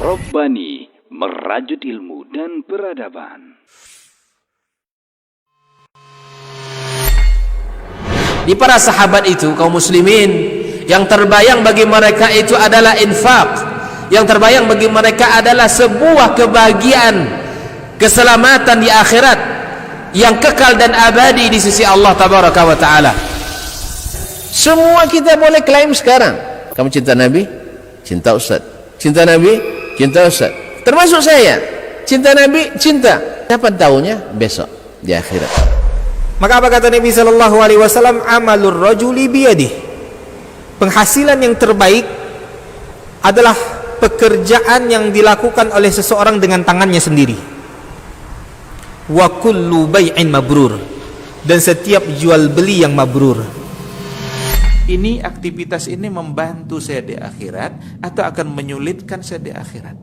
Robbani, merajut ilmu dan peradaban. Di para sahabat itu, kaum muslimin, yang terbayang bagi mereka itu adalah infak. Yang terbayang bagi mereka adalah sebuah kebahagiaan, keselamatan di akhirat yang kekal dan abadi di sisi Allah tabaraka wa taala. Semua kita boleh klaim sekarang. Kamu cinta Nabi? Cinta Ustaz. Cinta Nabi? Cinta Ustaz. Termasuk saya. Cinta Nabi? Cinta. Kapan tahunya? Besok di akhirat. Maka apa kata Nabi sallallahu alaihi wasallam? Amalur rajuli biyadihi. Penghasilan yang terbaik adalah pekerjaan yang dilakukan oleh seseorang dengan tangannya sendiri. Wa kullu bai'in mabrur. Dan setiap jual beli yang mabrur. Ini aktivitas ini membantu saya di akhirat atau akan menyulitkan saya di akhirat?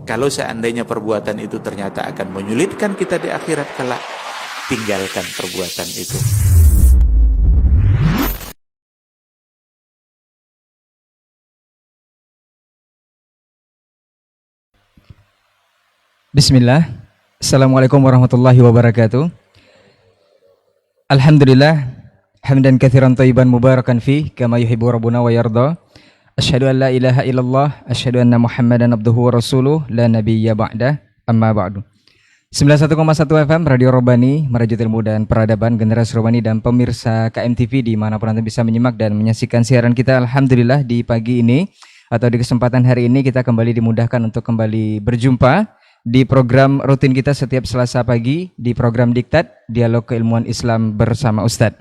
Kalau seandainya perbuatan itu ternyata akan menyulitkan kita di akhirat kelak, tinggalkan perbuatan itu. Bismillah. Assalamualaikum warahmatullahi wabarakatuh. Alhamdulillah hamdan katsiran thayyiban mubarakan fi kama yuhibbu rabbuna wa yarda. Asyhadu an la ilaha illallah, asyhadu anna Muhammadan abduhu wa rasuluh, la nabiyya ba'dah, amma ba'du. 91,1 FM Radio Robbani, merajut ilmu dan peradaban, generasi Robbani dan pemirsa KMTV dimanapun Anda bisa menyimak dan menyaksikan siaran kita. Alhamdulillah di pagi ini atau di kesempatan hari ini kita kembali dimudahkan untuk kembali berjumpa di program rutin kita setiap Selasa pagi, di program Diktat, Dialog Keilmuan Islam bersama Ustadz.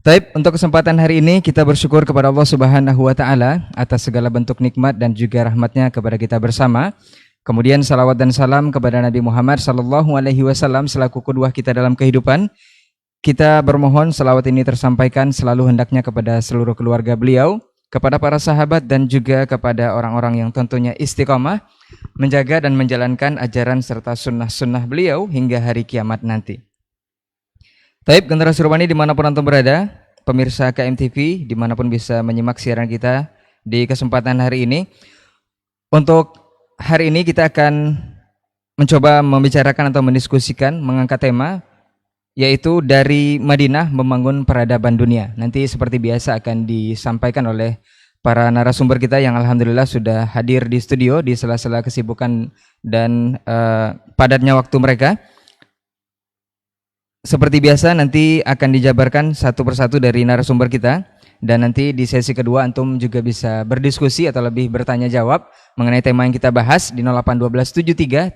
Taib, untuk kesempatan hari ini kita bersyukur kepada Allah Subhanahu wa Ta'ala atas segala bentuk nikmat dan juga rahmatnya kepada kita bersama. Kemudian salawat dan salam kepada Nabi Muhammad sallallahu alaihi wasallam selaku qudwah kita dalam kehidupan. Kita bermohon salawat ini tersampaikan selalu hendaknya kepada seluruh keluarga beliau, kepada para sahabat dan juga kepada orang-orang yang tentunya istiqamah menjaga dan menjalankan ajaran serta sunnah-sunnah beliau hingga hari kiamat nanti. Taib, generasi Robbani dimanapun antum berada, pemirsa KMTV dimanapun bisa menyimak siaran kita di kesempatan hari ini. Untuk hari ini kita akan mencoba membicarakan atau mendiskusikan mengangkat tema yaitu dari Madinah membangun peradaban dunia. Nanti seperti biasa akan disampaikan oleh para narasumber kita yang alhamdulillah sudah hadir di studio di sela-sela kesibukan dan padatnya waktu mereka. Seperti biasa nanti akan dijabarkan satu persatu dari narasumber kita dan nanti di sesi kedua antum juga bisa berdiskusi atau lebih bertanya jawab mengenai tema yang kita bahas di 081273335531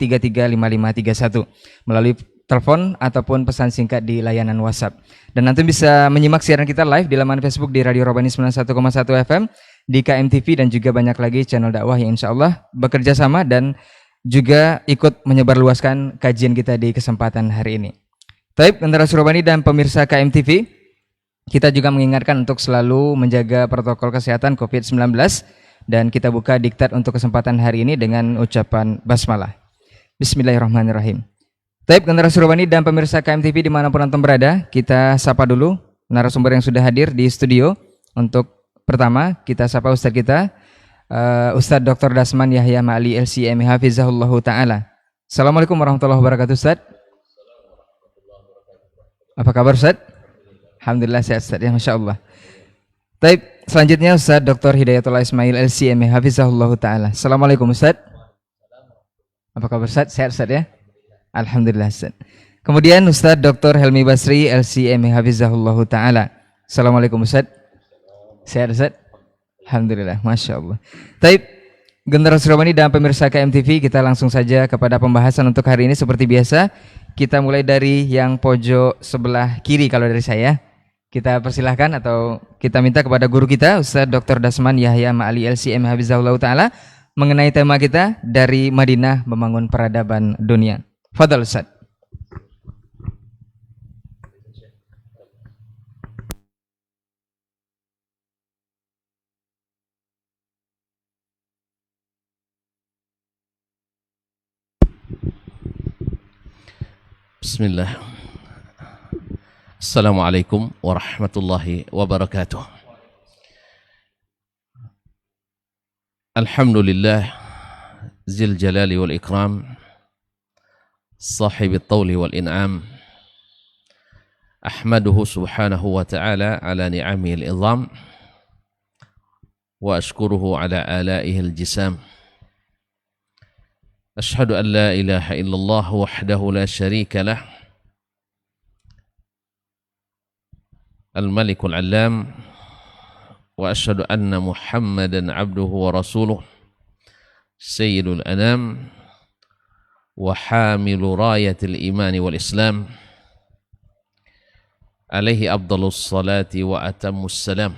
melalui telepon ataupun pesan singkat di layanan WhatsApp. Dan nanti bisa menyimak siaran kita live di laman Facebook di Radio Robbani 91,1 FM, di KMTV dan juga banyak lagi channel dakwah yang insya Allah bekerja sama dan juga ikut menyebarluaskan kajian kita di kesempatan hari ini. Taib, generasi Robbani dan pemirsa KMTV, kita juga mengingatkan untuk selalu menjaga protokol kesehatan COVID-19 dan kita buka diktat untuk kesempatan hari ini dengan ucapan basmalah. Bismillahirrahmanirrahim. Taib, generasi Robbani dan pemirsa KMTV dimanapun antum berada, kita sapa dulu narasumber yang sudah hadir di studio. Untuk pertama kita sapa Ustadz kita, Ustadz Dr. Dasman Yahya Ma'ali LCM Hafizahullahu Ta'ala. Assalamualaikum warahmatullahi wabarakatuh Ustadz. Apa kabar Ustaz? Alhamdulillah sehat Ustaz ya, Masya Allah. Taib, selanjutnya Ustaz Dr. Hidayatullah Ismail LCM Hafizahullah Ta'ala. Assalamualaikum Ustaz. Apa kabar Ustaz? Sehat Ustaz ya? Alhamdulillah Ustaz. Kemudian Ustaz Dr. Helmi Basri LCM Hafizahullah Ta'ala. Assalamualaikum Ustaz. Sehat Ustaz? Alhamdulillah, Masya Allah. Taib, generasi Robbani dan pemirsa KMTV, kita langsung saja kepada pembahasan untuk hari ini seperti biasa. Kita mulai dari yang pojok sebelah kiri kalau dari saya. Kita persilahkan atau kita minta kepada guru kita Ustaz Dr. Dasman Yahya Ma'ali LCM Hafizahullah Ta'ala mengenai tema kita dari Madinah membangun peradaban dunia. Fadhal Ustaz. Bismillah. Assalamualaikum warahmatullahi wabarakatuh. Alhamdulillah ذي الجلال والإكرام صاحب الطول والإنعام أحمده سبحانه وتعالى على نعمه العظام وأشكره على آلائه الجسام أشهد أن لا إله إلا الله وحده لا شريك له الملك العلام وأشهد أن محمدا عبده ورسوله سيد الأنام وحامل راية الإيمان والإسلام عليه أفضل الصلاة وأتم السلام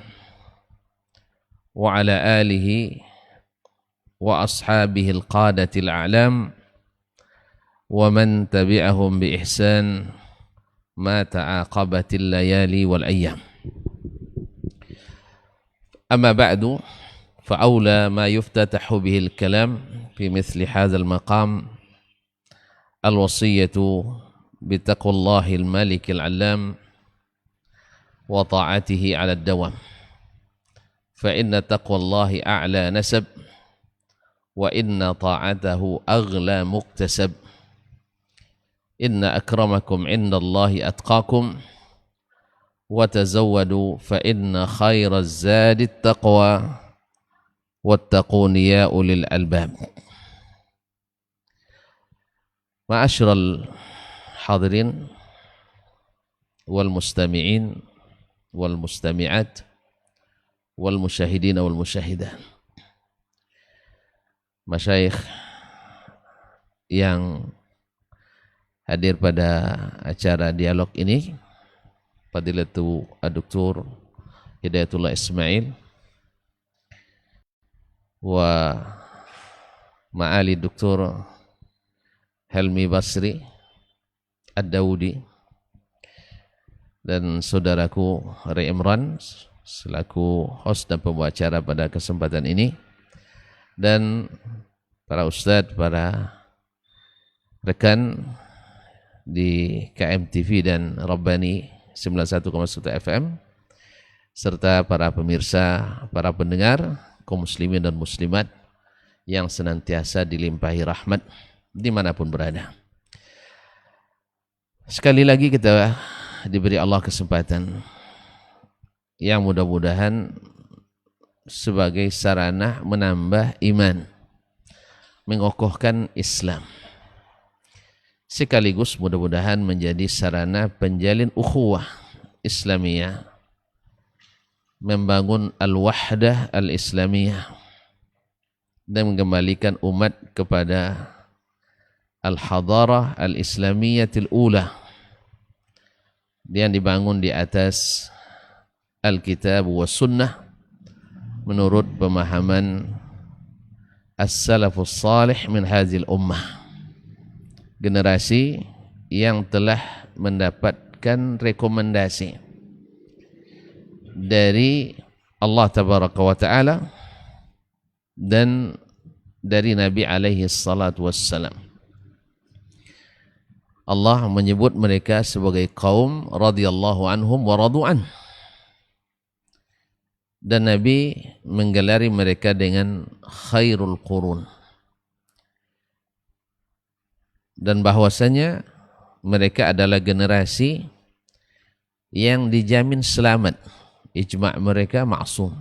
وعلى آله وأصحابه القادة الأعلام ومن تبعهم بإحسان ما تعاقبت الليالي والأيام أما بعد فأولى ما يفتتح به الكلام في مثل هذا المقام الوصية بتقوى الله الملك العلام وطاعته على الدوام فإن تقوى الله أعلى نسب وإن طاعته أغلى مكتسب إن أكرمكم عند الله أتقاكم وتزودوا فإن خير الزاد التقوى واتقون يا أولي الألباب معاشر الحاضرين والمستمعين والمستمعات والمشاهدين والمشاهدات masyayikh yang hadir pada acara dialog ini, Fadilatu Ad-Doktor Hidayatullah Ismail wa Ma'ali Doktor Helmi Basri Ad-Dawudi dan saudaraku Ray Imran selaku host dan pembawa acara pada kesempatan ini, dan para ustadz, para rekan di KMTV dan Rabbani 91,1 FM, serta para pemirsa, para pendengar, kaum muslimin dan muslimat yang senantiasa dilimpahi rahmat dimanapun berada. Sekali lagi kita diberi Allah kesempatan yang mudah-mudahan sebagai sarana menambah iman, mengokohkan Islam, sekaligus mudah-mudahan menjadi sarana penjalin ukhuwah Islamiyah, membangun al-wahdah al-Islamiyah dan mengembalikan umat kepada al-hadarah al-Islamiyatil ula yang dibangun di atas Alkitab wa Sunnah menurut pemahaman as-salafus salih min hazil ummah, generasi yang telah mendapatkan rekomendasi dari Allah tabaraka wa ta'ala dan dari Nabi alaihi salatu wassalam. Allah menyebut mereka sebagai kaum radhiyallahu anhum wa radu'an, dan Nabi menggelari mereka dengan khairul qurun, dan bahwasanya mereka adalah generasi yang dijamin selamat, ijma' mereka maksum,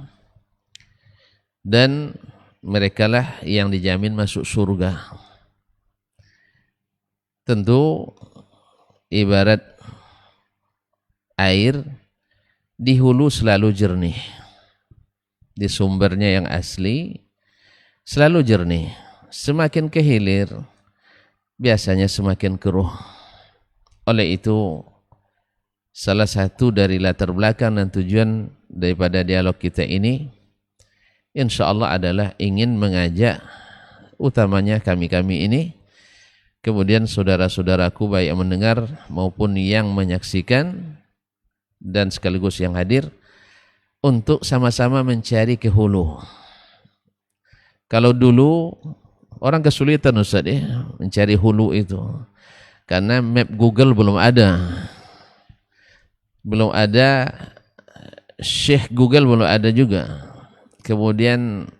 dan merekalah yang dijamin masuk surga. Tentu ibarat air di hulu selalu jernih, di sumbernya yang asli selalu jernih, semakin ke hilir biasanya semakin keruh. Oleh itu salah satu dari latar belakang dan tujuan daripada dialog kita ini insyaallah adalah ingin mengajak utamanya kami-kami ini, kemudian saudara-saudaraku baik yang mendengar maupun yang menyaksikan dan sekaligus yang hadir, untuk sama-sama mencari ke hulu. Kalau dulu orang kesulitan Ustaz ya mencari hulu itu, karena map Google belum ada, Syekh Google belum ada juga. Kemudian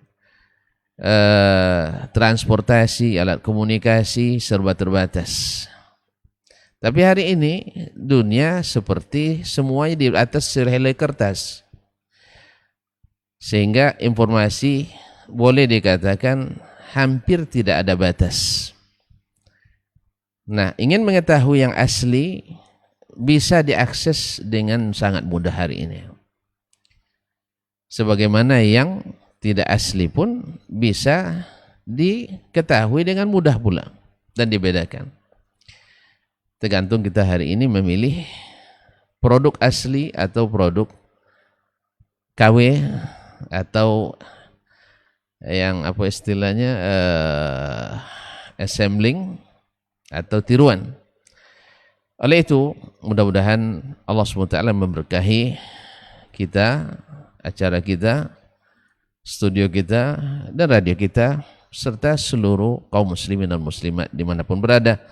transportasi, alat komunikasi serba terbatas. Tapi hari ini dunia seperti semuanya di atas sehelai kertas, sehingga informasi boleh dikatakan hampir tidak ada batas. Nah, ingin mengetahui yang asli bisa diakses dengan sangat mudah hari ini. Sebagaimana yang tidak asli pun bisa diketahui dengan mudah pula dan dibedakan. Tergantung kita hari ini memilih produk asli atau produk KW atau yang apa istilahnya assembling atau tiruan. Oleh itu, mudah-mudahan Allah SWT memberkahi kita, acara kita, studio kita, dan radio kita, serta seluruh kaum muslimin dan muslimat dimanapun berada,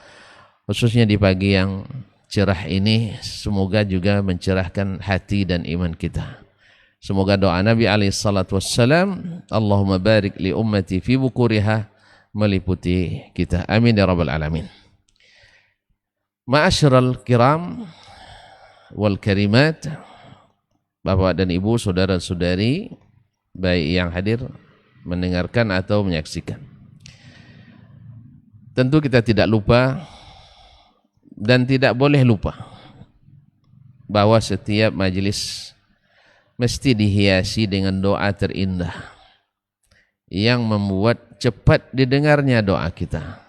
khususnya di pagi yang cerah ini. Semoga juga mencerahkan hati dan iman kita. Semoga doa Nabi SAW, Allahumma barik li ummati fi bukuriha, meliputi kita. Amin ya rabbal alamin. Ma'asyiral kiram wal karimat, Bapak dan Ibu, saudara-saudari, baik yang hadir mendengarkan atau menyaksikan. Tentu kita tidak lupa dan tidak boleh lupa bahwa setiap majelis mesti dihiasi dengan doa terindah yang membuat cepat didengarnya doa kita,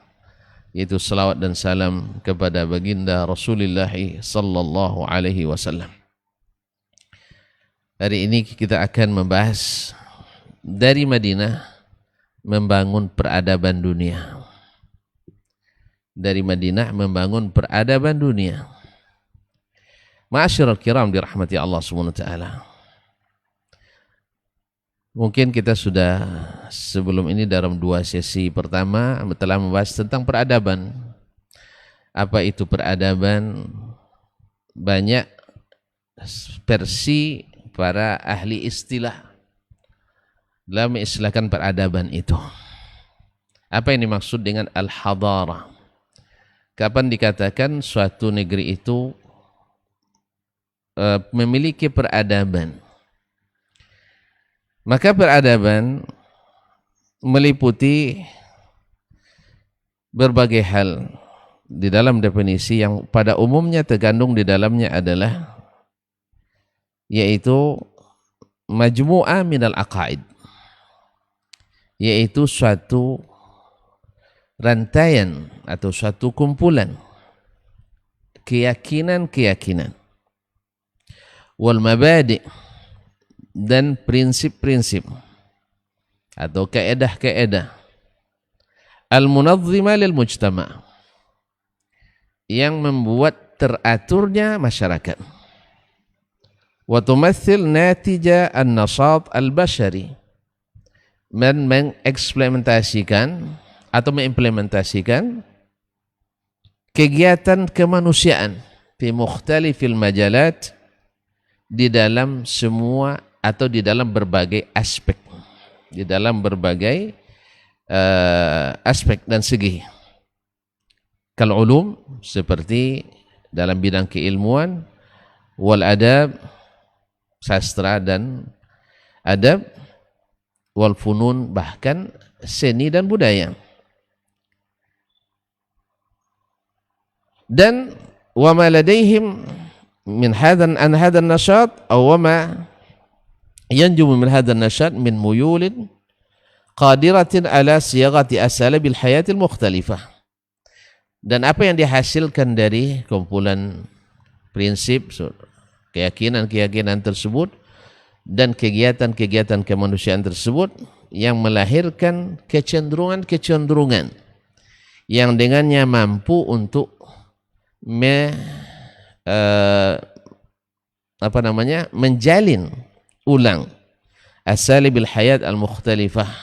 yaitu salawat dan salam kepada baginda Rasulullah sallallahu alaihi wasallam. Hari ini kita akan membahas dari Madinah membangun peradaban dunia. Dari Madinah membangun peradaban dunia. Ma'asyiral kiram dirahmati Allah Subhanahu wa taala. Mungkin kita sudah sebelum ini dalam 2 sesi pertama telah membahas tentang peradaban. Apa itu peradaban? Banyak versi para ahli istilah dalam mengistilahkan peradaban itu. Apa yang dimaksud dengan al-hadara? Kapan dikatakan suatu negeri itu memiliki peradaban? Maka peradaban meliputi berbagai hal. Di dalam definisi yang pada umumnya terkandung di dalamnya adalah yaitu majmu'ah minal aqaid, yaitu suatu rantaian atau suatu kumpulan keyakinan-keyakinan, wal mabadi' dan prinsip-prinsip atau kaedah-kaedah al-munadzimah lil mujtama' yang membuat teraturnya masyarakat, wa tumathil natija an-nasat al-bashari, dan mengimplementasikan atau mengimplementasikan kegiatan kemanusiaan fi mukhtalifil majalat, di dalam semua atau di dalam berbagai aspek, di dalam berbagai aspek dan segi. Kal ulum, seperti dalam bidang keilmuan, wal adab, sastra dan adab, wal funun, bahkan seni dan budaya. Dan wa ma ladaihim min hadan an hadan nashat aw ma yanjumu min hadan nashat min muyulin qadiratin ala siyagati asalabil hayatil mukhtalifah. Dan apa yang dihasilkan dari kumpulan prinsip, keyakinan-keyakinan tersebut dan kegiatan-kegiatan kemanusiaan tersebut yang melahirkan kecenderungan-kecenderungan yang dengannya mampu untuk menjalin ulang asalibil hayat al-mukhtalifah,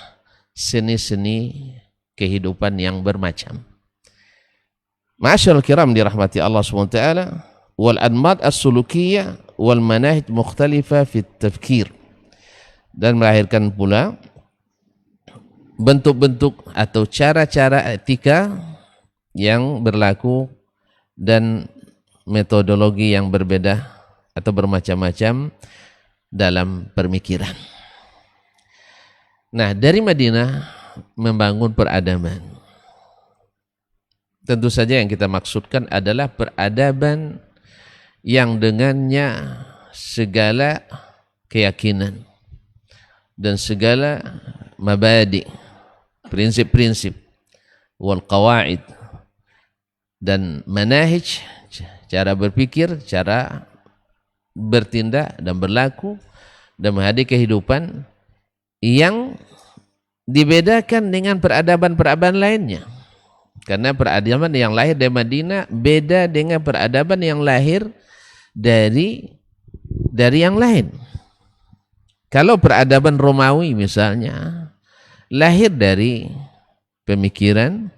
seni-seni kehidupan yang bermacam. Ma'asyiral kiram dirahmati Allah SWT, wal anmad as-sulukiyah wal manahij mukhtalifah fit tafkir, dan melahirkan pula bentuk-bentuk atau cara-cara etika yang berlaku dan metodologi yang berbeda atau bermacam-macam dalam pemikiran. Nah, dari Madinah membangun peradaban. Tentu saja yang kita maksudkan adalah peradaban yang dengannya segala keyakinan dan segala mabadi, prinsip-prinsip, wal qawaid dan manahij, cara berpikir, cara bertindak dan berlaku dan menghadapi kehidupan yang dibedakan dengan peradaban-peradaban lainnya. Karena peradaban yang lahir dari Madinah beda dengan peradaban yang lahir dari yang lain. Kalau peradaban Romawi misalnya lahir dari pemikiran,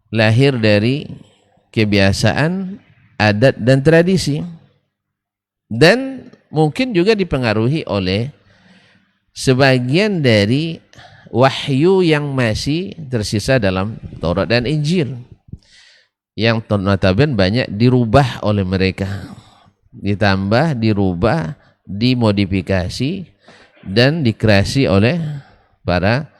lahir dari kebiasaan, adat dan tradisi, dan mungkin juga dipengaruhi oleh sebagian dari wahyu yang masih tersisa dalam Taurat dan Injil yang notabene banyak dirubah oleh mereka, ditambah, dirubah, dimodifikasi dan dikreasi oleh para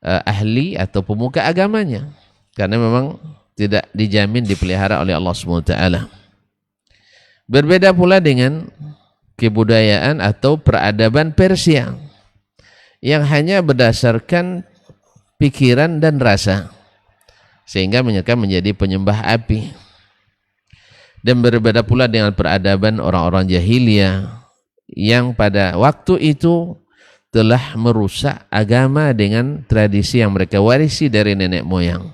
ahli atau pemuka agamanya, karena memang tidak dijamin dipelihara oleh Allah SWT. Berbeda pula dengan kebudayaan atau peradaban Persia yang hanya berdasarkan pikiran dan rasa, sehingga mereka menjadi penyembah api. Dan berbeda pula dengan peradaban orang-orang jahiliyah yang pada waktu itu telah merusak agama dengan tradisi yang mereka warisi dari nenek moyang.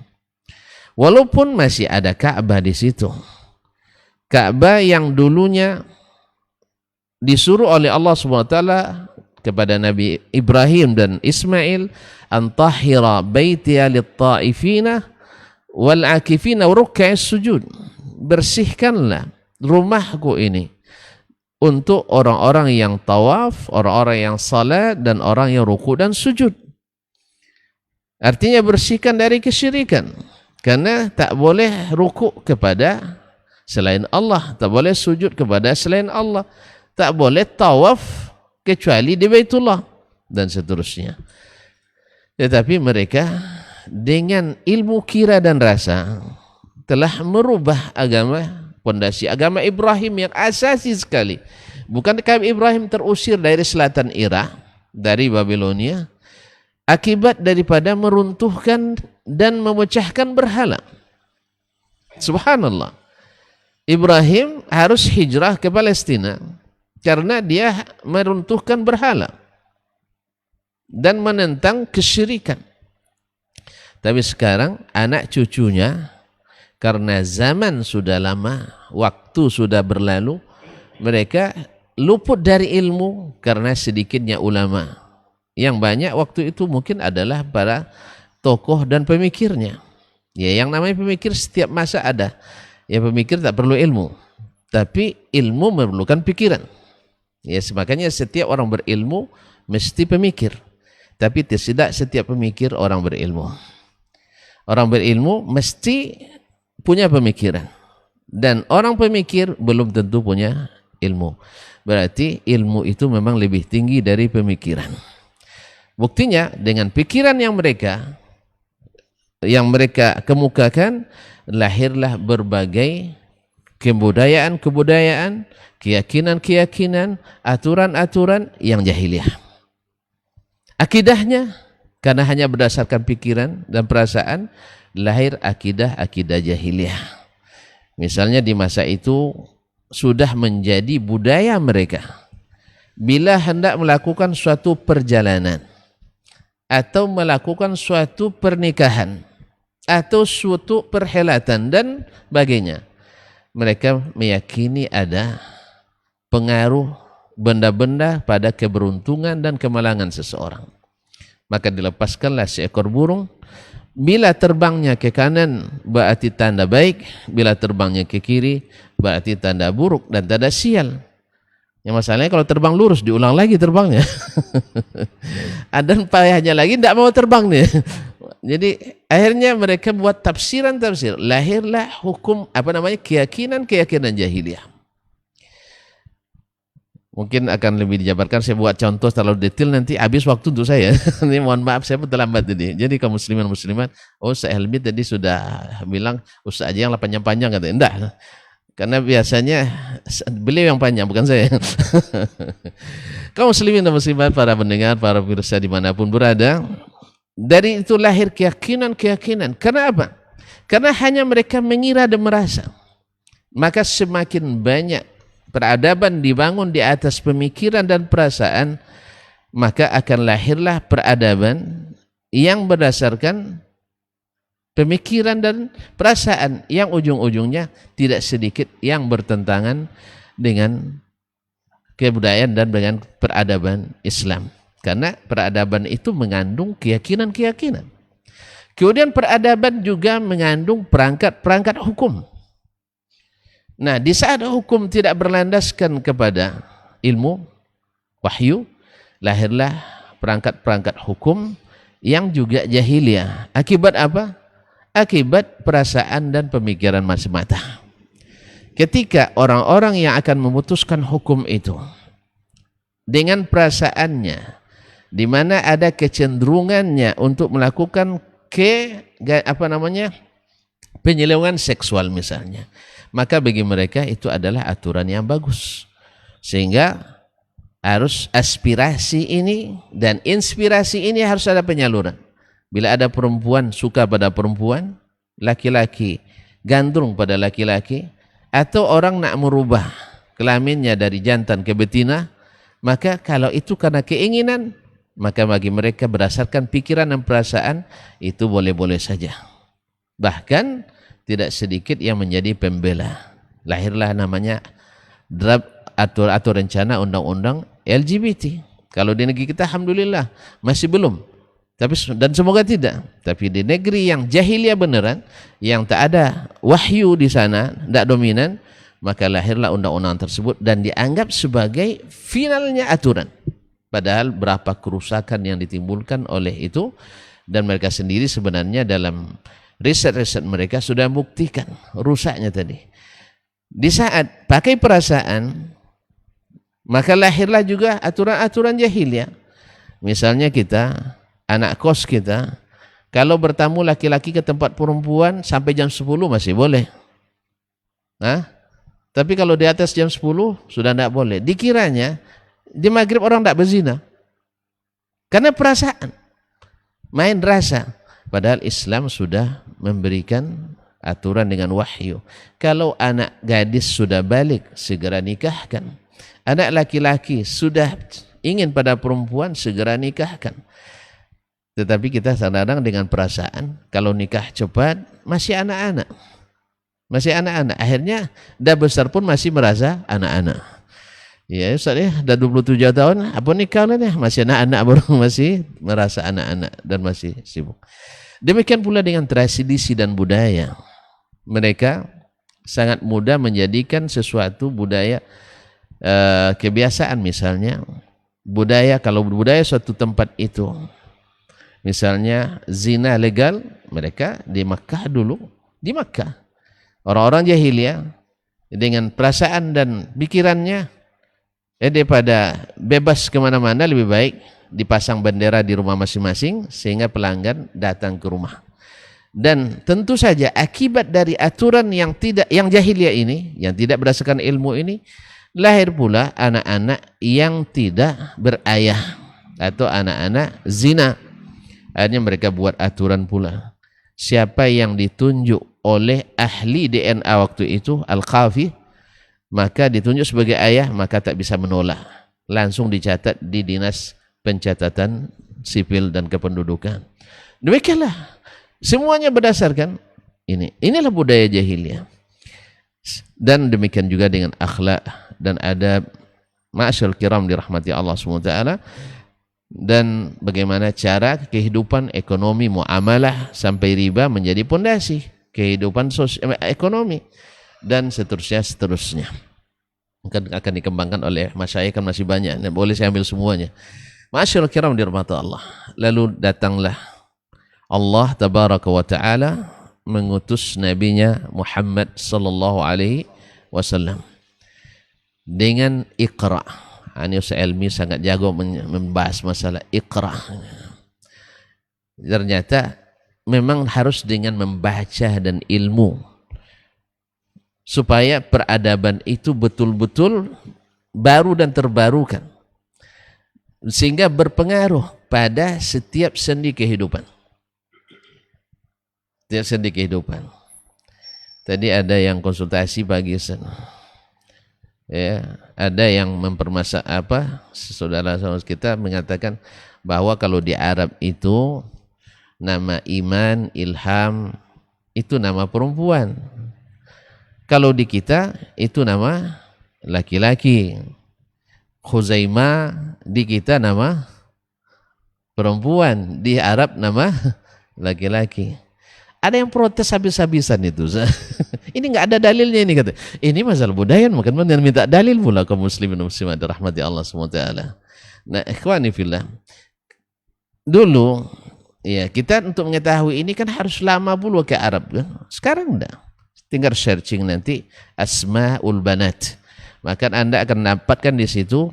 Walaupun masih ada Ka'bah di situ. Ka'bah yang dulunya disuruh oleh Allah SWT kepada Nabi Ibrahim dan Ismail, antahira baitiya lit-ta'ifina wal-akifina wa ruk'is sujud. Bersihkanlah rumahku ini untuk orang-orang yang tawaf, orang-orang yang salat, dan orang yang ruku dan sujud. Artinya bersihkan dari kesyirikan, karena tak boleh ruku kepada selain Allah, tak boleh sujud kepada selain Allah, tak boleh tawaf kecuali di Baitullah, dan seterusnya. Tetapi mereka dengan ilmu kira dan rasa telah merubah agama, fondasi agama Ibrahim yang asasi sekali. Bukankah Ibrahim terusir dari selatan Irak, dari Babilonia, akibat daripada meruntuhkan dan memecahkan berhala? Subhanallah. Ibrahim harus hijrah ke Palestina karena dia meruntuhkan berhala dan menentang kesyirikan. Tapi sekarang anak cucunya, karena zaman sudah lama, waktu sudah berlalu, mereka luput dari ilmu karena sedikitnya ulama. Yang banyak waktu itu mungkin adalah para tokoh dan pemikirnya. Ya, yang namanya pemikir setiap masa ada. Ya, pemikir tak perlu ilmu, tapi ilmu memerlukan pikiran. Ya, makanya setiap orang berilmu mesti pemikir, tapi tidak setiap pemikir orang berilmu. Orang berilmu mesti punya pemikiran, dan orang pemikir belum tentu punya ilmu. Berarti ilmu itu memang lebih tinggi dari pemikiran. Buktinya dengan pikiran yang mereka kemukakan, lahirlah berbagai kebudayaan-kebudayaan, keyakinan-keyakinan, aturan-aturan yang jahiliyah. Akidahnya, karena hanya berdasarkan pikiran dan perasaan, lahir akidah-akidah jahiliyah. Misalnya di masa itu sudah menjadi budaya mereka, bila hendak melakukan suatu perjalanan atau melakukan suatu pernikahan atau suatu perhelatan dan sebagainya, mereka meyakini ada pengaruh benda-benda pada keberuntungan dan kemalangan seseorang. Maka dilepaskanlah seekor burung. Bila terbangnya ke kanan berarti tanda baik, bila terbangnya ke kiri berarti tanda buruk dan tanda sial. Yang masalahnya kalau terbang lurus diulang lagi terbangnya. Dan payahnya lagi tidak mau terbang nih. Jadi akhirnya mereka buat tafsir. Lahirlah hukum keyakinan jahiliyah. Mungkin akan lebih dijabarkan, saya buat contoh terlalu detail nanti habis waktu untuk saya. Ini mohon maaf saya pun terlambat tadi. Jadi kaum muslimin muslimat, Ustaz Helmi tadi sudah bilang Ustaz aja yang panjang-panjang katanya. Enggak. Karena biasanya beliau yang panjang, bukan saya. Kaum muslimin dan muslimat, para pendengar, para pemirsa dimanapun berada, dari itu lahir keyakinan. Karena apa? Karena hanya mereka mengira dan merasa. Maka semakin banyak peradaban dibangun di atas pemikiran dan perasaan, maka akan lahirlah peradaban yang berdasarkan pemikiran dan perasaan yang ujung-ujungnya tidak sedikit yang bertentangan dengan kebudayaan dan dengan peradaban Islam. Karena peradaban itu mengandung keyakinan-keyakinan. Kemudian peradaban juga mengandung perangkat-perangkat hukum. Nah, di saat hukum tidak berlandaskan kepada ilmu, wahyu, lahirlah perangkat-perangkat hukum yang juga jahiliyah. Akibat apa? Akibat perasaan dan pemikiran semata. Ketika orang-orang yang akan memutuskan hukum itu dengan perasaannya, di mana ada kecenderungannya untuk melakukan penyelewengan seksual misalnya, maka bagi mereka itu adalah aturan yang bagus. Sehingga harus aspirasi ini dan inspirasi ini harus ada penyaluran. Bila ada perempuan suka pada perempuan, laki-laki gandrung pada laki-laki, atau orang nak merubah kelaminnya dari jantan ke betina, maka kalau itu karena keinginan, maka bagi mereka berdasarkan pikiran dan perasaan itu boleh-boleh saja. Bahkan tidak sedikit yang menjadi pembela. Lahirlah namanya draft atau rencana undang-undang LGBT. Kalau di negeri kita alhamdulillah masih belum. Dan semoga tidak. Tapi di negeri yang jahiliyah beneran, yang tak ada wahyu di sana, tidak dominan, maka lahirlah undang-undang tersebut dan dianggap sebagai finalnya aturan. Padahal berapa kerusakan yang ditimbulkan oleh itu, dan mereka sendiri sebenarnya dalam riset-riset mereka sudah membuktikan rusaknya tadi. Di saat pakai perasaan, maka lahirlah juga aturan-aturan jahiliyah. Misalnya kita, anak kos kita, kalau bertamu laki-laki ke tempat perempuan sampai jam 10 masih boleh. Tapi kalau di atas jam 10 sudah tidak boleh. Dikiranya di maghrib orang tidak berzina. Karena perasaan, main rasa. Padahal Islam sudah memberikan aturan dengan wahyu. Kalau anak gadis sudah balik, segera nikahkan. Anak laki-laki sudah ingin pada perempuan, segera nikahkan. Tetapi kita kadang dengan perasaan, kalau nikah cepat, masih anak-anak. Akhirnya dah besar pun masih merasa anak-anak. Ya Ustaz ya, dah 27 tahun, apa nikah lah nih? Masih anak-anak baru, masih merasa anak-anak dan masih sibuk. Demikian pula dengan tradisi dan budaya. Mereka sangat mudah menjadikan sesuatu budaya, kebiasaan misalnya. Kalau budaya suatu tempat itu, misalnya zina legal, mereka di Makkah dulu, di Makkah. Orang-orang jahiliyah dengan perasaan dan pikirannya, daripada bebas kemana-mana lebih baik dipasang bendera di rumah masing-masing sehingga pelanggan datang ke rumah. Dan tentu saja akibat dari aturan yang jahiliyah ini, yang tidak berdasarkan ilmu ini, lahir pula anak-anak yang tidak berayah atau anak-anak zina. Akhirnya mereka buat aturan pula. Siapa yang ditunjuk oleh ahli DNA waktu itu, Al-Qafi, maka ditunjuk sebagai ayah, maka tak bisa menolak. Langsung dicatat di Dinas Pencatatan Sipil dan Kependudukan. Demikianlah. Semuanya berdasarkan ini. Inilah budaya jahiliyah. Dan demikian juga dengan akhlak dan adab. Ma'asyarul kiram dirahmati Allah SWT. Dan bagaimana cara kehidupan ekonomi, muamalah sampai riba menjadi pondasi kehidupan ekonomi dan seterusnya. akan dikembangkan oleh masyayikh, kan masih banyak, boleh saya ambil semuanya. Masyaallah kiram dirahmati Allah. Lalu datanglah Allah tabaraka wa taala mengutus nabinya Muhammad sallallahu alaihi wasallam dengan Iqra. Ini Ustaz Elmi sangat jago membahas masalah Iqra. Ternyata memang harus dengan membaca dan ilmu supaya peradaban itu betul-betul baru dan terbarukan, sehingga berpengaruh pada setiap sendi kehidupan. Setiap sendi kehidupan. Tadi ada yang konsultasi pagi sana. Ya, ada yang saudara-saudara kita mengatakan bahwa kalau di Arab itu nama Iman, Ilham itu nama perempuan. Kalau di kita itu nama laki-laki. Khuzaimah di kita nama perempuan, di Arab nama laki-laki. Ada yang protes habis-habisan itu. Ini nggak ada dalilnya ini, kata. Ini masalah budaya, maka minta dalil pula kaum muslimin dan muslimat rahmati Allah SWT. Nah, ikhwani fillah. Dulu ya kita untuk mengetahui ini kan harus lama pula ke Arab kan. Sekarang enggak. Tinggal searching nanti Asmaul Banat. Maka Anda akan dapatkan di situ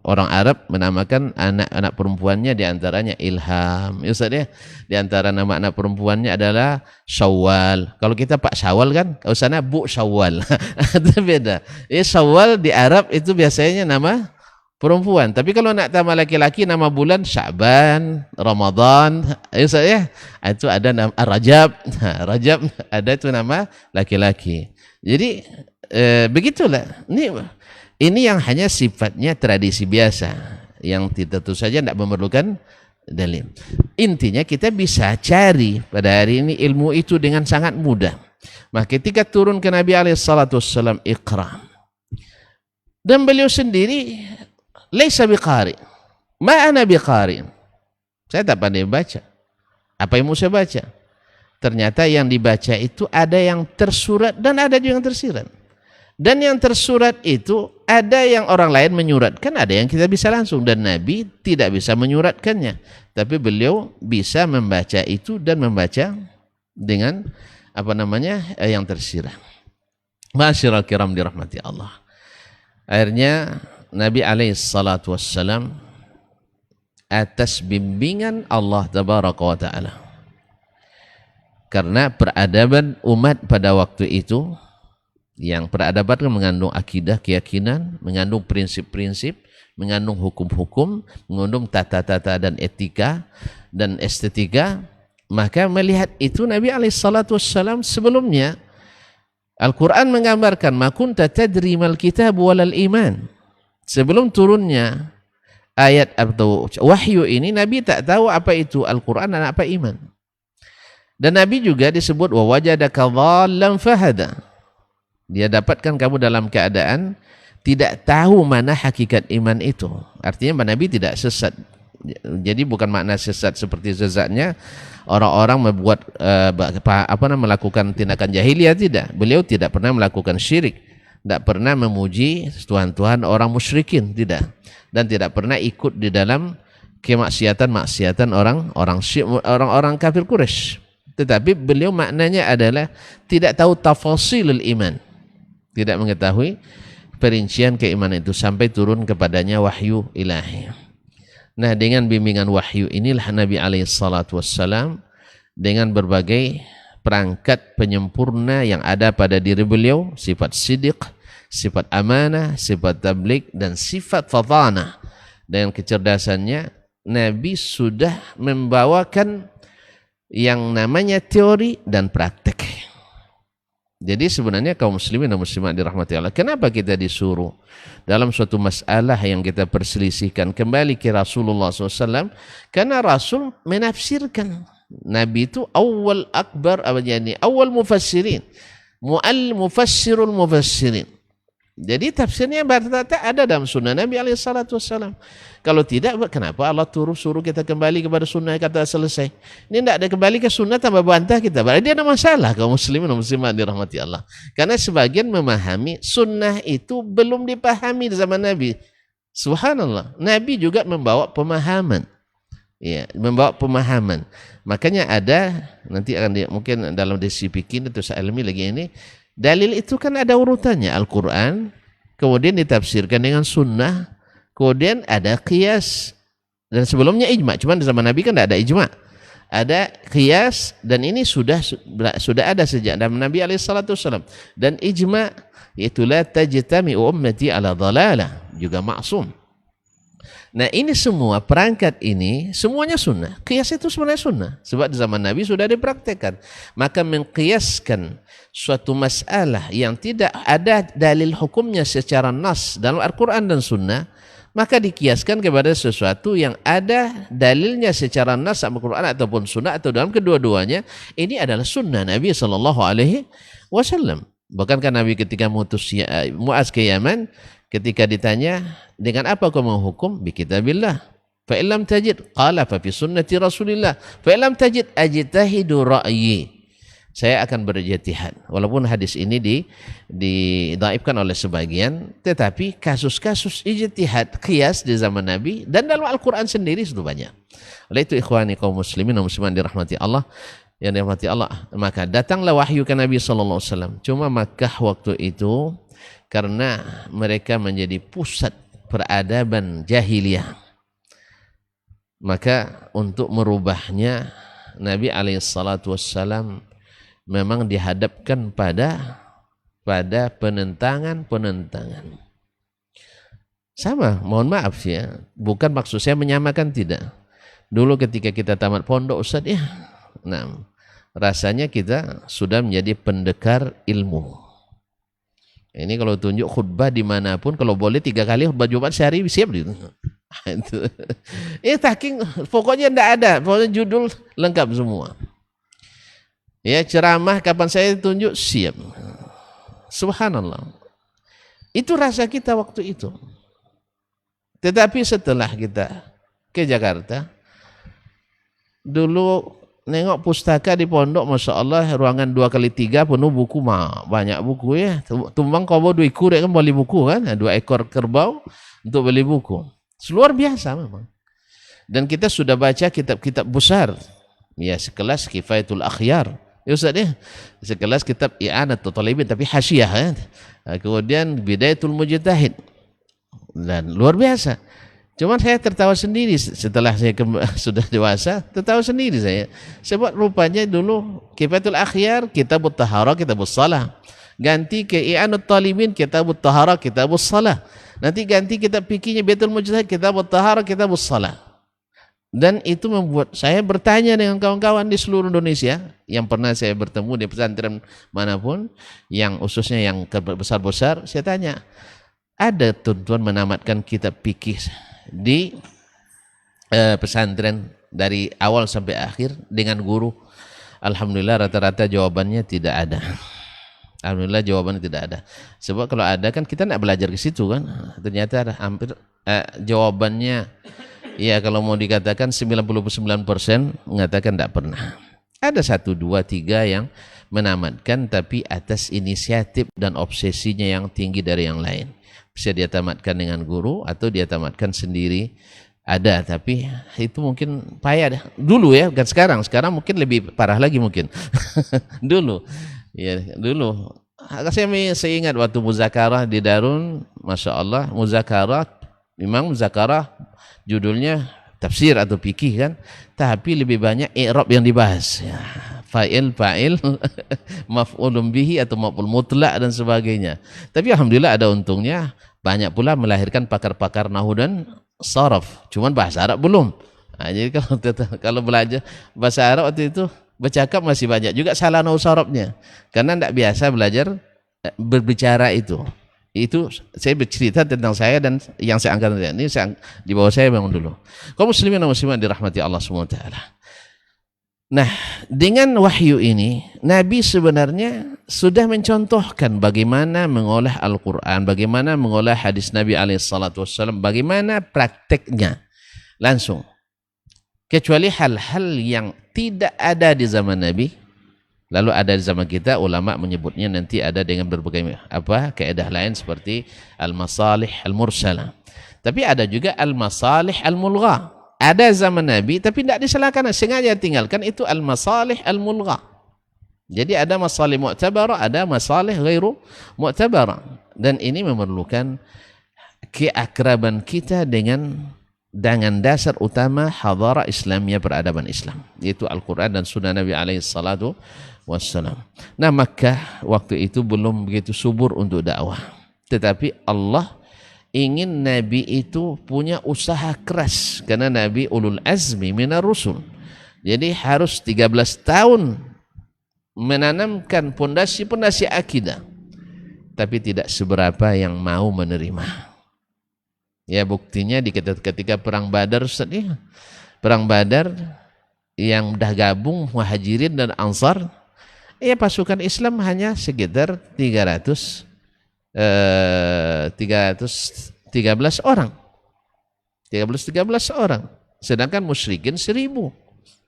orang Arab menamakan anak-anak perempuannya diantaranya Ilham. Ya Ustaz ya. Di antara nama anak perempuannya adalah Syawal. Kalau kita Pak Syawal kan, kalau sana Bu Syawal. Itu beda. Syawal di Arab itu biasanya nama perempuan. Tapi kalau nak nama laki-laki, nama bulan Sya'ban, Ramadan, ya, itu ada nama Rajab. Rajab ada itu nama laki-laki. Jadi begitulah. Ini yang hanya sifatnya tradisi biasa, yang tentu saja tidak memerlukan dalil. Intinya kita bisa cari pada hari ini ilmu itu dengan sangat mudah. Maka ketika turun ke Nabi SAW Iqra, dan beliau sendiri laisa biqari, ma ana biqari. Saya tak pandai baca. Apa yang mau saya baca? Ternyata yang dibaca itu ada yang tersurat dan ada juga yang tersirat. Dan yang tersurat itu ada yang orang lain menyuratkan, ada yang kita bisa langsung, dan Nabi tidak bisa menyuratkannya. Tapi beliau bisa membaca itu dan membaca dengan yang tersirat. Masyaallah kiram dirahmati Allah. Akhirnya Nabi SAW atas bimbingan Allah tabaraka wa ta'ala, karena peradaban umat pada waktu itu, yang peradaban kan mengandung akidah, keyakinan, mengandung prinsip-prinsip, mengandung hukum-hukum, mengandung tata-tata dan etika dan estetika. Maka melihat itu Nabi SAW sebelumnya Al-Quran menggambarkan ma kunta tadri mal kitab walal iman. Sebelum turunnya ayat atau wahyu ini, Nabi tak tahu apa itu Al-Quran dan apa iman. Dan Nabi juga disebut wa wajadaka dhallan fahada. Dia dapatkan kamu dalam keadaan tidak tahu mana hakikat iman itu. Artinya Nabi tidak sesat. Jadi bukan makna sesat seperti sesatnya orang-orang membuat melakukan tindakan jahiliyah, tidak. Beliau tidak pernah melakukan syirik, tidak pernah memuji tuhan-tuhan orang musyrikin, tidak. Dan tidak pernah ikut di dalam kemaksiatan orang-orang kafir Quraisy. Tetapi beliau maknanya adalah tidak tahu tafasilul iman, tidak mengetahui perincian keimanan itu sampai turun kepadanya wahyu ilahi. Nah, dengan bimbingan wahyu inilah Nabi SAW dengan berbagai perangkat penyempurna yang ada pada diri beliau, sifat siddiq, sifat amanah, sifat tabligh, dan sifat fatanah. Dengan kecerdasannya, Nabi sudah membawakan yang namanya teori dan praktek. Jadi sebenarnya kaum muslimin dan muslimat dirahmati Allah, kenapa kita disuruh dalam suatu masalah yang kita perselisihkan kembali ke Rasulullah SAW? Karena Rasul menafsirkan. Nabi itu awal akbar, awal mufassirin, mufassirul mufassirin. Jadi tafsirnya rata-rata ada dalam sunnah Nabi SAW. Kalau tidak, kenapa Allah suruh kita kembali kepada sunnah kata selesai? Ini tidak ada kembali ke sunnah tambah bantah kita. Berarti ada masalah kaum muslimin dan muslimat dirahmati Allah. Karena sebagian memahami sunnah itu belum dipahami di zaman Nabi. Subhanallah. Nabi juga membawa pemahaman. Ya, membawa pemahaman. Makanya ada nanti mungkin dalam disiplikin atau ilmi lagi ini. Dalil itu kan ada urutannya, Al-Quran, kemudian ditafsirkan dengan sunnah, kemudian ada qiyas, dan sebelumnya ijma', cuman di zaman Nabi kan tidak ada ijma'. Ada qiyas, dan ini sudah ada sejak zaman Nabi SAW. Dan ijma', yaitu la tajtami'u ummati ala dhalalah, juga maksum. Nah ini semua perangkat ini semuanya sunnah. Qiyas itu sebenarnya sunnah. Sebab di zaman Nabi sudah dipraktekkan. Maka mengqiyaskan suatu masalah yang tidak ada dalil hukumnya secara nas dalam Al-Quran dan sunnah, maka dikiaskan kepada sesuatu yang ada dalilnya secara nas dalam Al-Quran ataupun sunnah atau dalam kedua-duanya. Ini adalah sunnah Nabi SAW. Bukankah Nabi ketika mengutus Mu'az ke Yaman, ketika ditanya, dengan apa kau menghukum? Bi kitabillah. Fa illam tajid, qala fa fi sunnati Rasulillah. Fa illam tajid ajtahidu ra'yi. Saya akan berijtihad. Walaupun hadis ini didaifkan oleh sebagian, tetapi kasus-kasus ijtihad qiyas di zaman Nabi dan dalam Al-Quran sendiri sudah banyak. Oleh itu ikhwani kaum muslimin dan muslimat dirahmati Allah, yang dirahmati Allah, maka datanglah wahyu ke Nabi SAW. Cuma Makkah waktu itu karena mereka menjadi pusat peradaban jahiliyah, maka untuk merubahnya Nabi SAW memang dihadapkan pada penentangan. Sama, mohon maaf ya, bukan maksud saya menyamakan, tidak. Dulu ketika kita tamat pondok Ustaz ya, nah rasanya kita sudah menjadi pendekar ilmu. Ini kalau tunjuk khutbah dimanapun, kalau boleh 3 kali khutbah Jumat sehari siap gitu. Taking, pokoknya tidak ada, pokoknya judul lengkap semua. Ya, ceramah kapan saya tunjuk siap. Subhanallah. Itu rasa kita waktu itu. Tetapi setelah kita ke Jakarta, dulu nengok pustaka di pondok, Masya Allah, ruangan 2x3 penuh buku, banyak buku ya. Tumbang kau 2 ekor kan beli buku kan, 2 ekor kerbau untuk beli buku. Luar biasa memang. Dan kita sudah baca kitab-kitab besar, ya sekelas Kifayatul Akhyar, ya Ustaz ya, sekelas kitab I'anatul Talibin tapi hasyiah ya. Kemudian Bidayatul Mujtahid, dan luar biasa. Cuman saya tertawa sendiri setelah saya sudah dewasa, tertawa sendiri saya. Sebab rupanya dulu Kifayatul Akhyar, Kitabut Taharah, Kitabus Salah. Ganti ke I'anut Talibin, Kitabut Taharah, Kitabus Salah. Nanti ganti kitab fikihnya Baitul Mujtahid, Kitabut Taharah, Kitabus Salah. Dan itu membuat saya bertanya dengan kawan-kawan di seluruh Indonesia yang pernah saya bertemu di pesantren manapun, yang khususnya yang besar-besar, saya tanya, ada tuan-tuan menamatkan kitab fikih di pesantren dari awal sampai akhir dengan guru? Alhamdulillah rata-rata jawabannya tidak ada. Alhamdulillah jawabannya tidak ada. Sebab kalau ada kan kita tidak belajar ke situ kan. Ternyata ada hampir jawabannya, ya kalau mau dikatakan 99% mengatakan tidak pernah. Ada 1, 2, 3 yang menamatkan tapi atas inisiatif dan obsesinya yang tinggi dari yang lain. Bisa dia tamatkan dengan guru atau dia tamatkan sendiri. Ada, tapi itu mungkin payah dulu ya, bukan sekarang. Sekarang mungkin lebih parah lagi mungkin. Dulu, ya dulu. Saya ingat waktu muzakarah di Darun, Masya Allah, muzakarah, memang muzakarah judulnya tafsir atau fikih kan, tapi lebih banyak i'rab yang dibahas. Ya. Fa'il, maf'ulun bihi atau maf'ul mutlak dan sebagainya. Tapi alhamdulillah ada untungnya, banyak pula melahirkan pakar-pakar nahwu dan sharaf. Cuman bahasa Arab belum. Nah, jadi kalau belajar bahasa Arab waktu itu bercakap masih banyak juga salah nahwu sharafnya. Karena tidak biasa belajar berbicara itu. Itu saya bercerita tentang saya dan yang saya angkat ini di bawah saya memang dulu. Kaum muslimin dan muslimat dirahmati Allah SWT. Nah, dengan wahyu ini, Nabi sebenarnya sudah mencontohkan bagaimana mengolah Al-Quran, bagaimana mengolah hadis Nabi SAW, bagaimana prakteknya langsung. Kecuali hal-hal yang tidak ada di zaman Nabi, lalu ada di zaman kita, ulama menyebutnya nanti ada dengan berbagai kaedah lain seperti al-masalih al-mursalah. Tapi ada juga al-masalih al-mulgha. Ada zaman Nabi tapi tidak disalahkan, sengaja tinggalkan, itu al-masalih al-mulgha. Jadi ada masalih mu'tabarah, ada masalih ghairu mu'tabarah, dan ini memerlukan keakraban kita dengan dasar utama hadara Islamnya, peradaban Islam, yaitu Al-Quran dan Sunnah Nabi SAW. Nah, Makkah waktu itu belum begitu subur untuk dakwah, tetapi Allah ingin Nabi itu punya usaha keras, karena Nabi ulul azmi minar rusul. Jadi harus 13 tahun menanamkan pondasi-pondasi akidah, tapi tidak seberapa yang mau menerima. Ya, buktinya ketika perang Badar, perang Badar yang dah gabung Muhajirin dan Ansar, pasukan Islam hanya sekitar 313 orang. 13 orang. Sedangkan musyrikin 1000.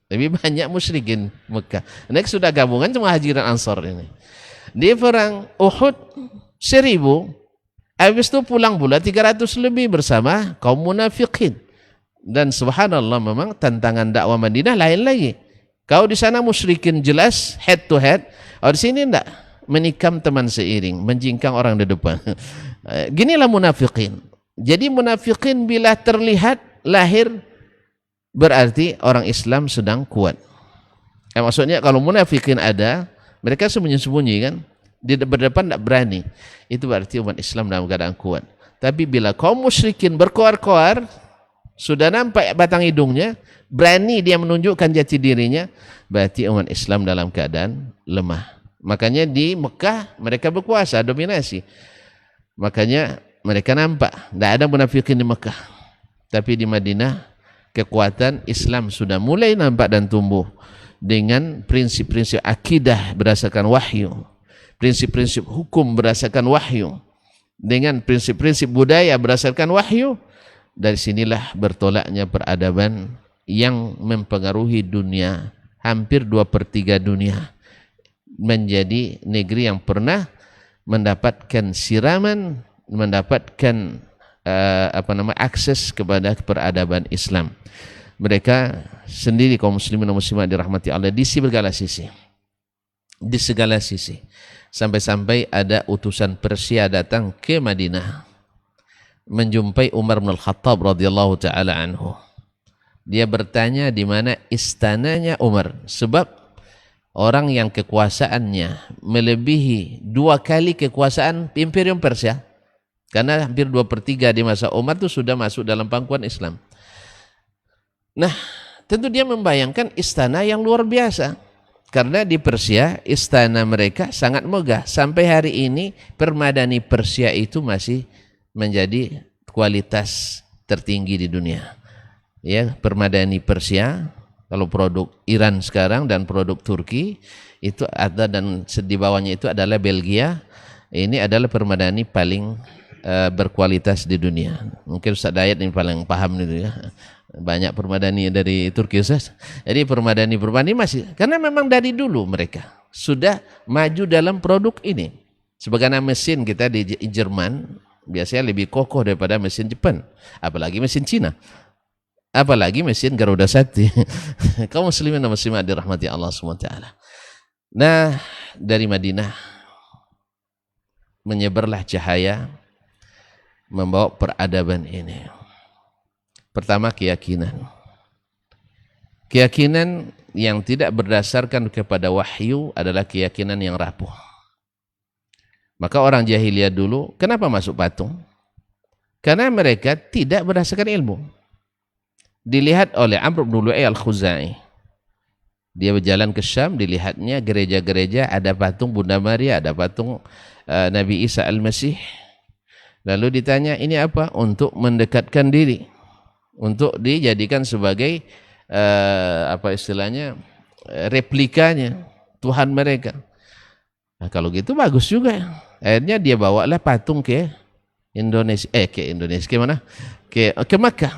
Lebih banyak musyrikin Mekah. Next sudah gabungan cuma Muhajirin Ansar ini. Di perang Uhud 1000. Habis itu pulang pula 300 lebih bersama kaum munafikin. Dan subhanallah, memang tantangan dakwah Madinah lain lagi. Kau di sana musyrikin jelas head to head. Oh, di sini enggak, menikam teman seiring, menjingkang orang di depan. Ginilah munafikin. Jadi munafikin bila terlihat lahir, berarti orang Islam sedang kuat. Maksudnya kalau munafikin ada, mereka sembunyi-sembunyi kan, di berdepan tidak berani, itu berarti umat Islam dalam keadaan kuat. Tapi bila kaum musyrikin berkoar-koar, sudah nampak batang hidungnya, berani dia menunjukkan jati dirinya, berarti umat Islam dalam keadaan lemah. Makanya di Mekah mereka berkuasa, dominasi. Makanya mereka nampak tidak ada munafikin di Mekah. Tapi di Madinah kekuatan Islam sudah mulai nampak dan tumbuh dengan prinsip-prinsip akidah berdasarkan wahyu, prinsip-prinsip hukum berdasarkan wahyu, dengan prinsip-prinsip budaya berdasarkan wahyu. Dari sinilah bertolaknya peradaban yang mempengaruhi dunia, hampir 2/3 dunia, menjadi negeri yang pernah mendapatkan siraman, mendapatkan akses kepada peradaban Islam. Mereka sendiri kaum muslimin dan muslimat dirahmati Allah di segala sisi. Di segala sisi. Sampai-sampai ada utusan Persia datang ke Madinah menjumpai Umar bin Al-Khattab radhiyallahu taala anhu. Dia bertanya di mana istananya Umar, sebab orang yang kekuasaannya melebihi 2 kali kekuasaan Imperium Persia, karena hampir 2/3 di masa Umar itu sudah masuk dalam pangkuan Islam. Nah, tentu dia membayangkan istana yang luar biasa, karena di Persia istana mereka sangat megah. Sampai hari ini permadani Persia itu masih menjadi kualitas tertinggi di dunia. Ya, permadani Persia, kalau produk Iran sekarang dan produk Turki itu ada, dan di bawahnya itu adalah Belgia. Ini adalah permadani paling berkualitas di dunia. Mungkin Ustaz Dayat ini paling paham itu ya. Banyak permadani dari Turki, Ustaz. Jadi permadani masih, karena memang dari dulu mereka sudah maju dalam produk ini. Sebagaimana mesin kita di Jerman biasanya lebih kokoh daripada mesin Jepang, apalagi mesin Cina, apalagi mesin Garuda Sakti. Kaum muslimin dan muslimat dirahmati Allah SWT. Nah, dari Madinah menyebarlah cahaya membawa peradaban ini. Pertama, keyakinan. Keyakinan yang tidak berdasarkan kepada wahyu adalah keyakinan yang rapuh. Maka orang jahiliyah dulu kenapa masuk patung? Karena mereka tidak berdasarkan ilmu. Dilihat oleh Amr bin Lu'ay al-Khuzai. Dia berjalan ke Syam, dilihatnya gereja-gereja ada patung Bunda Maria, ada patung Nabi Isa al-Masih. Lalu ditanya, ini apa? Untuk mendekatkan diri, untuk dijadikan sebagai apa istilahnya, replikanya Tuhan mereka. Nah, kalau gitu bagus juga. Akhirnya dia bawalah patung ke Indonesia, ke mana? Ke Makkah.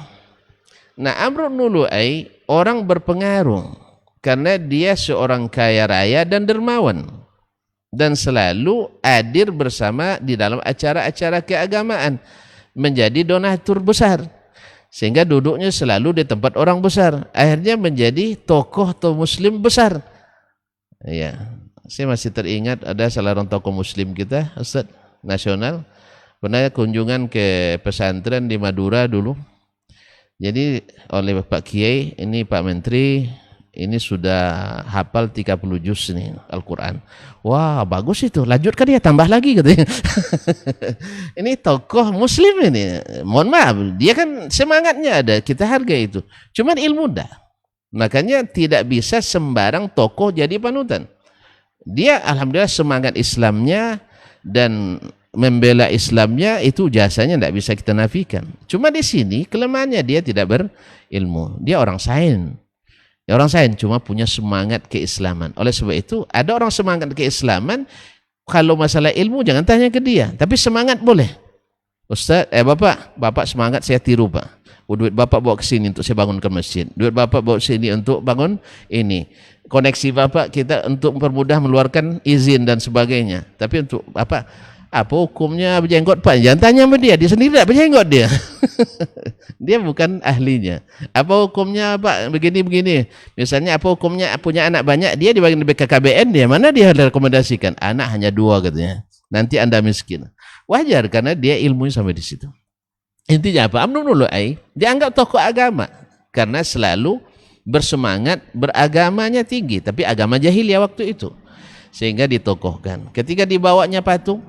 Nah, Amr bin Lu'ay orang berpengaruh karena dia seorang kaya raya dan dermawan dan selalu hadir bersama di dalam acara-acara keagamaan, menjadi donatur besar sehingga duduknya selalu di tempat orang besar. Akhirnya menjadi tokoh muslim besar. Ya, saya masih teringat ada salah seorang tokoh muslim kita, Ustaz nasional, pernah kunjungan ke pesantren di Madura dulu. Jadi oleh Pak Kiai, ini Pak Menteri, ini sudah hafal 30 juz nih Al-Quran. Wah, bagus itu, lanjutkan dia, tambah lagi katanya. Ini tokoh muslim ini, mohon maaf, dia kan semangatnya ada, kita hargai itu. Cuman ilmu dah. Makanya tidak bisa sembarang tokoh jadi panutan. Dia alhamdulillah semangat Islamnya dan membela Islamnya itu jasanya tidak bisa kita nafikan. Cuma di sini kelemahannya dia tidak berilmu. Dia orang sains. Ya, orang sains cuma punya semangat keislaman. Oleh sebab itu ada orang semangat keislaman, kalau masalah ilmu jangan tanya ke dia, tapi semangat boleh. Ustaz, bapak semangat, saya tiru Pak. Duit bapak bawa ke sini untuk saya bangunkan masjid. Duit bapak bawa ke sini untuk bangun ini. Koneksi bapak kita untuk mempermudah mengeluarkan izin dan sebagainya. Tapi untuk apa hukumnya berjenggot Pak? Jangan tanya sama dia sendiri tidak berjenggot dia. Dia bukan ahlinya. Apa hukumnya Pak begini-begini? Misalnya apa hukumnya punya anak banyak, dia dibagi BKKBN, dia mana dia rekomendasikan? Anak hanya 2 katanya. Nanti Anda miskin. Wajar karena dia ilmunya sampai di situ. Intinya apa? Amr bin Lu'ay dianggap tokoh agama karena selalu bersemangat, beragamanya tinggi, tapi agama jahiliyah waktu itu. Sehingga ditokohkan. Ketika dibawanya patung,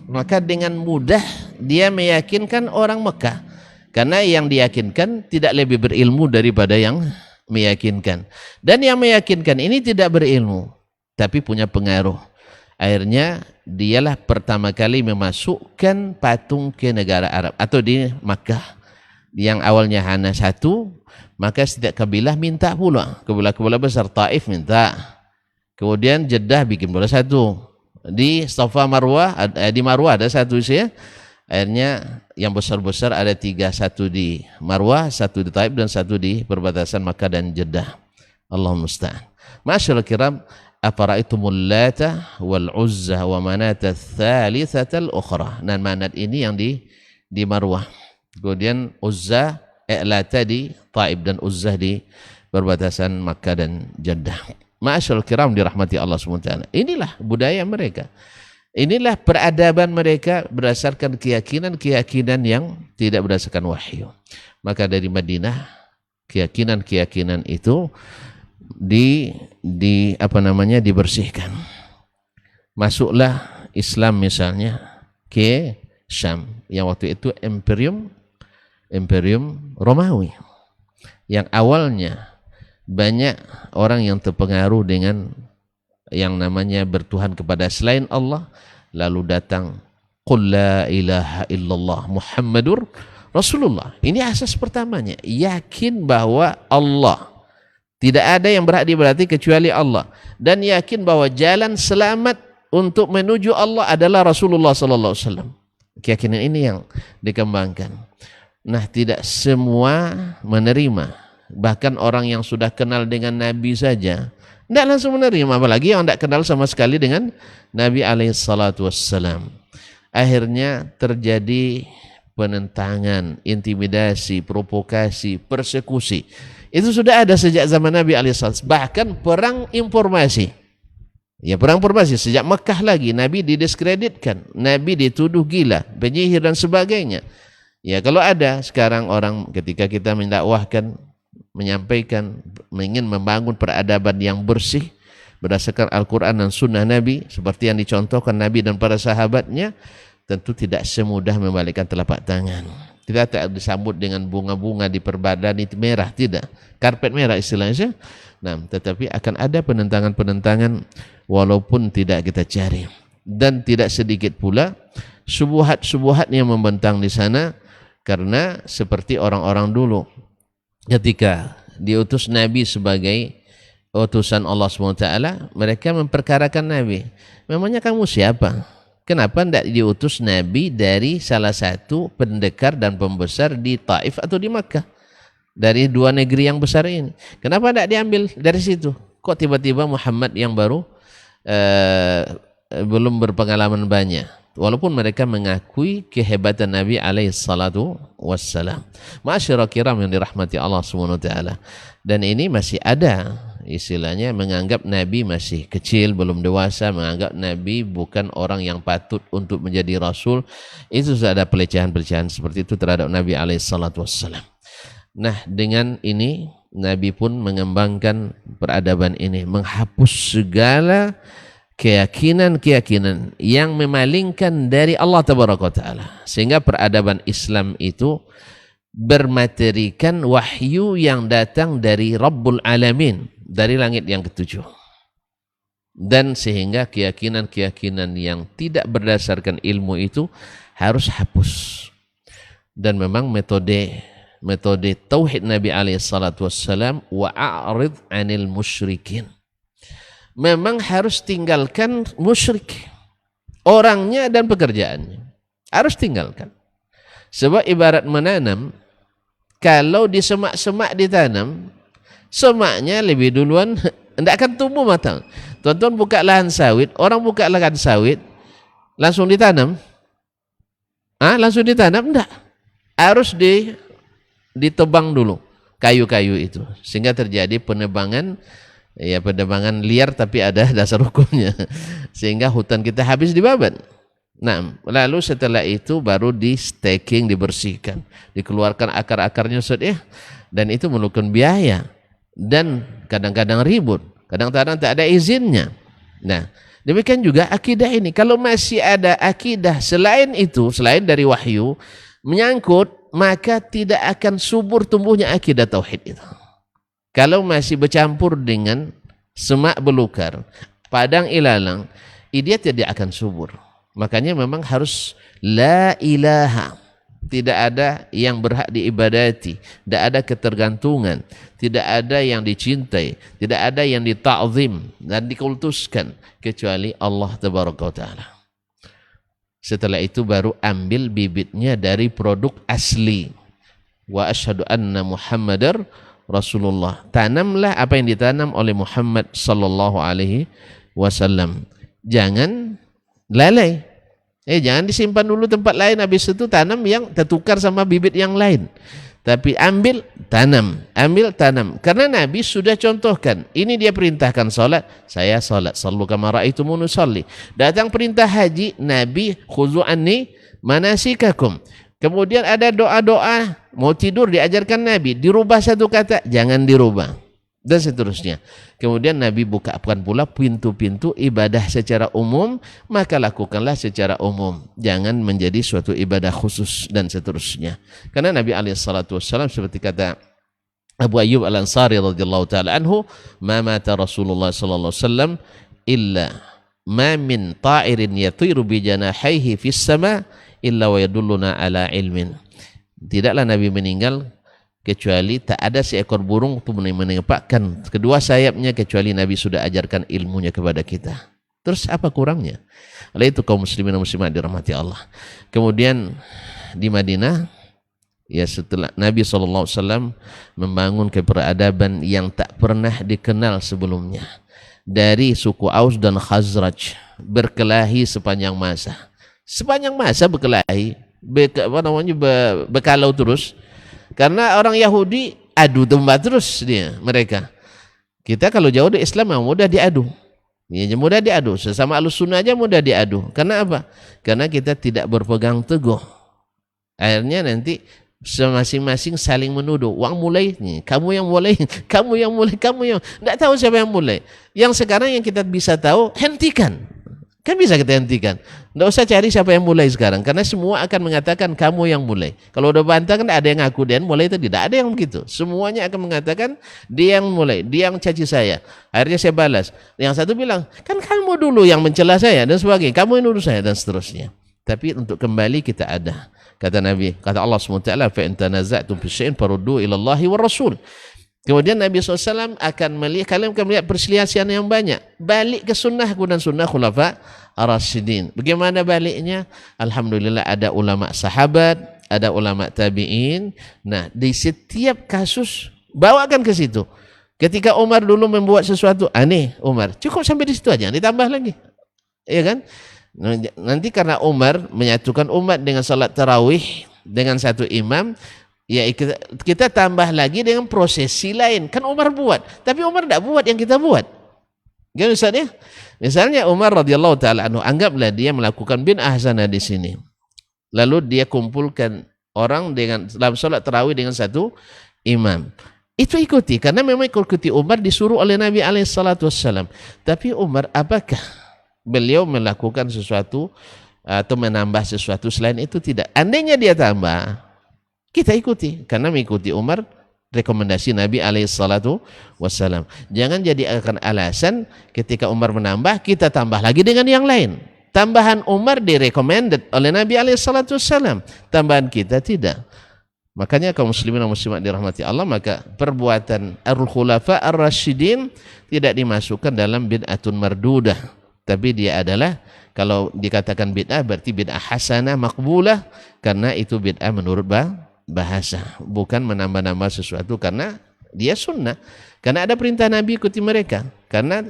maka dengan mudah dia meyakinkan orang Mekah. Karena yang diyakinkan tidak lebih berilmu daripada yang meyakinkan. Dan yang meyakinkan ini tidak berilmu, tapi punya pengaruh. Akhirnya dialah pertama kali memasukkan patung ke negara Arab atau di Makkah. Yang awalnya hanya 1, maka setiap kabilah minta pula. Kabilah-kabilah besar Taif minta. Kemudian Jeddah bikin pula 1. Di Safa Marwah, di Marwah ada 1 sih ya. Akhirnya yang besar-besar ada 3, 1 di Marwah, 1 di Taif dan 1 di perbatasan Makkah dan Jeddah. Allahumma musta'an. Masyaallah kiram, afara'aitumul Lata wal Uzza wa Manata tsalitsatal ukhra. Dan Manat ini yang di Marwah. Kemudian Uzza, Lata di Taif dan Uzza di perbatasan Makkah dan Jeddah. Ma'asyarul kiram dirahmati Allah SWT. Inilah budaya mereka. Inilah peradaban mereka berdasarkan keyakinan-keyakinan yang tidak berdasarkan wahyu. Maka dari Madinah keyakinan-keyakinan itu dibersihkan. Masuklah Islam misalnya ke Syam yang waktu itu Imperium Romawi. Yang awalnya banyak orang yang terpengaruh dengan yang namanya bertuhan kepada selain Allah, lalu datang qul la ilaha illallah Muhammadur Rasulullah. Ini asas pertamanya, yakin bahwa Allah tidak ada yang berhak diibadati kecuali Allah, dan yakin bahwa jalan selamat untuk menuju Allah adalah Rasulullah sallallahu alaihi wasallam. Keyakinan ini yang dikembangkan. Nah, tidak semua menerima. Bahkan orang yang sudah kenal dengan Nabi saja tidak langsung menerima, apalagi yang tidak kenal sama sekali dengan Nabi alaihissalam. Akhirnya terjadi penentangan, intimidasi, provokasi, persekusi. Itu sudah ada sejak zaman Nabi alaihissalam. Bahkan perang informasi. Ya, perang informasi sejak Mekah lagi. Nabi didiskreditkan, Nabi dituduh gila, penyihir dan sebagainya. Ya, kalau ada sekarang orang ketika kita mendakwahkan, menyampaikan, ingin membangun peradaban yang bersih berdasarkan Al-Quran dan Sunnah Nabi seperti yang dicontohkan Nabi dan para sahabatnya, tentu tidak semudah membalikkan telapak tangan. Tidak disambut dengan bunga-bunga di perbadan itu merah, tidak, karpet merah istilahnya. Nah, tetapi akan ada penentangan-penentangan walaupun tidak kita cari, dan tidak sedikit pula subuhat-subuhat yang membentang di sana, karena seperti orang-orang dulu ketika diutus Nabi sebagai utusan Allah SWT, mereka memperkarakan Nabi. Memangnya kamu siapa? Kenapa tidak diutus Nabi dari salah satu pendekar dan pembesar di Taif atau di Makkah? Dari dua negeri yang besar ini. Kenapa tidak diambil dari situ? Kok tiba-tiba Muhammad yang baru belum berpengalaman banyak? Walaupun mereka mengakui kehebatan Nabi SAW. Ma'asyara kiram yang dirahmati Allah SWT. Dan ini masih ada istilahnya menganggap Nabi masih kecil, belum dewasa, menganggap Nabi bukan orang yang patut untuk menjadi Rasul. Itu sudah ada pelecehan-pelecehan seperti itu terhadap Nabi SAW. Nah, dengan ini Nabi pun mengembangkan peradaban ini, menghapus segala keyakinan-keyakinan yang memalingkan dari Allah Taala, sehingga peradaban Islam itu bermaterikan wahyu yang datang dari Rabbul Alamin, dari langit yang ketujuh. Dan sehingga keyakinan-keyakinan yang tidak berdasarkan ilmu itu harus hapus. Dan memang metode tauhid Nabi SAW, wa'arid 'anil musyrikin, memang harus tinggalkan musyrik, orangnya dan pekerjaannya harus tinggalkan. Sebab ibarat menanam, kalau di semak-semak ditanam, semaknya lebih duluan tidak akan tumbuh matang. Tuan-tuan buka lahan sawit, orang buka lahan sawit langsung ditanam, langsung ditanam enggak, harus ditebang dulu kayu-kayu itu, sehingga terjadi penebangan liar tapi ada dasar hukumnya, sehingga hutan kita habis dibabat. Nah, lalu setelah itu baru di staking, dibersihkan, dikeluarkan akar-akarnya dan itu memerlukan biaya dan kadang-kadang ribut, kadang-kadang tak ada izinnya. Nah, demikian juga akidah ini, kalau masih ada akidah selain itu, selain dari wahyu menyangkut, maka tidak akan subur tumbuhnya akidah tauhid itu. Kalau masih bercampur dengan semak belukar, padang ilalang, dia tidak akan subur. Makanya memang harus la ilaha, tidak ada yang berhak diibadati, tidak ada ketergantungan, tidak ada yang dicintai, tidak ada yang dita'zim dan dikultuskan kecuali Allah Tabaraka wa Ta'ala. Setelah itu baru ambil bibitnya dari produk asli. Wa asyhadu anna Muhammadar Rasulullah. Tanamlah apa yang ditanam oleh Muhammad sallallahu alaihi wasallam. Jangan lalai. Jangan disimpan dulu tempat lain, habis itu tanam yang tertukar sama bibit yang lain. Tapi ambil tanam. Karena Nabi sudah contohkan. Ini dia perintahkan salat, saya salat. Sallu kama ra'aitumuni usolli. Datang perintah haji, Nabi khuzu anni manasikakum. Kemudian ada doa-doa, mau tidur diajarkan Nabi, dirubah satu kata, jangan dirubah, dan seterusnya. Kemudian Nabi bukakan pula pintu-pintu ibadah secara umum, maka lakukanlah secara umum, jangan menjadi suatu ibadah khusus dan seterusnya. Karena Nabi SAW seperti kata Abu Ayyub Al-Ansari radhiyallahu taala anhu, ma mata Rasulullah sallallahu alaihi wasallam illa ma min ta'irin yatiru bi janahihi fis sama illa wa yadulluna ala ilmin. Tidaklah Nabi meninggal kecuali tak ada seekor burung untuk menempatkan kedua sayapnya kecuali Nabi sudah ajarkan ilmunya kepada kita. Terus apa kurangnya? Oleh itu kaum muslimin dan muslimat dirahmati Allah. Kemudian di Madinah, ya setelah Nabi SAW membangun keperadaban yang tak pernah dikenal sebelumnya. Dari suku Aus dan Khazraj berkelahi sepanjang masa. Sepanjang masa berkelahi, berkalau terus. Karena orang Yahudi adu domba terus mereka. Kita kalau jauh dari Islam mudah diadu. Ya, mudah diadu. Sesama Ahlussunnah aja mudah diadu. Karena apa? Karena kita tidak berpegang teguh. Akhirnya nanti masing-masing saling menuduh. Wang mulai, kamu yang mulai, kamu yang mulai, kamu yang. Tidak tahu siapa yang mulai. Yang sekarang yang kita bisa tahu, hentikan. Kan bisa kita hentikan. Tidak usah cari siapa yang mulai sekarang. Karena semua akan mengatakan kamu yang mulai. Kalau udah bantah kan ada yang ngaku dia yang mulai itu. Tidak ada yang begitu. Semuanya akan mengatakan dia yang mulai. Dia yang caci saya. Akhirnya saya balas. Yang satu bilang, kan kamu dulu yang mencela saya dan sebagainya. Kamu yang nuduh saya dan seterusnya. Tapi untuk kembali kita ada. Kata Nabi, kata Allah SWT, fa in tanaza'tum fi syai'in faruddu ila Allahi war Rasul. Kemudian Nabi SAW akan melihat, kalian akan melihat perselisihan yang banyak. Balik ke sunnah dan sunnah khulafa ar-rasyidin. Bagaimana baliknya? Alhamdulillah ada ulama sahabat, ada ulama tabi'in. Nah, di setiap kasus bawakan ke situ. Ketika Umar dulu membuat sesuatu aneh, Umar cukup sampai di situ aja, ditambah lagi. Iya kan? Nanti karena Umar menyatukan umat dengan salat tarawih dengan satu imam, ya kita tambah lagi dengan prosesi lain. Kan Umar buat, tapi Umar tidak buat yang kita buat. Kan Ustaz ya? Misalnya Umar radhiyallahu taala anhu, anggaplah dia melakukan bid'ah hasanah di sini. Lalu dia kumpulkan orang dengan dalam salat tarawih dengan satu imam. Itu ikuti, karena memang ikuti Umar disuruh oleh Nabi SAW. Tapi Umar, apakah beliau melakukan sesuatu atau menambah sesuatu selain itu? Tidak. Andainya dia tambah, kita ikuti, karena mengikuti Umar rekomendasi Nabi SAW. Jangan jadi akan alasan ketika Umar menambah, kita tambah lagi dengan yang lain. Tambahan Umar direkomended oleh Nabi SAW, tambahan kita tidak. Makanya kaum muslimin dan muslimat dirahmati Allah, maka perbuatan al-khulafa ar-rasyidin tidak dimasukkan dalam bid'atun mardudah, tapi dia adalah, kalau dikatakan bid'ah berarti bid'ah hasanah makbulah, karena itu bid'ah menurut bahasa, bukan menambah-nambah sesuatu karena dia sunnah, karena ada perintah Nabi ikuti mereka. Karena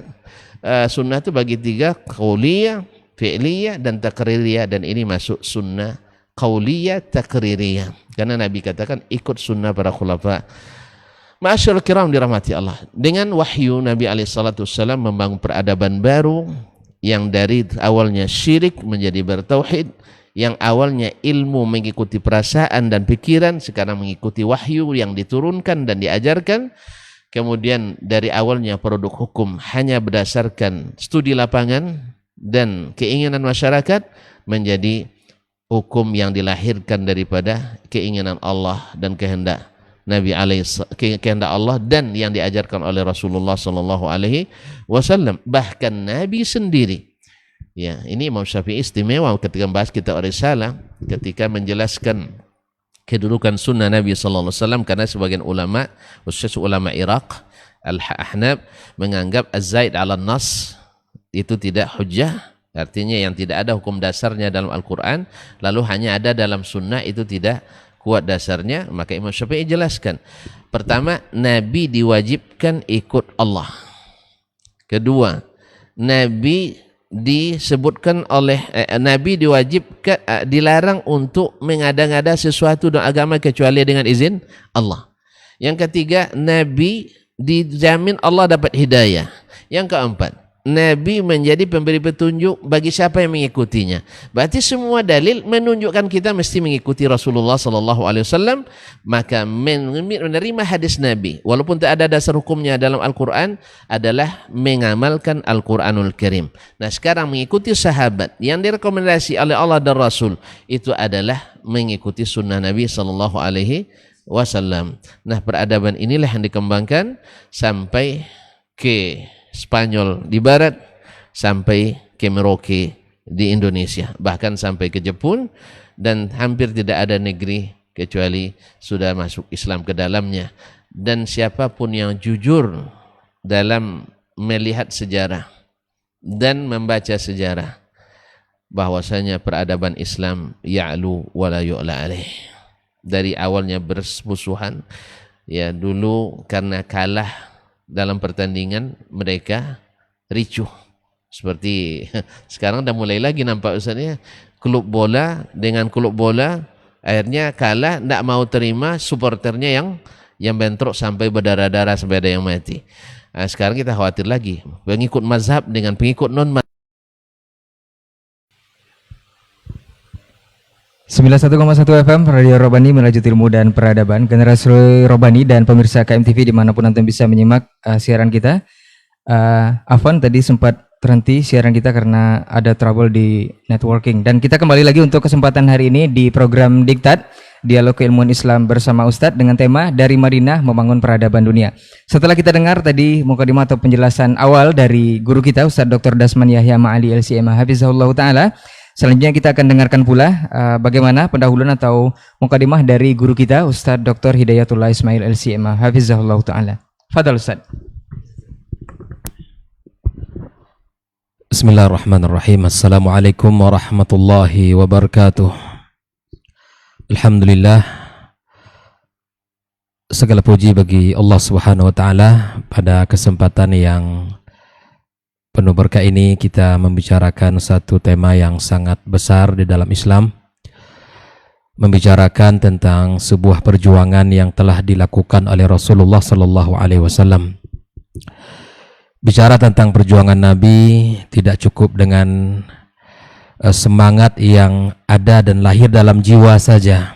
sunnah itu bagi tiga, qauliyah, fi'liyah, dan takririyah, dan ini masuk sunnah qauliyah takririyah, karena Nabi katakan ikut sunnah para khulafa. Ma'asyiral kiram dirahmati Allah, dengan wahyu Nabi SAW membangun peradaban baru yang dari awalnya syirik menjadi bertauhid, yang awalnya ilmu mengikuti perasaan dan pikiran, sekarang mengikuti wahyu yang diturunkan dan diajarkan. Kemudian dari awalnya produk hukum hanya berdasarkan studi lapangan dan keinginan masyarakat, menjadi hukum yang dilahirkan daripada keinginan Allah dan kehendak Nabi kehendak Allah dan yang diajarkan oleh Rasulullah SAW. Bahkan Nabi sendiri, ya, ini Imam Syafi'i istimewa ketika membahas kitab Risalah, ketika menjelaskan kedudukan sunnah Nabi SAW, karena sebagian ulama, khusus ulama Iraq Al-Ahnaf, menganggap az-zaid ala nas itu tidak hujjah. Artinya yang tidak ada hukum dasarnya dalam Al-Quran, lalu hanya ada dalam sunnah, itu tidak kuat dasarnya. Maka Imam Syafi'i jelaskan, pertama, Nabi diwajibkan ikut Allah. Kedua, Nabi disebutkan oleh Nabi diwajibkan, dilarang untuk mengada-ngada sesuatu dalam agama kecuali dengan izin Allah. Yang ketiga, Nabi dijamin Allah dapat hidayah. Yang keempat, Nabi menjadi pemberi petunjuk bagi siapa yang mengikutinya. Berarti semua dalil menunjukkan kita mesti mengikuti Rasulullah SAW. Maka menerima hadis Nabi, walaupun tak ada dasar hukumnya dalam Al-Quran, adalah mengamalkan Al-Quranul Karim. Nah, sekarang mengikuti sahabat yang direkomendasi oleh Allah dan Rasul, itu adalah mengikuti sunnah Nabi SAW. Nah, peradaban inilah yang dikembangkan sampai ke Spanyol di barat, sampai ke Merauke di Indonesia, bahkan sampai ke Jepun, dan hampir tidak ada negeri kecuali sudah masuk Islam ke dalamnya. Dan siapapun yang jujur dalam melihat sejarah dan membaca sejarah, bahwasanya peradaban Islam ya'lu wa la yu'la alaih. Dari awalnya bermusuhan, ya, dulu karena kalah dalam pertandingan mereka ricuh. Seperti sekarang dah mulai lagi nampak Ustaznya, klub bola dengan klub bola akhirnya kalah, tidak mau terima supporternya yang bentrok sampai berdarah-darah, sampai ada yang mati. Nah, sekarang kita khawatir lagi pengikut mazhab dengan pengikut non-mazhab. 91,1 FM Radio Robani, Melaju Ilmu dan Peradaban. Generasi Robani dan pemirsa KMTV dimanapun Anda bisa menyimak siaran kita. Afwan, tadi sempat terhenti siaran kita karena ada trouble di networking. Dan kita kembali lagi untuk kesempatan hari ini di program Diktat, Dialog Keilmuan Islam bersama Ustadz, dengan tema Dari Madinah Membangun Peradaban Dunia. Setelah kita dengar tadi mukadimah atau penjelasan awal dari guru kita Ustadz Dr. Dasman Yahya Ma'ali LCMA Hafizahullah Ta'ala, Selanjutnya kita akan dengarkan pula bagaimana pendahuluan atau mukadimah dari guru kita Ustadz Dr. Hidayatullah Ismail LCMA hafizahullah taala. Fadhal Ustadz. Bismillahirrahmanirrahim. Assalamualaikum warahmatullahi wabarakatuh. Alhamdulillah, segala puji bagi Allah Subhanahu wa taala. Pada kesempatan yang penuh berkah ini kita membicarakan satu tema yang sangat besar di dalam Islam, membicarakan tentang sebuah perjuangan yang telah dilakukan oleh Rasulullah sallallahu alaihi wasallam. Bicara tentang perjuangan Nabi tidak cukup dengan semangat yang ada dan lahir dalam jiwa saja,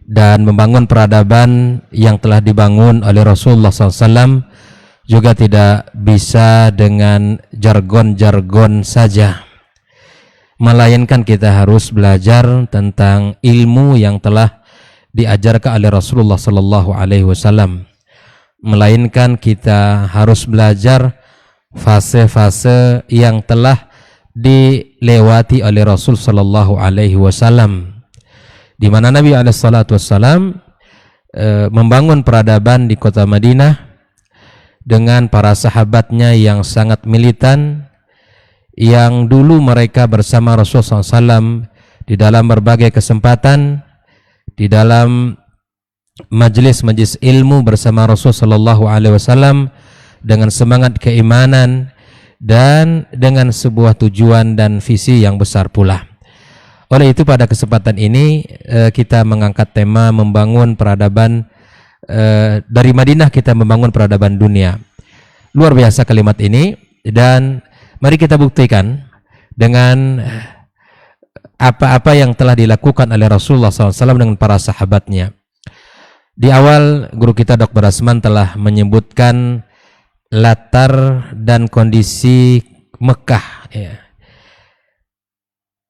dan membangun peradaban yang telah dibangun oleh Rasulullah SAW juga tidak bisa dengan jargon-jargon saja, melainkan kita harus belajar tentang ilmu yang telah diajarkan oleh Rasulullah sallallahu alaihi wasallam, melainkan kita harus belajar fase-fase yang telah dilewati oleh Rasul sallallahu alaihi wasallam, di mana Nabi alaihi salatu wasallam membangun peradaban di kota Madinah dengan para sahabatnya yang sangat militan, yang dulu mereka bersama Rasulullah SAW di dalam berbagai kesempatan, di dalam majelis-majelis ilmu bersama Rasulullah SAW dengan semangat keimanan dan dengan sebuah tujuan dan visi yang besar pula. Oleh itu pada kesempatan ini kita mengangkat tema membangun peradaban. Dari Madinah kita membangun peradaban dunia. Luar biasa kalimat ini, dan mari kita buktikan dengan apa-apa yang telah dilakukan oleh Rasulullah SAW dengan para sahabatnya. Di awal guru kita Dr. Asman telah menyebutkan latar dan kondisi Mekah.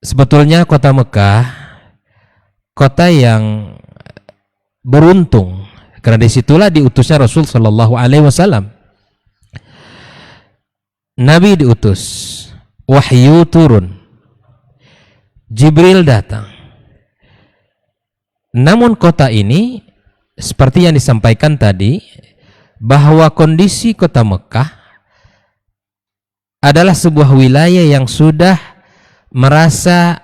Sebetulnya kota Mekah kota yang beruntung, karena disitulah diutusnya Rasul Sallallahu Alaihi Wasallam. Nabi diutus, wahyu turun, Jibril datang. Namun kota ini, seperti yang disampaikan tadi, bahwa kondisi kota Mekah adalah sebuah wilayah yang sudah merasa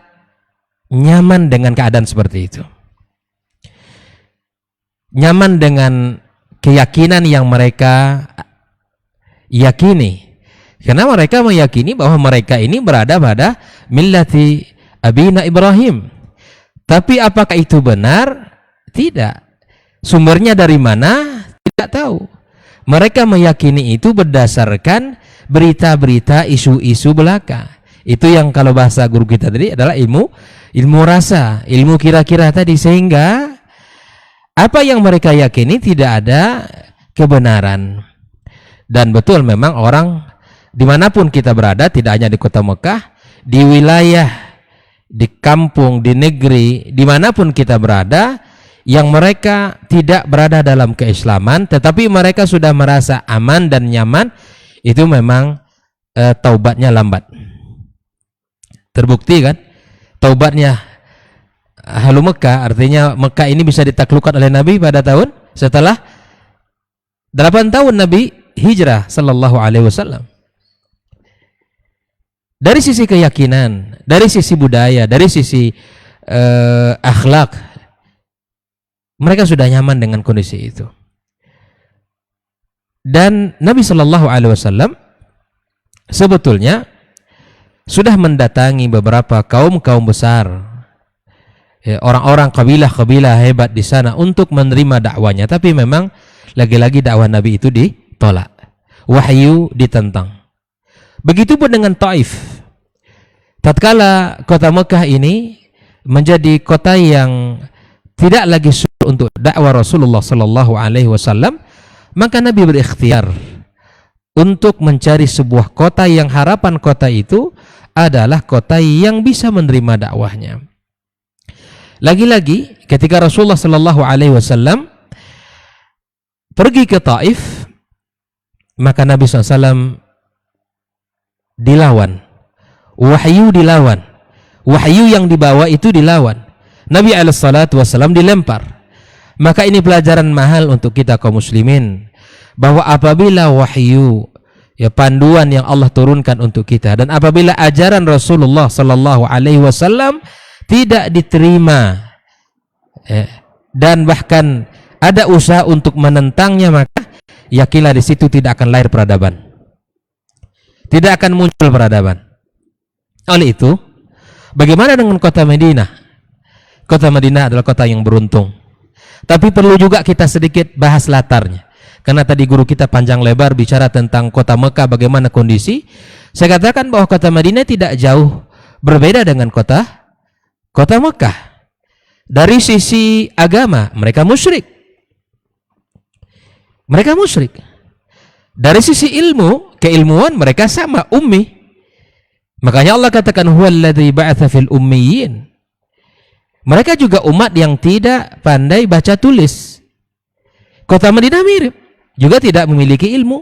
nyaman dengan keadaan seperti itu. Nyaman dengan keyakinan yang mereka yakini, karena mereka meyakini bahwa mereka ini berada pada millati abina Ibrahim. Tapi apakah itu benar? Tidak. Sumbernya dari mana? Tidak tahu. Mereka meyakini itu berdasarkan berita-berita, isu-isu belaka. Itu yang kalau bahasa guru kita tadi adalah ilmu rasa, ilmu kira-kira tadi, sehingga apa yang mereka yakini tidak ada kebenaran. Dan betul memang orang dimanapun kita berada, tidak hanya di kota Mekah, di wilayah, di kampung, di negeri, dimanapun kita berada, yang mereka tidak berada dalam keislaman tetapi mereka sudah merasa aman dan nyaman, itu memang taubatnya lambat. Terbukti kan taubatnya Ahlu Mekah, artinya Mekah ini bisa ditaklukkan oleh Nabi pada tahun setelah 8 tahun Nabi hijrah sallallahu alaihi wasallam. Dari sisi keyakinan, dari sisi budaya, dari sisi akhlak, mereka sudah nyaman dengan kondisi itu. Dan Nabi sallallahu alaihi wasallam sebetulnya sudah mendatangi beberapa kaum besar, orang-orang kabilah-kabilah hebat di sana untuk menerima dakwanya, tapi memang lagi-lagi dakwah Nabi itu ditolak, wahyu ditentang. Begitupun dengan Taif. Tatkala kota Mekah ini menjadi kota yang tidak lagi sulit untuk dakwah Rasulullah sallallahu alaihi wasallam, maka Nabi berikhtiar untuk mencari sebuah kota yang harapan kota itu adalah kota yang bisa menerima dakwahnya. Lagi-lagi ketika Rasulullah sallallahu alaihi wasallam pergi ke Taif, maka Nabi SAW dilawan, wahyu dilawan, wahyu yang dibawa itu dilawan. Nabi SAW dilempar. Maka ini pelajaran mahal untuk kita kaum muslimin, bahwa apabila wahyu, ya panduan yang Allah turunkan untuk kita, dan apabila ajaran Rasulullah SAW tidak diterima, dan bahkan ada usaha untuk menentangnya, maka yakinlah di situ tidak akan lahir peradaban, tidak akan muncul peradaban. Oleh itu, bagaimana dengan kota Madinah? Kota Madinah adalah kota yang beruntung. Tapi perlu juga kita sedikit bahas latarnya. Karena tadi guru kita panjang lebar bicara tentang kota Mekah, bagaimana kondisi. Saya katakan bahwa kota Madinah tidak jauh berbeda dengan kota Mekah. Dari sisi agama, mereka musyrik. Mereka musyrik. Dari sisi ilmu, keilmuan mereka sama, ummi. Makanya Allah katakan huwallazi ba'atsa fil ummiyin. Mereka juga umat yang tidak pandai baca tulis. Kota Madinah mirip, juga tidak memiliki ilmu.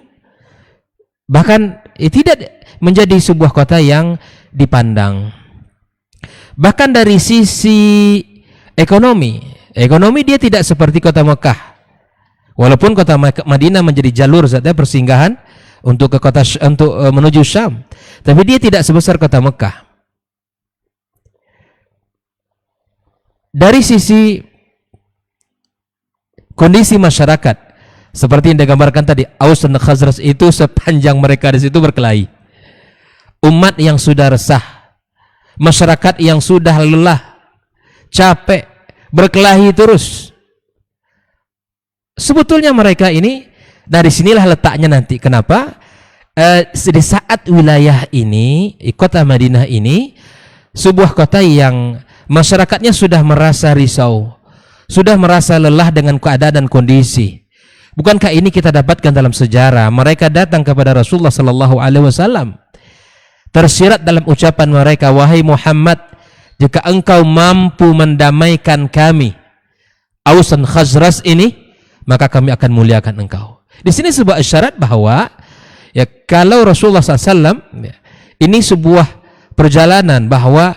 Bahkan tidak menjadi sebuah kota yang dipandang. Bahkan dari sisi ekonomi dia tidak seperti kota Mekah. Walaupun kota Madinah menjadi jalur saja persinggahan untuk menuju Syam, tapi dia tidak sebesar kota Mekah. Dari sisi kondisi masyarakat, seperti yang digambarkan tadi, Aus dan Khazraj itu sepanjang mereka di situ berkelahi. Umat yang sudah resah, masyarakat yang sudah lelah, capek, berkelahi terus. Sebetulnya mereka ini, dari sinilah letaknya nanti. Kenapa? Di saat wilayah ini, kota Madinah ini, sebuah kota yang masyarakatnya sudah merasa risau, sudah merasa lelah dengan keadaan dan kondisi. Bukankah ini kita dapatkan dalam sejarah? Mereka datang kepada Rasulullah SAW, tersirat dalam ucapan mereka, wahai Muhammad, jika engkau mampu mendamaikan kami, Aus dan Khazraj ini, maka kami akan muliakan engkau. Di sini sebuah isyarat bahwa ya kalau Rasulullah SAW ini sebuah perjalanan, bahwa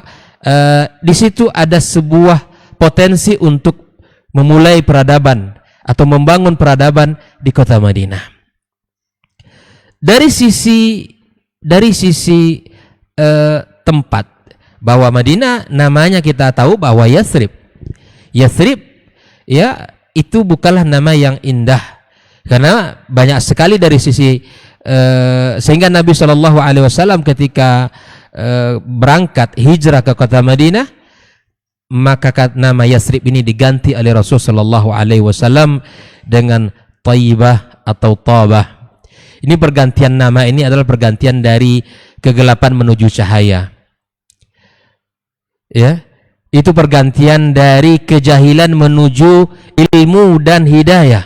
di situ ada sebuah potensi untuk memulai peradaban atau membangun peradaban di kota Madinah. Dari sisi tempat, bahwa Madinah namanya kita tahu bahwa Yathrib ya itu bukanlah nama yang indah, karena banyak sekali dari sisi sehingga Nabi SAW ketika berangkat hijrah ke kota Madinah, maka nama Yathrib ini diganti oleh Rasulullah SAW dengan Taibah atau Tabah. Ini pergantian nama ini adalah pergantian dari kegelapan menuju cahaya. Ya, itu pergantian dari kejahilan menuju ilmu dan hidayah.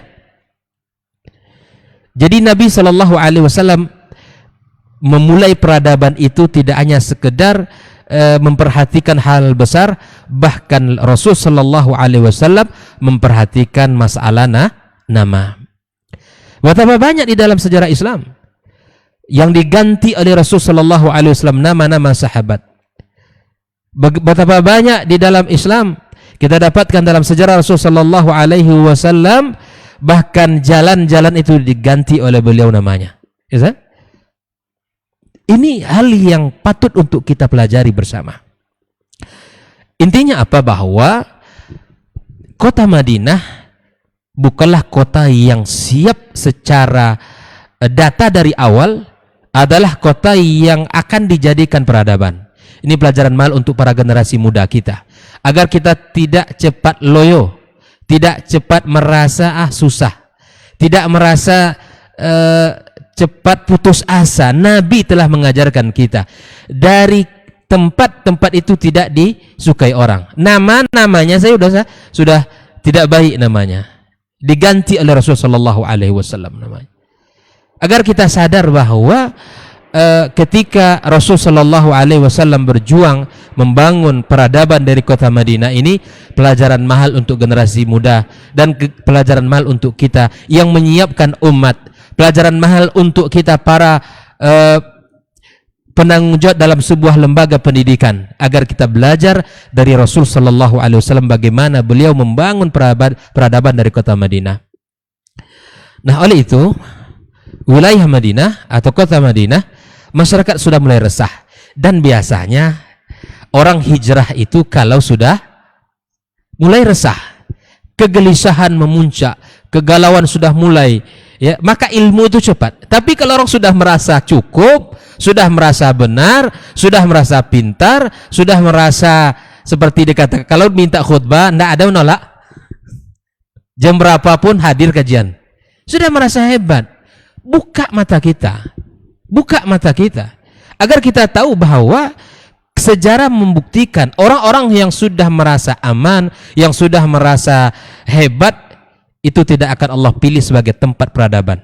Jadi Nabi SAW memulai peradaban itu tidak hanya sekedar memperhatikan hal besar, bahkan Rasul sallallahu alaihi wasallam memperhatikan masalah nama. Betapa banyak di dalam sejarah Islam yang diganti oleh Rasul sallallahu alaihi wasallam nama-nama sahabat. Betapa banyak di dalam Islam kita dapatkan dalam sejarah Rasul sallallahu alaihi wasallam, bahkan jalan-jalan itu diganti oleh beliau namanya. Ya, ini hal yang patut untuk kita pelajari bersama. Intinya apa? Bahwa kota Madinah bukanlah kota yang siap secara data dari awal, adalah kota yang akan dijadikan peradaban. Ini pelajaran mahal untuk para generasi muda kita, agar kita tidak cepat loyo, tidak cepat merasa susah, tidak merasa cepat putus asa. Nabi telah mengajarkan kita, dari tempat-tempat itu tidak disukai orang. Namanya saya sudah tidak baik namanya, diganti oleh Rasulullah SAW namanya. Agar kita sadar bahwa ketika Rasulullah SAW berjuang membangun peradaban dari kota Madinah ini, pelajaran mahal untuk generasi muda dan pelajaran mahal untuk kita yang menyiapkan umat, pelajaran mahal untuk kita para penanggung jawab dalam sebuah lembaga pendidikan agar kita belajar dari Rasul sallallahu alaihi wasallam bagaimana beliau membangun peradaban dari kota Madinah. Nah, oleh itu wilayah Madinah atau kota Madinah, masyarakat sudah mulai resah, dan biasanya orang hijrah itu kalau sudah mulai resah, kegelisahan memuncak, kegalauan sudah mulai, ya, maka ilmu itu cepat. Tapi kalau orang sudah merasa cukup, sudah merasa benar, sudah merasa pintar, sudah merasa seperti dikatakan kalau minta khutbah tidak ada menolak, jam berapapun hadir kajian, sudah merasa hebat. Buka mata kita, buka mata kita agar kita tahu bahwa sejarah membuktikan orang-orang yang sudah merasa aman, yang sudah merasa hebat, itu tidak akan Allah pilih sebagai tempat peradaban.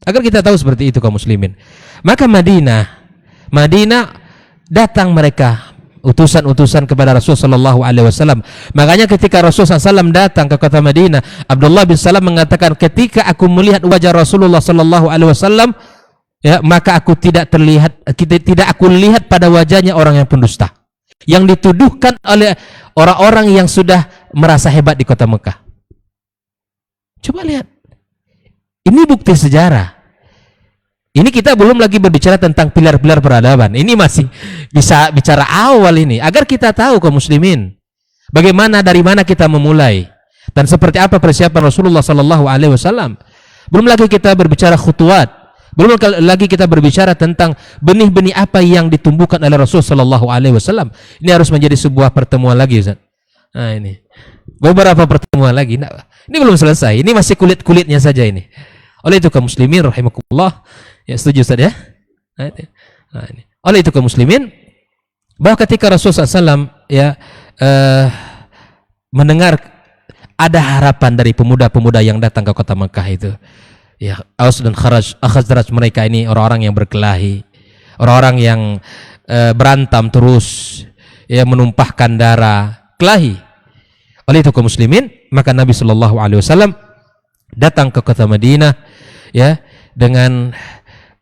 Agar kita tahu seperti itu kaum muslimin. Maka Madinah datang mereka utusan-utusan kepada Rasul sallallahu alaihi wasallam. Makanya ketika Rasul SAW datang ke kota Madinah, Abdullah bin Salam mengatakan, ketika aku melihat wajah Rasulullah sallallahu alaihi wasallam, ya, maka aku tidak aku lihat pada wajahnya orang yang pendusta, yang dituduhkan oleh orang-orang yang sudah merasa hebat di kota Mekah. Coba lihat, ini bukti sejarah. Ini kita belum lagi berbicara tentang pilar-pilar peradaban. Ini masih bisa bicara awal ini, agar kita tahu kaum muslimin bagaimana, dari mana kita memulai dan seperti apa persiapan Rasulullah sallallahu alaihi wasallam. Belum lagi kita berbicara khutuwat, belum lagi kita berbicara tentang benih-benih apa yang ditumbuhkan oleh Rasul sallallahu alaihi wasallam. Ini harus menjadi sebuah pertemuan lagi, Ustaz. Nah, ini beberapa pertemuan lagi. Nah, ini belum selesai. Ini masih kulit-kulitnya saja ini. Oleh itu kaum muslimin rahimakumullah, ya, setuju Ustaz ya? Nah, ini. Oleh itu kaum muslimin, bahwa ketika Rasulullah SAW ya mendengar ada harapan dari pemuda-pemuda yang datang ke kota Mekah itu, ya, Aus dan Khazraj, mereka ini orang-orang yang berkelahi, orang-orang yang berantam terus, ya, menumpahkan darah, kelahi. Oleh itu kaum muslimin, maka Nabi sallallahu alaihi wasallam datang ke kota Madinah, ya, dengan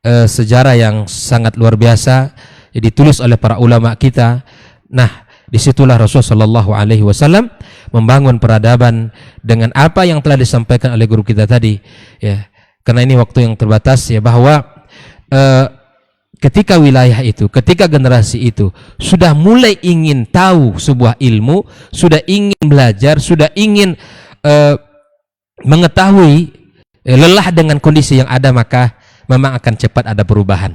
sejarah yang sangat luar biasa, ya, ditulis oleh para ulama kita. Nah, disitulah Rasulullah sallallahu alaihi wasallam membangun peradaban dengan apa yang telah disampaikan oleh guru kita tadi, ya. Karena ini waktu yang terbatas, ya, bahwa ketika wilayah itu, ketika generasi itu sudah mulai ingin tahu sebuah ilmu, sudah ingin belajar, sudah ingin mengetahui, lelah dengan kondisi yang ada, maka memang akan cepat ada perubahan.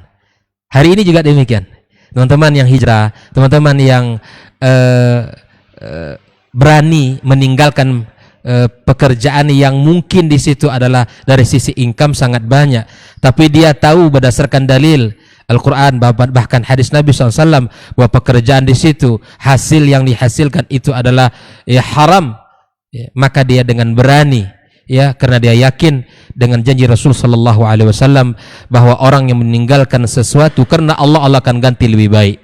Hari ini juga demikian. Teman-teman yang hijrah, teman-teman yang berani meninggalkan pekerjaan yang mungkin di situ adalah dari sisi income sangat banyak, tapi dia tahu berdasarkan dalil Al-Quran, bahkan hadis Nabi SAW, bahwa pekerjaan di situ, hasil yang dihasilkan itu adalah, ya, haram, ya, maka dia dengan berani, ya, karena dia yakin dengan janji Rasul sallallahu alaihi wasallam bahwa orang yang meninggalkan sesuatu karena Allah akan ganti lebih baik.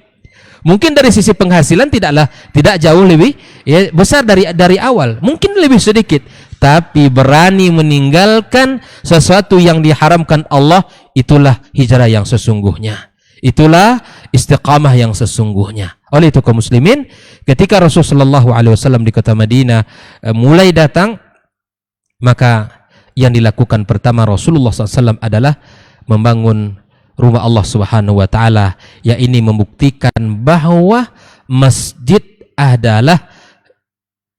Mungkin dari sisi penghasilan tidak jauh lebih, ya, besar dari awal, mungkin lebih sedikit, tapi berani meninggalkan sesuatu yang diharamkan Allah, itulah hijrah yang sesungguhnya, itulah istiqamah yang sesungguhnya. Oleh itu kaum muslimin, ketika Rasul sallallahu alaihi wasallam di kota Madinah mulai datang, maka yang dilakukan pertama Rasulullah SAW adalah membangun rumah Allah Subhanahu wa Ta'ala, yang ini membuktikan bahwa masjid adalah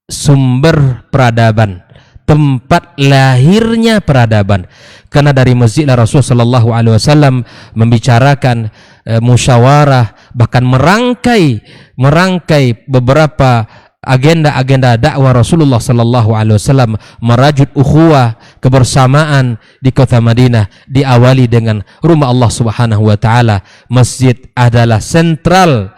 sumber peradaban, tempat lahirnya peradaban. Karena dari masjidlah Rasul sallallahu alaihi wasallam membicarakan musyawarah, bahkan merangkai beberapa agenda-agenda dakwah Rasulullah sallallahu alaihi wasallam, merajut ukhuwah, kebersamaan di kota Madinah, diawali dengan rumah Allah Subhanahu wa Ta'ala. Masjid adalah sentral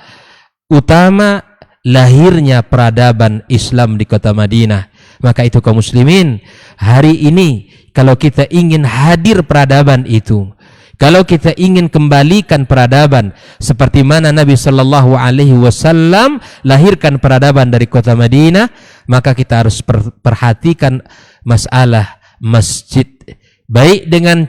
utama lahirnya peradaban Islam di kota Madinah. Maka itu kaum muslimin, hari ini kalau kita ingin hadir peradaban itu, kalau kita ingin kembalikan peradaban seperti mana Nabi sallallahu alaihi wasallam lahirkan peradaban dari kota Madinah, maka kita harus perhatikan masalah masjid, baik dengan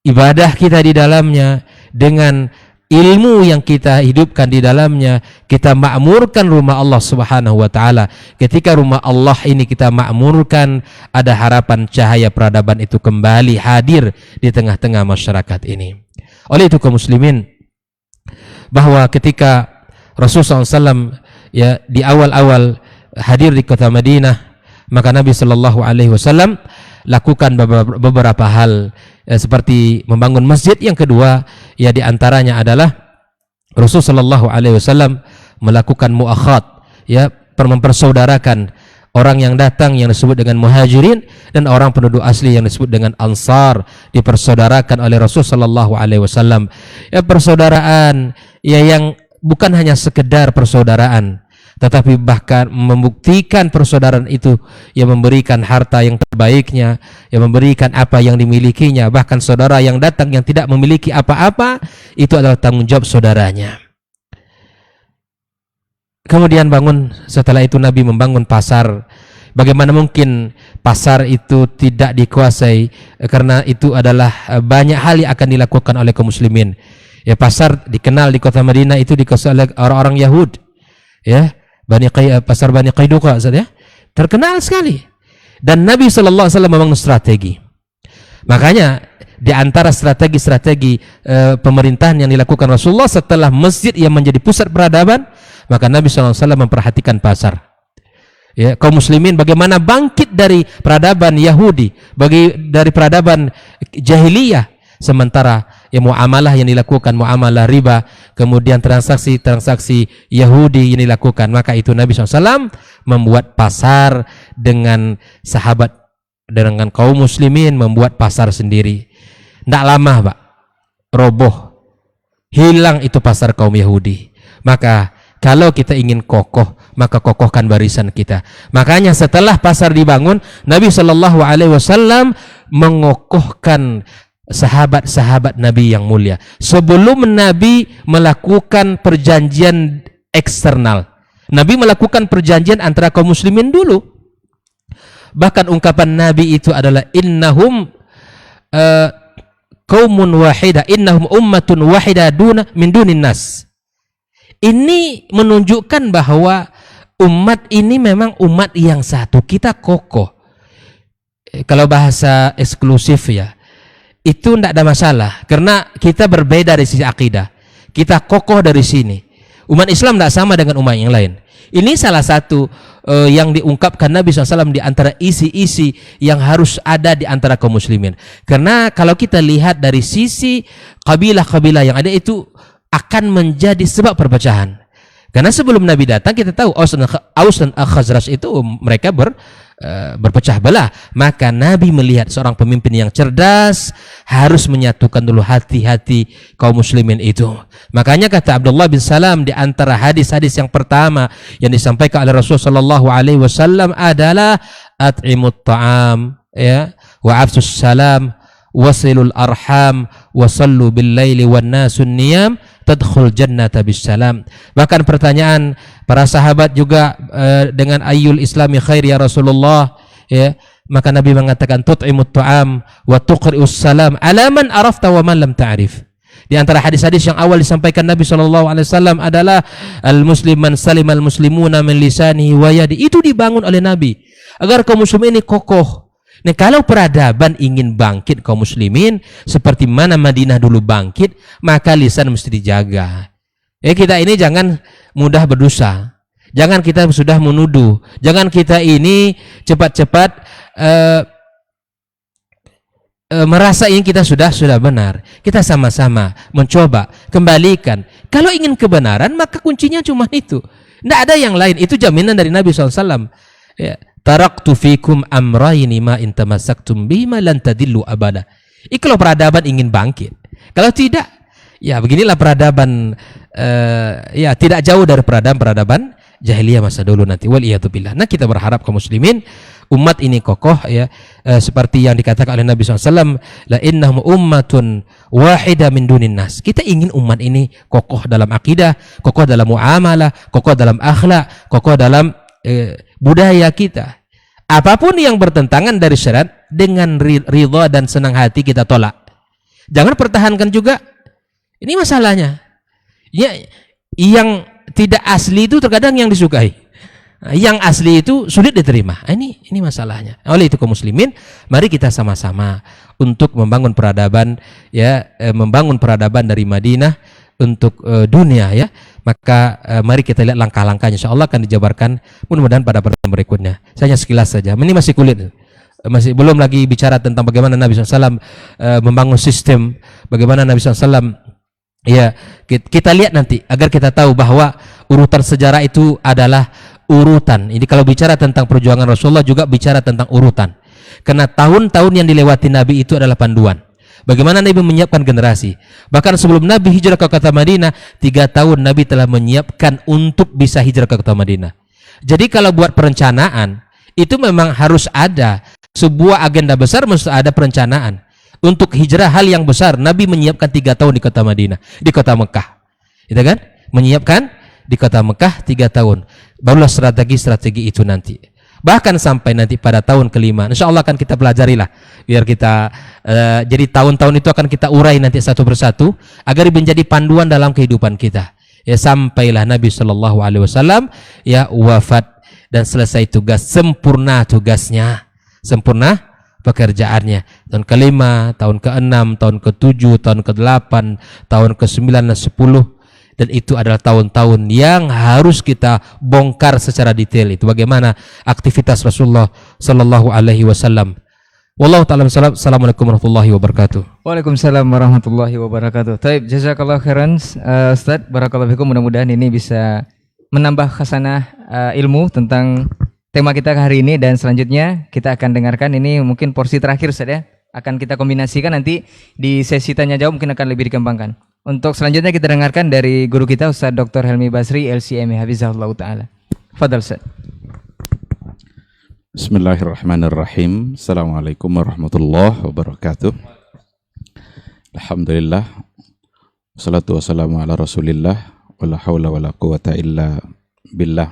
ibadah kita di dalamnya, dengan ilmu yang kita hidupkan di dalamnya, kita makmurkan rumah Allah Subhanahu wa taala. Ketika rumah Allah ini kita makmurkan, ada harapan cahaya peradaban itu kembali hadir di tengah-tengah masyarakat ini. Oleh itu kaum muslimin, bahwa ketika Rasulullah SAW ya di awal-awal hadir di kota Madinah, maka Nabi Shallallahu Alaihi Wasallam lakukan beberapa hal seperti membangun masjid. Yang kedua ya diantaranya adalah Rasulullah Shallallahu Alaihi Wasallam melakukan muakhat, ya mempersaudarakan orang yang datang yang disebut dengan muhajirin dan orang penduduk asli yang disebut dengan ansar, dipersaudarakan oleh Rasulullah Shallallahu Alaihi Wasallam. Ya persaudaraan ya yang bukan hanya sekedar persaudaraan, tetapi bahkan membuktikan persaudaraan itu, yang memberikan harta yang terbaiknya, yang memberikan apa yang dimilikinya. Bahkan saudara yang datang yang tidak memiliki apa-apa, itu adalah tanggung jawab saudaranya. Kemudian setelah itu Nabi membangun pasar. Bagaimana mungkin pasar itu tidak dikuasai, karena itu adalah banyak hal yang akan dilakukan oleh kaum muslimin. Ya, pasar dikenal di kota Madinah itu dikuasai oleh orang-orang Yahud. Ya, pasar Bani Qainuqa, ya, terkenal sekali. Dan Nabi SAW membangun strategi. Makanya di antara strategi-strategi pemerintahan yang dilakukan Rasulullah setelah masjid yang menjadi pusat peradaban, maka Nabi SAW memperhatikan pasar. Ya, kaum muslimin bagaimana bangkit dari peradaban Yahudi, dari peradaban jahiliyah, sementara ya muamalah yang dilakukan, muamalah riba, kemudian transaksi Yahudi yang dilakukan. Maka itu Nabi SAW membuat pasar dengan sahabat, dengan kaum muslimin membuat pasar sendiri. Tidak lama Pak, roboh, hilang itu pasar kaum Yahudi. Maka kalau kita ingin kokoh, maka kokohkan barisan kita. Makanya setelah pasar dibangun, Nabi SAW mengokohkan sahabat-sahabat Nabi yang mulia. Sebelum Nabi melakukan perjanjian eksternal, Nabi melakukan perjanjian antara kaum muslimin dulu. Bahkan ungkapan Nabi itu adalah innahum qaumun wahida, innahum ummatun wahida min dunin nas. Ini menunjukkan bahwa umat ini memang umat yang satu. Kita kokoh. Kalau bahasa eksklusif ya, itu tidak ada masalah, karena kita berbeda dari sisi akidah. Kita kokoh dari sini. Umat Islam tidak sama dengan umat yang lain. Ini salah satu yang diungkapkan Nabi SAW di antara isi-isi yang harus ada di antara kaum muslimin. Karena kalau kita lihat dari sisi kabilah-kabilah yang ada, itu akan menjadi sebab perpecahan. Karena sebelum Nabi datang kita tahu Aus dan Khazraj itu mereka berpecah belah. Maka Nabi melihat seorang pemimpin yang cerdas harus menyatukan dulu hati-hati kaum muslimin itu. Makanya kata Abdullah bin Salam, di antara hadis-hadis yang pertama yang disampaikan oleh Rasulullah SAW adalah at'imut ta'am, ya, wa afsus salam, wasilul arham, wasallu bil laili wan nasun niyam, tadkhul jannata bisalam. Bahkan pertanyaan para sahabat juga dengan ayyul islami khair ya Rasulullah, ya, maka Nabi mengatakan tut'imut ta'am wa tuqri'us salam ala man arafta wa man lam ta'rif. Di antara hadis-hadis yang awal disampaikan Nabi SAW adalah al-muslim man salimal muslimuna min lisanihi wa yadi. Itu dibangun oleh Nabi agar kaum muslimin ini kokoh. Nah, kalau peradaban ingin bangkit kaum muslimin seperti mana Madinah dulu bangkit, maka lisan mesti dijaga. Kita ini jangan mudah berdosa. Jangan kita sudah menuduh. Jangan kita ini cepat-cepat merasa ingin kita sudah benar. Kita sama-sama mencoba kembalikan. Kalau ingin kebenaran, maka kuncinya cuma itu. Tidak ada yang lain. Itu jaminan dari Nabi SAW. Ya. Taraktu fikum amrayni ma in tamassaktum bima lan tadillu abada. Kalau peradaban ingin bangkit. Kalau tidak, ya beginilah peradaban, ya tidak jauh dari peradaban jahiliyah masa dulu nanti. Waliyatubillah. Nah, kita berharap kaum muslimin umat ini kokoh, ya, seperti yang dikatakan oleh Nabi SAW, la innahum ummatun wahida min dunin nas. Kita ingin umat ini kokoh dalam akidah, kokoh dalam muamalah, kokoh dalam akhlak, kokoh dalam budaya kita. Apapun yang bertentangan dari syariat, dengan ridha dan senang hati kita tolak. Jangan pertahankan juga. Ini masalahnya. Ya, yang tidak asli itu terkadang yang disukai. Yang asli itu sulit diterima. Ini masalahnya. Oleh itu kaum muslimin, mari kita sama-sama untuk membangun peradaban, ya, membangun peradaban dari Madinah untuk dunia, ya. Maka mari kita lihat langkah-langkahnya. Insyaallah akan dijabarkan mudah-mudahan pada pertemuan berikutnya. Saya sekilas saja. Ini masih kulit. Masih belum lagi bicara tentang bagaimana Nabi SAW membangun sistem, bagaimana Nabi SAW, ya, kita lihat nanti agar kita tahu bahwa urutan sejarah itu adalah urutan. Ini kalau bicara tentang perjuangan Rasulullah juga bicara tentang urutan. Karena tahun-tahun yang dilewati Nabi itu adalah panduan. Bagaimana Nabi menyiapkan generasi. Bahkan sebelum Nabi hijrah ke kota Madinah, 3 tahun Nabi telah menyiapkan untuk bisa hijrah ke kota Madinah. Jadi kalau buat perencanaan, itu memang harus ada sebuah agenda besar, mesti ada perencanaan. Untuk hijrah hal yang besar, Nabi menyiapkan 3 tahun di kota Madinah, di kota Mekah. Itu kan? Menyiapkan di kota Mekah 3 tahun. Barulah strategi-strategi itu nanti. Bahkan sampai nanti pada tahun kelima, insya Allah akan kita pelajari lah. Biar kita, jadi tahun-tahun itu akan kita urai nanti satu persatu, agar menjadi panduan dalam kehidupan kita. Ya, sampailah Nabi SAW ya wafat dan selesai tugas, sempurna tugasnya, sempurna pekerjaannya. Tahun kelima, tahun ke-6, tahun ke-7, tahun ke-8, tahun ke-9 dan 10. Dan itu adalah tahun-tahun yang harus kita bongkar secara detail. Itu bagaimana aktivitas Rasulullah Sallallahu Alaihi Wasallam. Wallahu ta'ala. Assalamualaikum warahmatullahi wabarakatuh. Waalaikumsalam warahmatullahi wabarakatuh. Taib, jazakallah khairan Ustaz. Barakallahu fikum. Mudah-mudahan ini bisa menambah khasanah ilmu tentang tema kita hari ini, dan selanjutnya kita akan dengarkan ini mungkin porsi terakhir Ustaz, ya. Akan kita kombinasikan nanti di sesi tanya jawab, mungkin akan lebih dikembangkan. Untuk selanjutnya kita dengarkan dari guru kita Ustaz Dr. Helmi Basri LCMA Hafizahullah Ta'ala. Fadal Ustaz. Bismillahirrahmanirrahim. Assalamualaikum warahmatullahi wabarakatuh. Alhamdulillah. Wassalatu wassalamu ala rasulillah. Wala hawla wala quwata illa billah.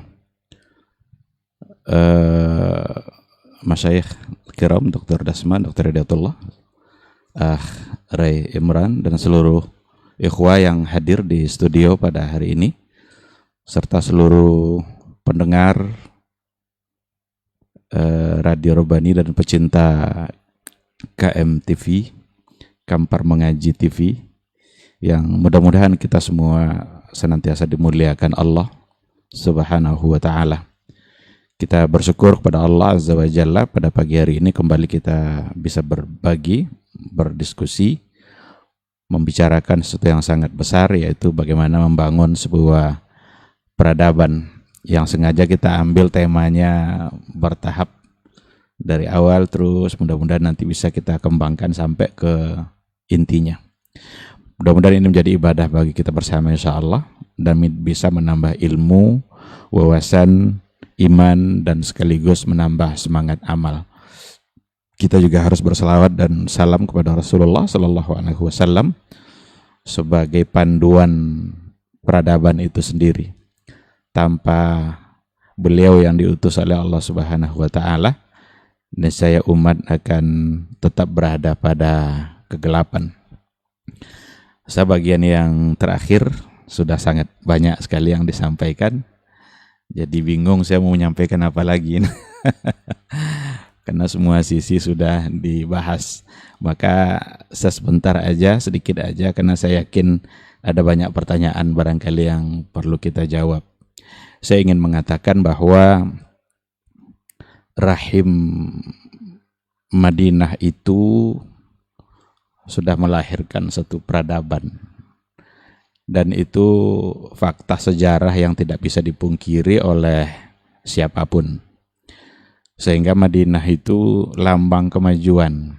Masyayikh kiram, Dr. Dasman, Dr. Hidayatullah, Ray Imran, dan seluruh ikhwah yang hadir di studio pada hari ini, serta seluruh pendengar Radio Robani dan pecinta KM TV, Kampar Mengaji TV, yang mudah-mudahan kita semua senantiasa dimuliakan Allah Subhanahu wa Ta'ala. Kita bersyukur kepada Allah Azza wa Jalla pada pagi hari ini kembali kita bisa berbagi, berdiskusi, membicarakan sesuatu yang sangat besar, yaitu bagaimana membangun sebuah peradaban yang sengaja kita ambil temanya bertahap dari awal, terus mudah-mudahan nanti bisa kita kembangkan sampai ke intinya. Mudah-mudahan ini menjadi ibadah bagi kita bersama insya Allah, dan bisa menambah ilmu, wawasan, iman, dan sekaligus menambah semangat amal. Kita juga harus berselawat dan salam kepada Rasulullah Sallallahu Alaihi Wasallam sebagai panduan peradaban itu sendiri. Tanpa beliau yang diutus oleh Allah Subhanahu Wa Taala, niscaya umat akan tetap berada pada kegelapan. Sebagian yang terakhir sudah sangat banyak sekali yang disampaikan. Jadi bingung saya mau menyampaikan apa lagi. Karena semua sisi sudah dibahas. Maka saya sebentar aja, sedikit aja, karena saya yakin ada banyak pertanyaan barangkali yang perlu kita jawab. Saya ingin mengatakan bahwa rahim Madinah itu sudah melahirkan satu peradaban. Dan itu fakta sejarah yang tidak bisa dipungkiri oleh siapapun. Sehingga Madinah itu lambang kemajuan.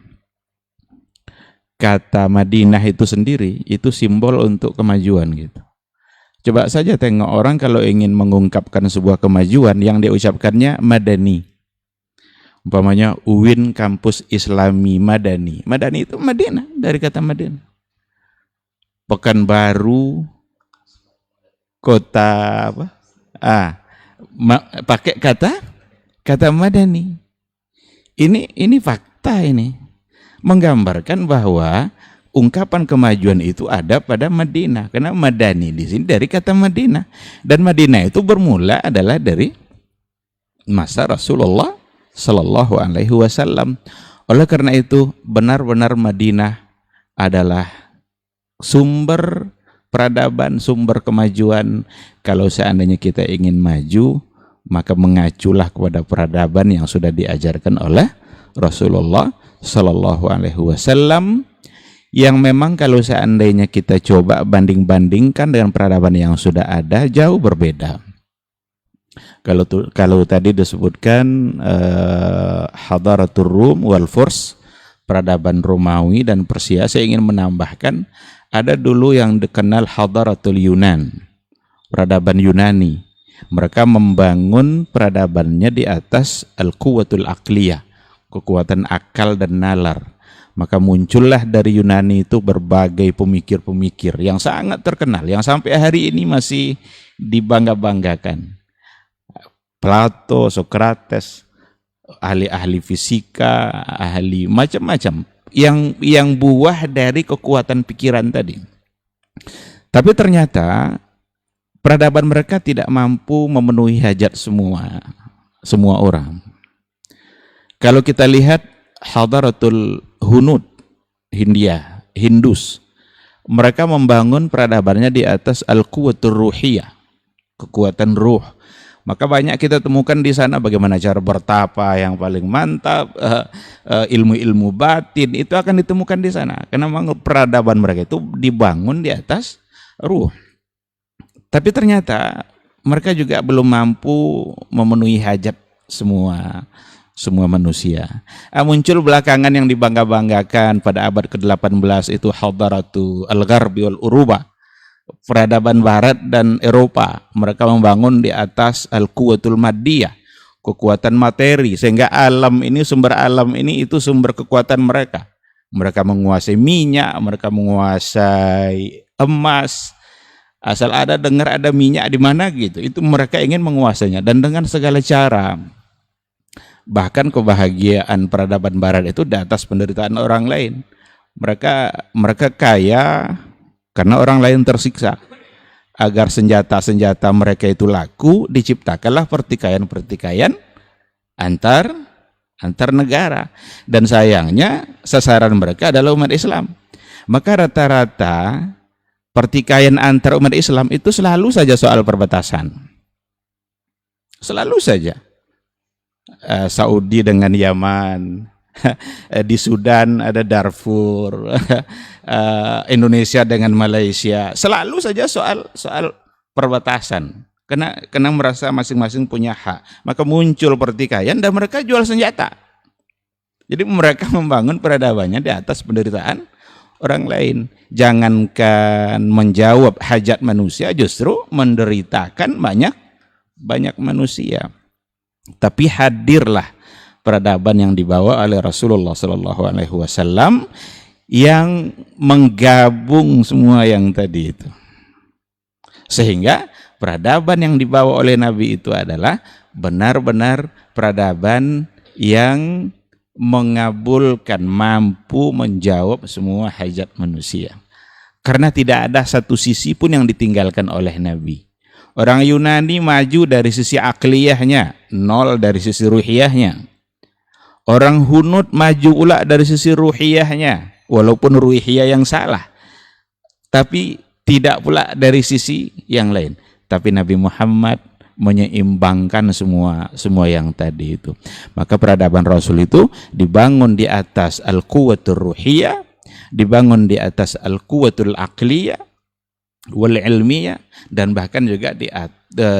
Kata Madinah itu sendiri itu simbol untuk kemajuan gitu. Coba saja tengok orang kalau ingin mengungkapkan sebuah kemajuan, yang diucapkannya Madani. Umpamanya UIN Kampus Islami Madani. Madani itu Madinah, dari kata Madinah. Pekanbaru kota apa? Pakai kata Madani. Ini fakta, ini menggambarkan bahwa ungkapan kemajuan itu ada pada Madinah, karena Madani di sini dari kata Madinah, dan Madinah itu bermula adalah dari masa Rasulullah Sallallahu Alaihi Wasallam. Oleh karena itu benar-benar Madinah adalah sumber peradaban, sumber kemajuan. Kalau seandainya kita ingin maju, maka mengaculah kepada peradaban yang sudah diajarkan oleh Rasulullah Sallallahu Alaihi Wasallam, yang memang kalau seandainya kita coba banding-bandingkan dengan peradaban yang sudah ada, jauh berbeda. Kalau tadi disebutkan Hadaratul Rum wal Furs, peradaban Romawi dan Persia, saya ingin menambahkan ada dulu yang dikenal Hadaratul Yunan, peradaban Yunani. Mereka membangun peradabannya di atas al-quwatul aqliyah, kekuatan akal dan nalar. Maka muncullah dari Yunani itu berbagai pemikir-pemikir yang sangat terkenal, yang sampai hari ini masih dibangga-banggakan. Plato, Socrates, ahli-ahli fisika, ahli macam-macam, yang buah dari kekuatan pikiran tadi. Tapi ternyata peradaban mereka tidak mampu memenuhi hajat semua orang. Kalau kita lihat Hadaratul Hunud, Hindus, mereka membangun peradabannya di atas al-quwatur ruhiyah, kekuatan ruh. Maka banyak kita temukan di sana bagaimana cara bertapa yang paling mantap, ilmu-ilmu batin itu akan ditemukan di sana. Karena memang peradaban mereka itu dibangun di atas ruh. Tapi ternyata mereka juga belum mampu memenuhi hajat semua manusia. Muncul belakangan yang dibangga-banggakan pada abad ke-18 itu Hadaratu Al-Gharbi wal Uruba, peradaban Barat dan Eropa. Mereka membangun di atas Al-Quwatul Maddiyah, kekuatan materi, sehingga sumber alam ini itu sumber kekuatan mereka. Mereka menguasai minyak, mereka menguasai emas. Asal dengar ada minyak di mana gitu, itu mereka ingin menguasainya, dan dengan segala cara. Bahkan kebahagiaan peradaban Barat itu di atas penderitaan orang lain. Mereka kaya karena orang lain tersiksa. Agar senjata-senjata mereka itu laku, diciptakanlah pertikaian-pertikaian antar negara. Dan sayangnya sasaran mereka adalah umat Islam. Maka rata-rata pertikaian antar umat Islam itu selalu saja soal perbatasan. Selalu saja. Saudi dengan Yaman, di Sudan ada Darfur, Indonesia dengan Malaysia, selalu saja soal perbatasan. Karena merasa masing-masing punya hak, maka muncul pertikaian dan mereka jual senjata. Jadi mereka membangun peradabannya di atas penderitaan orang lain. Jangankan menjawab hajat manusia, justru menderitakan banyak manusia. Tapi hadirlah peradaban yang dibawa oleh Rasulullah Sallallahu Alaihi Wasallam yang menggabung semua yang tadi itu, sehingga peradaban yang dibawa oleh Nabi itu adalah benar-benar peradaban yang mengabulkan, mampu menjawab semua hajat manusia, karena tidak ada satu sisi pun yang ditinggalkan oleh Nabi. Orang Yunani maju dari sisi akliyahnya, nol dari sisi ruhiyahnya. Orang Hunud maju pula dari sisi ruhiyahnya, walaupun ruhiyah yang salah, tapi tidak pula dari sisi yang lain. Tapi Nabi Muhammad menyeimbangkan semua yang tadi itu. Maka peradaban Rasul itu dibangun di atas al-quwatur ruhiyah, dibangun di atas al-quwatul aqliyah wal ilmiyah, dan bahkan juga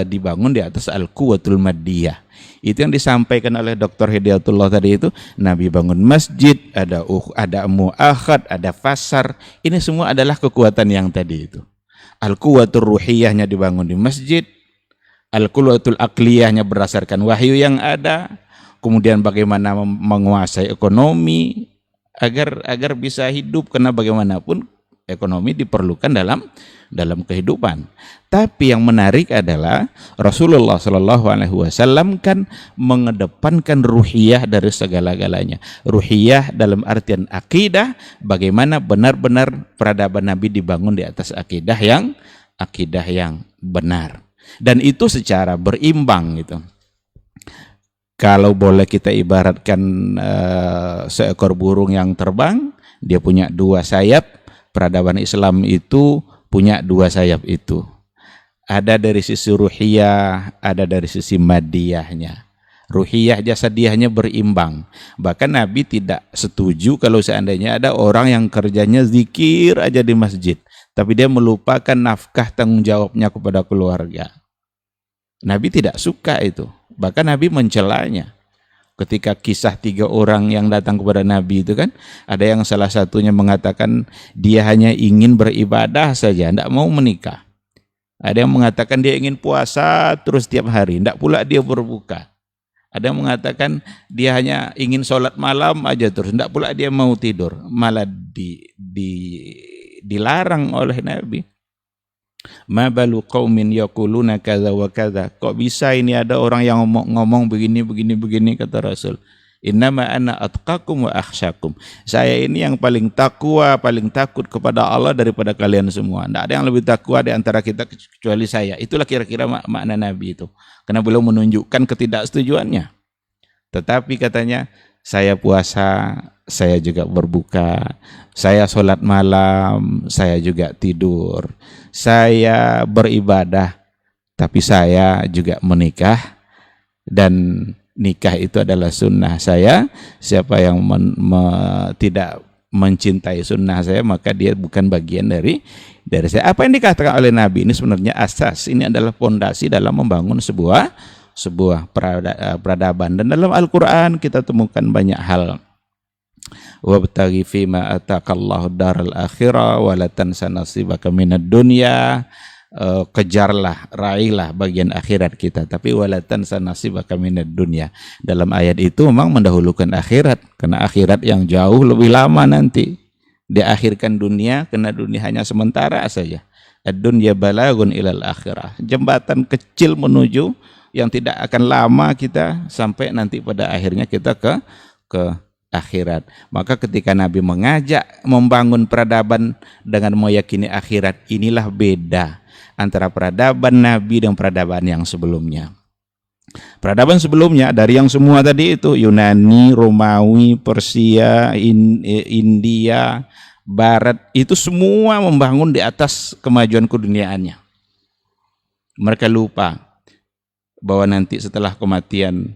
dibangun di atas al-quwatul maddiyah. Itu yang disampaikan oleh Dr. Hidayatullah tadi itu. Nabi bangun masjid, ada mu'akhad, ada fasar. Ini semua adalah kekuatan yang tadi itu. Al-quwatul ruhiyahnya dibangun di masjid, al-quwatul aqliyahnya berdasarkan wahyu yang ada, kemudian bagaimana menguasai ekonomi agar bisa hidup, karena bagaimanapun ekonomi diperlukan dalam kehidupan. Tapi yang menarik adalah Rasulullah Shallallahu Alaihi Wasallam kan mengedepankan ruhiyah dari segala-galanya. Ruhiyah dalam artian akidah, bagaimana benar-benar peradaban Nabi dibangun di atas akidah yang benar. Dan itu secara berimbang gitu. Kalau boleh kita ibaratkan seekor burung yang terbang, dia punya dua sayap. Peradaban Islam itu punya dua sayap itu. Ada dari sisi ruhiyah, ada dari sisi madiyahnya. Ruhiyah jasadiahnya berimbang. Bahkan Nabi tidak setuju kalau seandainya ada orang yang kerjanya zikir aja di masjid, tapi dia melupakan nafkah tanggung jawabnya kepada keluarga. Nabi tidak suka itu. Bahkan Nabi mencelanya. Ketika kisah 3 orang yang datang kepada Nabi itu kan, ada yang salah satunya mengatakan dia hanya ingin beribadah saja, tidak mau menikah. Ada yang mengatakan dia ingin puasa terus tiap hari, tidak pula dia berbuka. Ada yang mengatakan dia hanya ingin sholat malam aja terus, tidak pula dia mau tidur. Malah dilarang oleh Nabi. Ma balu qaumin yaquluna kadza wa kadza. Kok bisa ini ada orang yang ngomong begini kata Rasul. Innama ana atqakum wa akhsyakum. Saya ini yang paling takwa, paling takut kepada Allah daripada kalian semua. Tidak ada yang lebih takwa di antara kita kecuali saya. Itulah kira-kira makna Nabi itu. Karena beliau menunjukkan ketidaksetujuannya. Tetapi katanya, saya puasa, saya juga berbuka, saya sholat malam, saya juga tidur, saya beribadah, tapi saya juga menikah, dan nikah itu adalah sunnah saya. Siapa yang tidak mencintai sunnah saya, maka dia bukan bagian dari saya. Apa yang dikatakan oleh Nabi ini sebenarnya asas, ini adalah fondasi dalam membangun sebuah peradaban. Dan dalam Al-Quran kita temukan banyak hal. Wabtaghi fima ataqallahu daral akhirah wa la tansa nasibaka minad dunya. Kejarlah, raihlah bagian akhirat kita, tapi wala tansa nasibaka minad dunya. Dalam ayat itu memang mendahulukan akhirat, karena akhirat yang jauh lebih lama nanti. Diakhirkan dunia, karena dunia hanya sementara saja. Ad-dunya balagun ilal akhirah. Jembatan kecil menuju yang tidak akan lama kita sampai nanti pada akhirnya kita ke akhirat. Maka ketika Nabi mengajak membangun peradaban dengan meyakini akhirat, inilah beda antara peradaban Nabi dan peradaban yang sebelumnya. Peradaban sebelumnya dari yang semua tadi itu, Yunani, Romawi, Persia, India, Barat, itu semua membangun di atas kemajuan keduniaannya. Mereka lupa bahwa nanti setelah kematian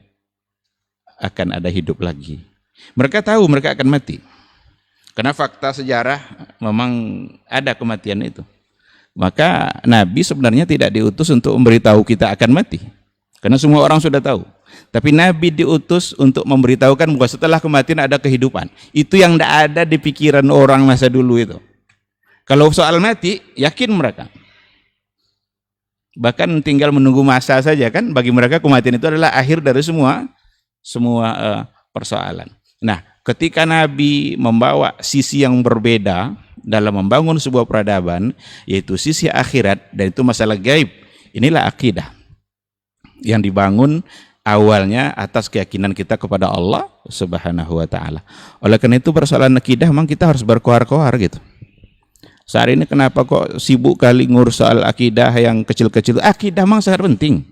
akan ada hidup lagi. Mereka tahu mereka akan mati. Karena fakta sejarah memang ada kematian itu. Maka Nabi sebenarnya tidak diutus untuk memberitahu kita akan mati. Karena semua orang sudah tahu. Tapi Nabi diutus untuk memberitahukan bahwa setelah kematian ada kehidupan. Itu yang tidak ada di pikiran orang masa dulu itu. Kalau soal mati, yakin mereka. Bahkan tinggal menunggu masa saja kan. Bagi mereka kematian itu adalah akhir dari semua persoalan. Nah, ketika Nabi membawa sisi yang berbeda dalam membangun sebuah peradaban, yaitu sisi akhirat, dan itu masalah gaib, inilah akidah yang dibangun awalnya atas keyakinan kita kepada Allah Subhanahu wa ta'ala. Oleh karena itu persoalan akidah memang kita harus berkoar-koar gitu. Saat ini kenapa kok sibuk kali ngurus soal akidah yang kecil-kecil? Akidah memang sangat penting.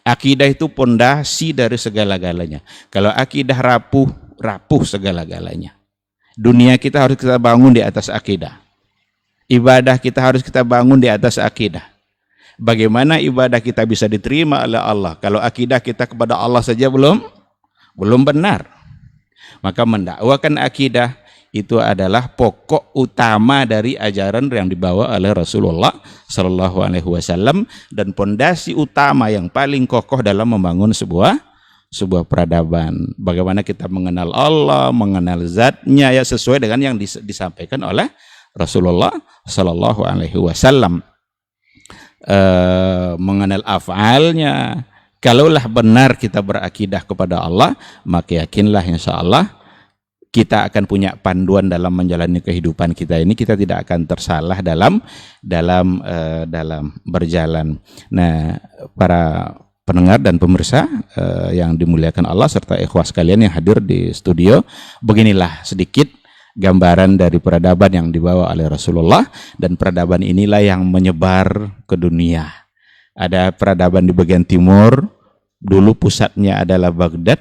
Akidah itu pondasi dari segala-galanya. Kalau akidah rapuh segala-galanya. Dunia kita harus kita bangun di atas akidah. Ibadah kita harus kita bangun di atas akidah. Bagaimana ibadah kita bisa diterima oleh Allah kalau akidah kita kepada Allah saja belum benar? Maka mendakwakan akidah itu adalah pokok utama dari ajaran yang dibawa oleh Rasulullah Shallallahu Alaihi Wasallam, dan pondasi utama yang paling kokoh dalam membangun sebuah peradaban. Bagaimana kita mengenal Allah, mengenal zatnya ya sesuai dengan yang disampaikan oleh Rasulullah Sallallahu Alaihi Wasallam. Mengenal af'alnya. Kalaulah benar kita berakidah kepada Allah, maka yakinlah insya Allah kita akan punya panduan dalam menjalani kehidupan kita ini, kita tidak akan tersalah dalam berjalan. Nah, para pendengar dan pemirsa yang dimuliakan Allah serta ikhwah sekalian yang hadir di studio, beginilah sedikit gambaran dari peradaban yang dibawa oleh Rasulullah, dan peradaban inilah yang menyebar ke dunia. Ada peradaban di bagian timur, dulu pusatnya adalah Baghdad,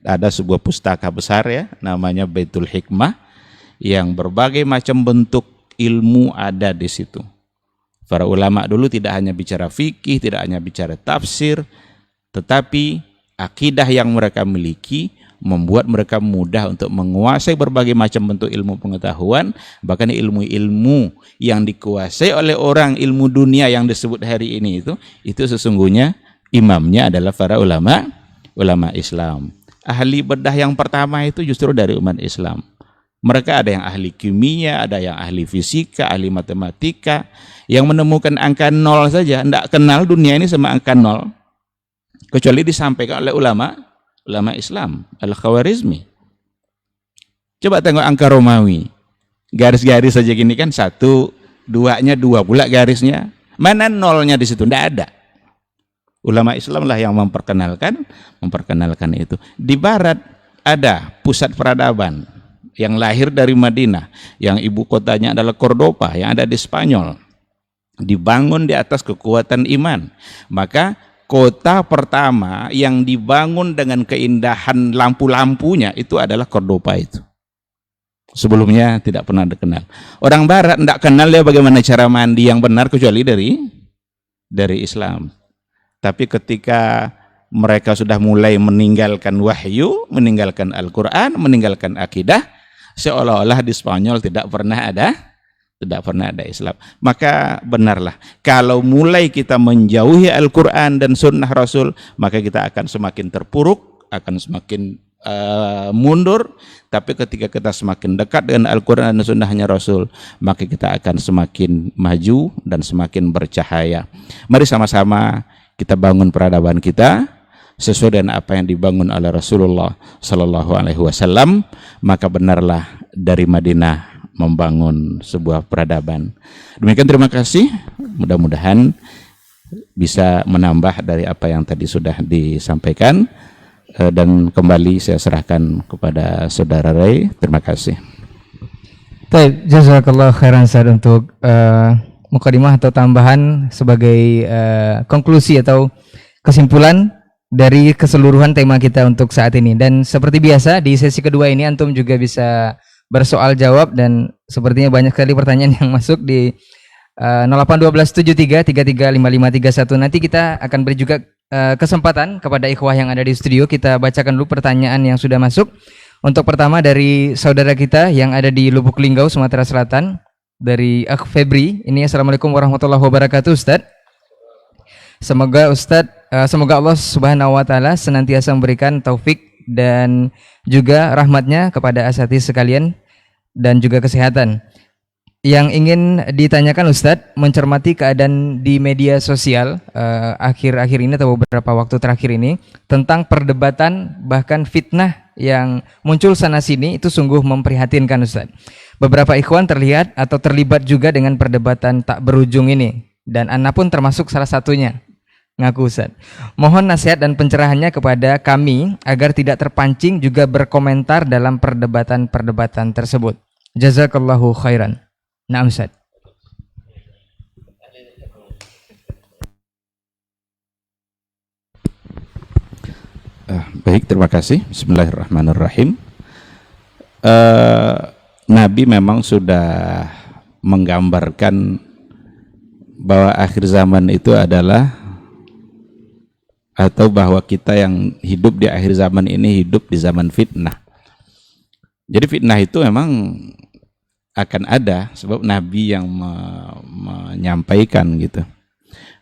ada sebuah pustaka besar ya, namanya Baitul Hikmah, yang berbagai macam bentuk ilmu ada di situ. Para ulama dulu tidak hanya bicara fikih, tidak hanya bicara tafsir, tetapi akidah yang mereka miliki membuat mereka mudah untuk menguasai berbagai macam bentuk ilmu pengetahuan. Bahkan ilmu-ilmu yang dikuasai oleh orang ilmu dunia yang disebut hari ini itu sesungguhnya imamnya adalah para ulama Islam. Ahli bedah yang pertama itu justru dari umat Islam. Mereka ada yang ahli kimia, ada yang ahli fisika, ahli matematika, yang menemukan angka 0 saja, tidak kenal dunia ini sama angka 0, kecuali disampaikan oleh ulama Islam, Al-Khawarizmi. Coba tengok angka Romawi, garis-garis saja gini kan, 1, 2-nya 2 pula garisnya, mana 0-nya di situ? Tidak ada. Ulama Islam lah yang memperkenalkan itu. Di barat ada pusat peradaban yang lahir dari Madinah, yang ibu kotanya adalah Cordoba, yang ada di Spanyol, dibangun di atas kekuatan iman. Maka kota pertama yang dibangun dengan keindahan lampu-lampunya itu adalah Cordoba itu. Sebelumnya tidak pernah dikenal. Orang barat tidak kenal ya bagaimana cara mandi yang benar kecuali dari Islam. Tapi ketika mereka sudah mulai meninggalkan wahyu, meninggalkan Al-Quran, meninggalkan akidah, seolah-olah di Spanyol tidak pernah ada Islam. Maka benarlah, kalau mulai kita menjauhi Al-Quran dan Sunnah Rasul, maka kita akan semakin terpuruk, akan semakin mundur. Tapi ketika kita semakin dekat dengan Al-Quran dan Sunnahnya Rasul, maka kita akan semakin maju dan semakin bercahaya. Mari sama-sama kita bangun peradaban kita sesuai dengan apa yang dibangun oleh Rasulullah Sallallahu Alaihi Wasallam. Maka benarlah dari Madinah membangun sebuah peradaban. Demikian, terima kasih. Mudah-mudahan bisa menambah dari apa yang tadi sudah disampaikan, dan kembali saya serahkan kepada Saudara Ray. Terima kasih. Baik, jazakallah khairan Ustaz untuk mukadimah atau tambahan sebagai konklusi atau kesimpulan dari keseluruhan tema kita untuk saat ini. Dan seperti biasa di sesi kedua ini antum juga bisa bersoal jawab, dan sepertinya banyak sekali pertanyaan yang masuk di 081273335531. Nanti kita akan beri juga kesempatan kepada ikhwah yang ada di studio. Kita bacakan dulu pertanyaan yang sudah masuk. Untuk pertama dari saudara kita yang ada di Lubuk Linggau, Sumatera Selatan, dari Akh Febri. Ini, assalamualaikum warahmatullahi wabarakatuh Ustadz. Semoga Allah Subhanahu wa taala senantiasa memberikan taufik dan juga rahmatnya kepada asatidz sekalian dan juga kesehatan. Yang ingin ditanyakan Ustadz, mencermati keadaan di media sosial akhir-akhir ini atau beberapa waktu terakhir ini tentang perdebatan bahkan fitnah yang muncul sana sini, itu sungguh memprihatinkan Ustadz. Beberapa ikhwan terlihat atau terlibat juga dengan perdebatan tak berujung ini, dan Ana pun termasuk salah satunya, ngaku Ustaz. Mohon nasihat dan pencerahannya kepada kami agar tidak terpancing juga berkomentar dalam perdebatan-perdebatan tersebut. Jazakallahu khairan. Naam Ustaz. Baik, terima kasih. Bismillahirrahmanirrahim. Nabi memang sudah menggambarkan bahwa akhir zaman itu adalah, atau bahwa kita yang hidup di akhir zaman ini hidup di zaman fitnah. Jadi fitnah itu memang akan ada, sebab Nabi yang menyampaikan gitu.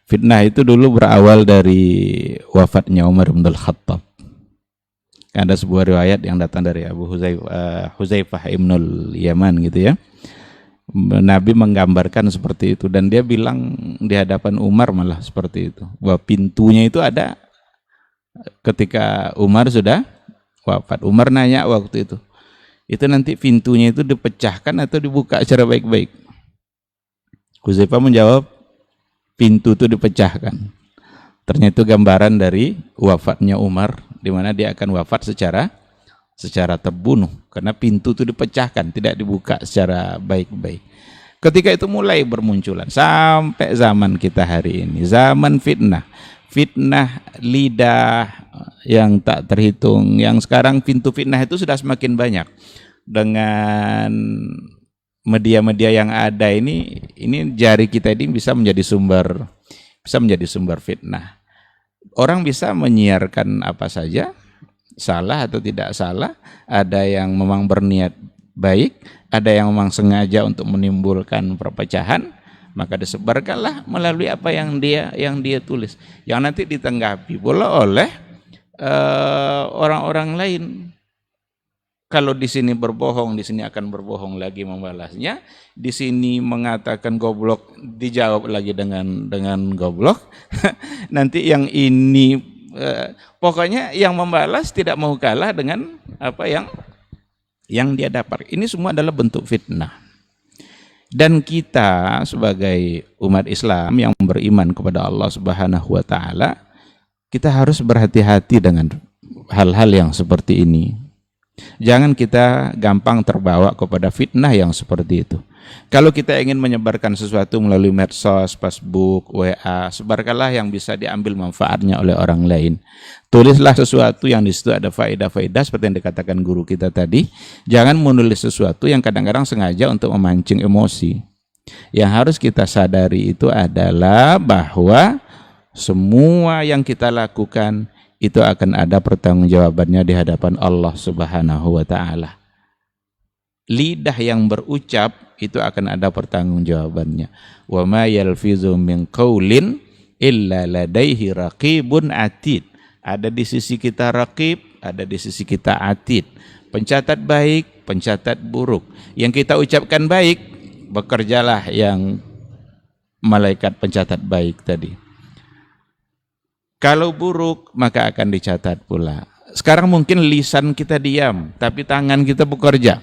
Fitnah itu dulu berawal dari wafatnya Umar bin Khattab. Ada sebuah riwayat yang datang dari Abu Huzaifah Ibnul Yaman gitu ya. Nabi menggambarkan seperti itu, dan dia bilang di hadapan Umar malah seperti itu, bahwa pintunya itu ada ketika Umar sudah wafat. Umar nanya waktu itu, itu nanti pintunya itu dipecahkan atau dibuka secara baik-baik? Huzaifah menjawab, pintu itu dipecahkan. Ternyata itu gambaran dari wafatnya Umar, di mana dia akan wafat secara terbunuh karena pintu itu dipecahkan, tidak dibuka secara baik-baik. Ketika itu mulai bermunculan sampai zaman kita hari ini, zaman fitnah lidah yang tak terhitung, yang sekarang pintu fitnah itu sudah semakin banyak dengan media-media yang ada ini jari kita ini bisa menjadi sumber fitnah. Orang bisa menyiarkan apa saja, salah atau tidak salah, ada yang memang berniat baik, ada yang memang sengaja untuk menimbulkan perpecahan, maka disebarkanlah melalui apa yang dia tulis, yang nanti ditanggapi pula oleh orang-orang lain. Kalau di sini berbohong, di sini akan berbohong lagi membalasnya. Di sini mengatakan goblok, dijawab lagi dengan goblok. Nanti yang ini pokoknya yang membalas tidak mau kalah dengan apa yang dia dapat. Ini semua adalah bentuk fitnah. Dan kita sebagai umat Islam yang beriman kepada Allah Subhanahu wa taala, kita harus berhati-hati dengan hal-hal yang seperti ini. Jangan kita gampang terbawa kepada fitnah yang seperti itu. Kalau kita ingin menyebarkan sesuatu melalui medsos, Facebook, WA, sebarkanlah yang bisa diambil manfaatnya oleh orang lain. Tulislah sesuatu yang di situ ada faedah-faedah seperti yang dikatakan guru kita tadi. Jangan menulis sesuatu yang kadang-kadang sengaja untuk memancing emosi. Yang harus kita sadari itu adalah bahwa semua yang kita lakukan itu akan ada pertanggungjawabannya di hadapan Allah Subhanahu wa taala. Lidah yang berucap itu akan ada pertanggungjawabannya. Wa ma yalfizu min qaulin illa ladaihi raqibun atid. Ada di sisi kita raqib, ada di sisi kita atid. Pencatat baik, pencatat buruk. Yang kita ucapkan baik, bekerjalah yang malaikat pencatat baik tadi. Kalau buruk, maka akan dicatat pula. Sekarang mungkin lisan kita diam, tapi tangan kita bekerja.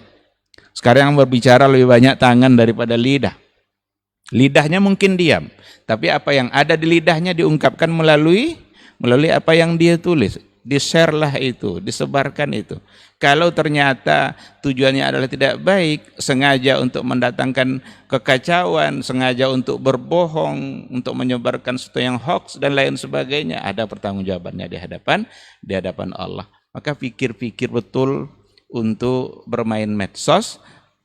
Sekarang yang berbicara lebih banyak tangan daripada lidah. Lidahnya mungkin diam, tapi apa yang ada di lidahnya diungkapkan melalui apa yang dia tulis. Di-share-lah itu, disebarkan itu. Kalau ternyata tujuannya adalah tidak baik, sengaja untuk mendatangkan kekacauan, sengaja untuk berbohong, untuk menyebarkan sesuatu yang hoax dan lain sebagainya, ada pertanggungjawabannya di hadapan Allah. Maka pikir-pikir betul untuk bermain medsos,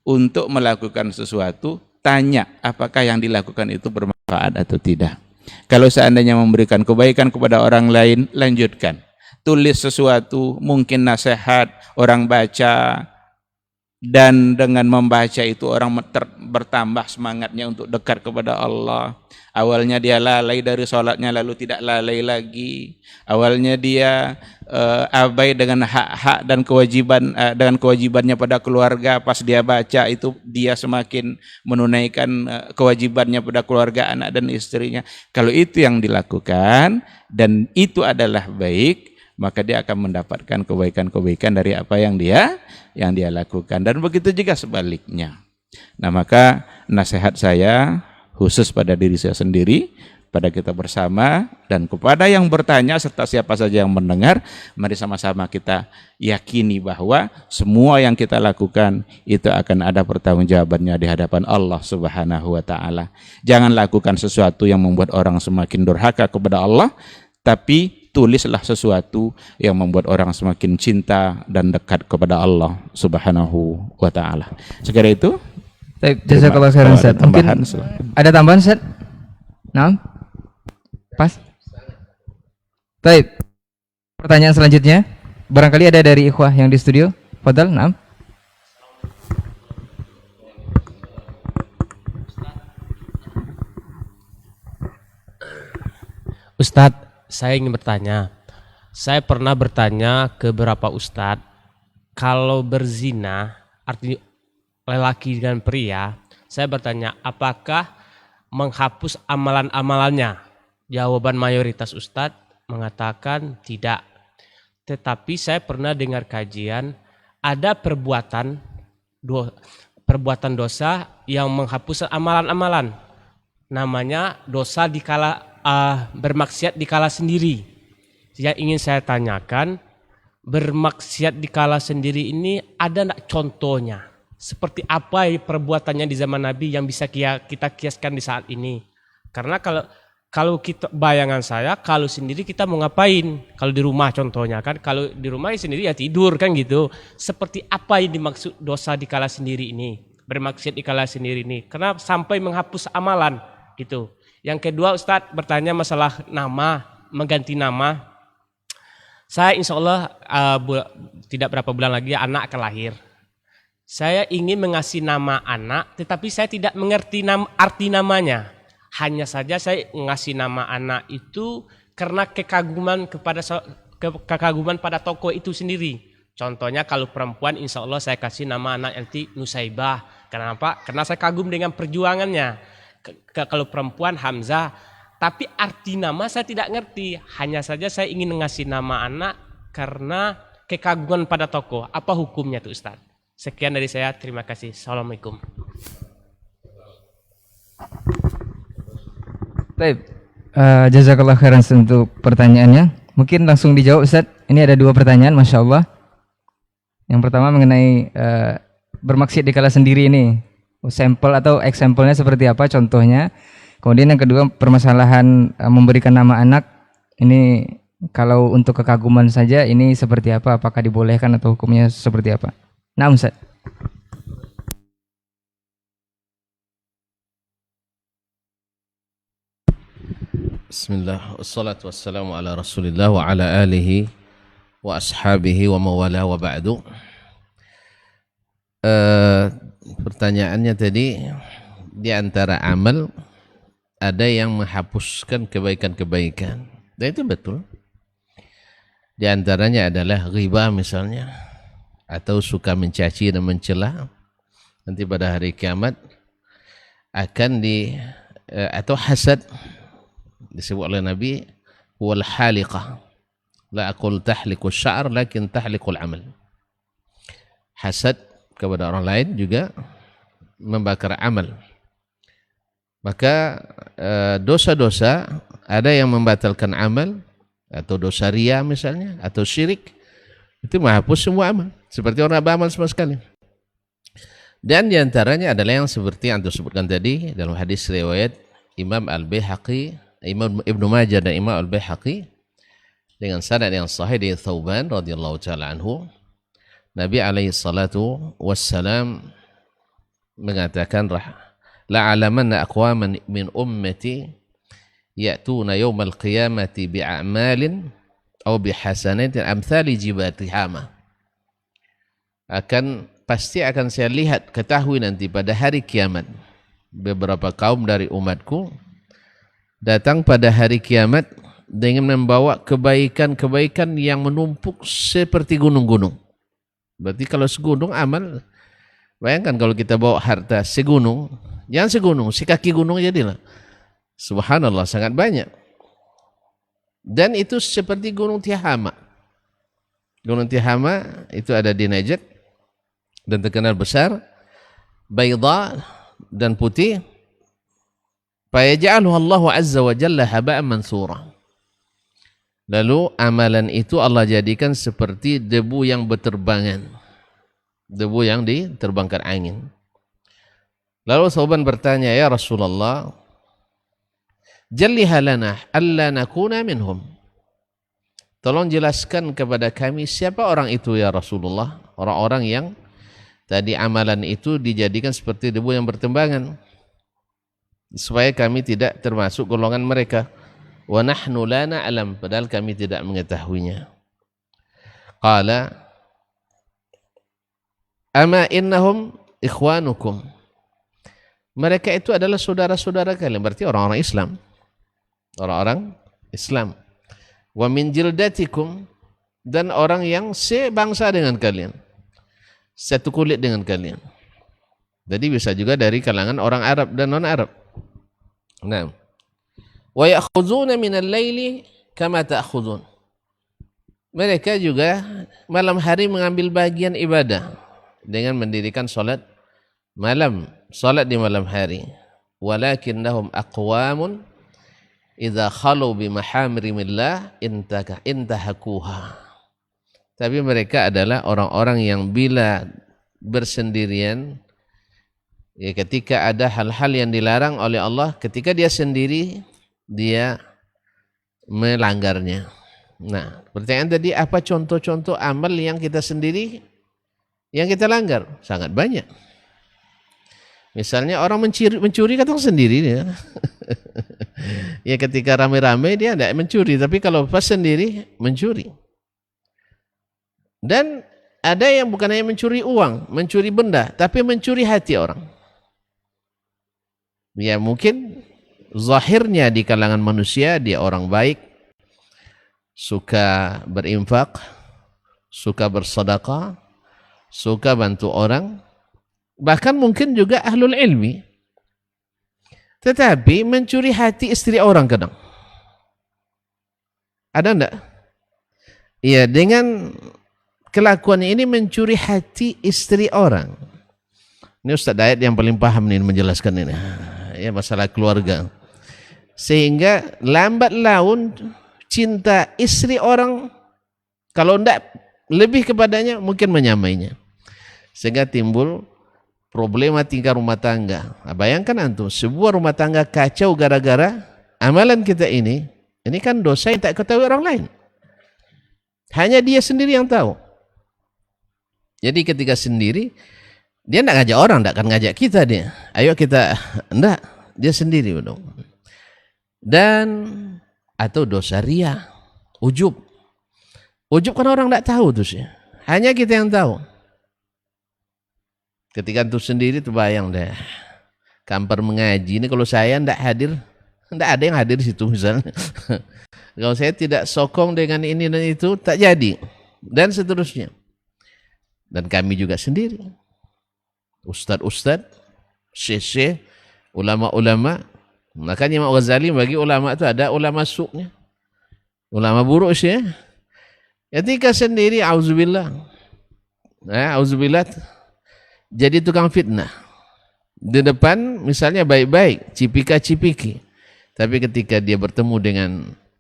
untuk melakukan sesuatu, tanya apakah yang dilakukan itu bermanfaat atau tidak. Kalau seandainya memberikan kebaikan kepada orang lain, lanjutkan. Tulis sesuatu, mungkin nasihat, orang baca, dan dengan membaca itu orang bertambah semangatnya untuk dekat kepada Allah. Awalnya dia lalai dari sholatnya, lalu tidak lalai lagi. Awalnya dia abai dengan hak-hak dan kewajiban dengan kewajibannya pada keluarga. Pas dia baca itu dia semakin menunaikan kewajibannya pada keluarga, anak dan istrinya. Kalau itu yang dilakukan dan itu adalah baik, maka dia akan mendapatkan kebaikan-kebaikan dari apa yang dia lakukan. Dan begitu juga sebaliknya. Nah, maka nasihat saya khusus pada diri saya sendiri, pada kita bersama, dan kepada yang bertanya serta siapa saja yang mendengar, mari sama-sama kita yakini bahwa semua yang kita lakukan itu akan ada pertanggungjawabannya di hadapan Allah Subhanahu wa taala. Jangan lakukan sesuatu yang membuat orang semakin durhaka kepada Allah, tapi tulislah sesuatu yang membuat orang semakin cinta dan dekat kepada Allah Subhanahu wa taala. Sekira itu. Jazakallahu khairan Ustaz. Mungkin ada tambahan Ustaz? Nah. Pas. Baik. Pertanyaan selanjutnya, barangkali ada dari ikhwah yang di studio. Fadal, naam. Ustadz, saya ingin bertanya. Saya pernah bertanya ke beberapa ustadz, kalau berzina, artinya lelaki dengan pria, saya bertanya, apakah menghapus amalan-amalannya? Jawaban mayoritas ustadz mengatakan tidak. Tetapi saya pernah dengar kajian, ada perbuatan perbuatan dosa yang menghapus amalan-amalan. Namanya dosa bermaksiat dikala sendiri. Yang ingin saya tanyakan, bermaksiat dikala sendiri ini ada enggak contohnya? Seperti apa perbuatannya di zaman Nabi yang bisa kita kiaskan di saat ini? Karena kalau kita, bayangan saya, kalau sendiri kita mau ngapain? Kalau di rumah contohnya kan, kalau di rumah sendiri ya tidur kan gitu. Seperti apa yang dimaksud dosa dikala sendiri ini? Bermaksiat dikala sendiri ini? Karena sampai menghapus amalan gitu. Yang kedua, Ustadz bertanya masalah nama, mengganti nama. Saya insya Allah tidak berapa bulan lagi anak akan lahir. Saya ingin mengasih nama anak, tetapi saya tidak mengerti arti namanya. Hanya saja saya ngasih nama anak itu karena kekaguman pada tokoh itu sendiri. Contohnya kalau perempuan, insya Allah saya kasih nama anak nanti Nusaibah. Kenapa? Karena saya kagum dengan perjuangannya. Kalau perempuan Hamzah. Tapi arti nama saya tidak ngerti. Hanya saja saya ingin ngasih nama anak karena kekaguman pada tokoh. Apa hukumnya tuh Ustaz? Sekian dari saya, terima kasih. Assalamualaikum. Baik, jazakallah khairan untuk pertanyaannya. Mungkin langsung dijawab Ustaz. Ini ada 2 pertanyaan, Masya Allah. Yang pertama mengenai bermaksiat dikala sendiri ini. Sampel atau example-nya seperti apa, contohnya. Kemudian yang kedua, permasalahan memberikan nama anak. Ini kalau untuk kekaguman saja, ini seperti apa? Apakah dibolehkan atau hukumnya seperti apa? Nah, Ustaz. Bismillah, wassalatu wassalamu ala rasulillah wa ala alihi wa ashabihi wa mawala wa ba'du. Pertanyaannya tadi, di antara amal ada yang menghapuskan kebaikan-kebaikan. Dan itu betul. Di antaranya adalah ghibah misalnya, atau suka mencaci dan mencela. Nanti pada hari kiamat akan atau hasad, disebut oleh Nabi, wal haliqah. La aqul tahliqu sya'r lakin tahliqul amal. Hasad kepada orang lain juga membakar amal. Maka dosa-dosa ada yang membatalkan amal, atau dosa riya misalnya, atau syirik, itu menghapus semua amal, seperti orang beramal sama sekali. Dan diantaranya adalah yang seperti yang disebutkan tadi dalam hadis riwayat Imam Al-Baihaqi, Imam Ibnu Majah dan Imam Al-Baihaqi dengan sanad yang sahih dari Thauban radhiyallahu taala anhu, Nabi alaihi salatu wassalam mengatakan, la'alamanna aqwaman min ummati ya'tuna yawmal qiyamati bi'a'malin aw bihasanatin amthali jibati hama. Pasti akan saya lihat, ketahui nanti pada hari kiamat, beberapa kaum dari umatku datang pada hari kiamat dengan membawa kebaikan-kebaikan yang menumpuk seperti gunung-gunung. Berarti kalau segunung amal, bayangkan kalau kita bawa harta segunung, jangan segunung, sekaki gunung jadilah. Subhanallah, sangat banyak. Dan itu seperti Gunung Tihama. Gunung Tihama itu ada di Najd dan terkenal besar, bayda dan putih. Fayaj'aluhu Allah azza wa jalla haba'an mansura. Lalu amalan itu Allah jadikan seperti debu yang berterbangan, debu yang diterbangkan angin. Lalu Thauban bertanya, ya Rasulullah, jalliha lana alla nakuna minhum. Tolong jelaskan kepada kami siapa orang itu ya Rasulullah, orang-orang yang tadi amalan itu dijadikan seperti debu yang berterbangan, supaya kami tidak termasuk golongan mereka. Wa nahnu la na'lam, padahal kami tidak mengetahuinya. Qala ama innahum ikhwanukum. Mereka itu adalah saudara-saudara kalian, berarti orang-orang Islam. Orang-orang Islam. Wa min jildatikum, dan orang yang sebangsa dengan kalian, satu kulit dengan kalian. Jadi bisa juga dari kalangan orang Arab dan non-Arab. Nah, wa ya'khuduna minal laili kama ta'khudun. Mereka juga malam hari mengambil bagian ibadah dengan mendirikan salat malam, salat di malam hari. Walakinnahum aqwamun idza khalu bi mahamrimillah intahakuha. Tapi mereka adalah orang-orang yang bila bersendirian, ya, ketika ada hal-hal yang dilarang oleh Allah, ketika dia sendiri dia melanggarnya. Nah, pertanyaan tadi, apa contoh-contoh amal yang kita sendiri yang kita langgar? Sangat banyak. Misalnya orang mencuri kata sendiri dia. Ya, ketika rame-rame dia tidak mencuri, tapi kalau pas sendiri mencuri. Dan ada yang bukan hanya mencuri uang, mencuri benda, tapi mencuri hati orang. Ya, mungkin zahirnya di kalangan manusia dia orang baik, suka berinfak, suka bersedekah, suka bantu orang, bahkan mungkin juga ahlul ilmi. Tetapi mencuri hati istri orang kadang. Ada enggak? Iya, dengan kelakuan ini mencuri hati istri orang. Ini Ustaz Dayat yang paling paham nih menjelaskan ini. Ya, masalah keluarga. Sehingga lambat laun cinta istri orang, kalau enggak lebih kepadanya, mungkin menyamainya. Sehingga timbul problematika rumah tangga. Nah, bayangkan antum, sebuah rumah tangga kacau gara-gara amalan kita ini kan dosa yang tak ketahui orang lain. Hanya dia sendiri yang tahu. Jadi ketika sendiri, dia tidak ngajak orang, tidak akan ngajak kita dia. Ayo kita, enggak, dia sendiri. Dan atau dosa riya, ujub. Ujub kan orang tidak tahu tuh sih. Hanya kita yang tahu. Ketika itu sendiri terbayang deh, kampar mengaji ini kalau saya tidak hadir, tidak ada yang hadir di situ misalnya. Kalau saya tidak sokong dengan ini dan itu, tak jadi, dan seterusnya. Dan kami juga sendiri, ustad-ustad, syekh-syekh, ulama-ulama. Makanya Imam Ghazali bagi ulama itu ada ulama su'nya, ulama buruk sih. Ketika sendiri, auzubillah, auzubillah, jadi tukang fitnah. Di depan misalnya baik-baik, cipika-cipiki. Tapi ketika dia bertemu dengan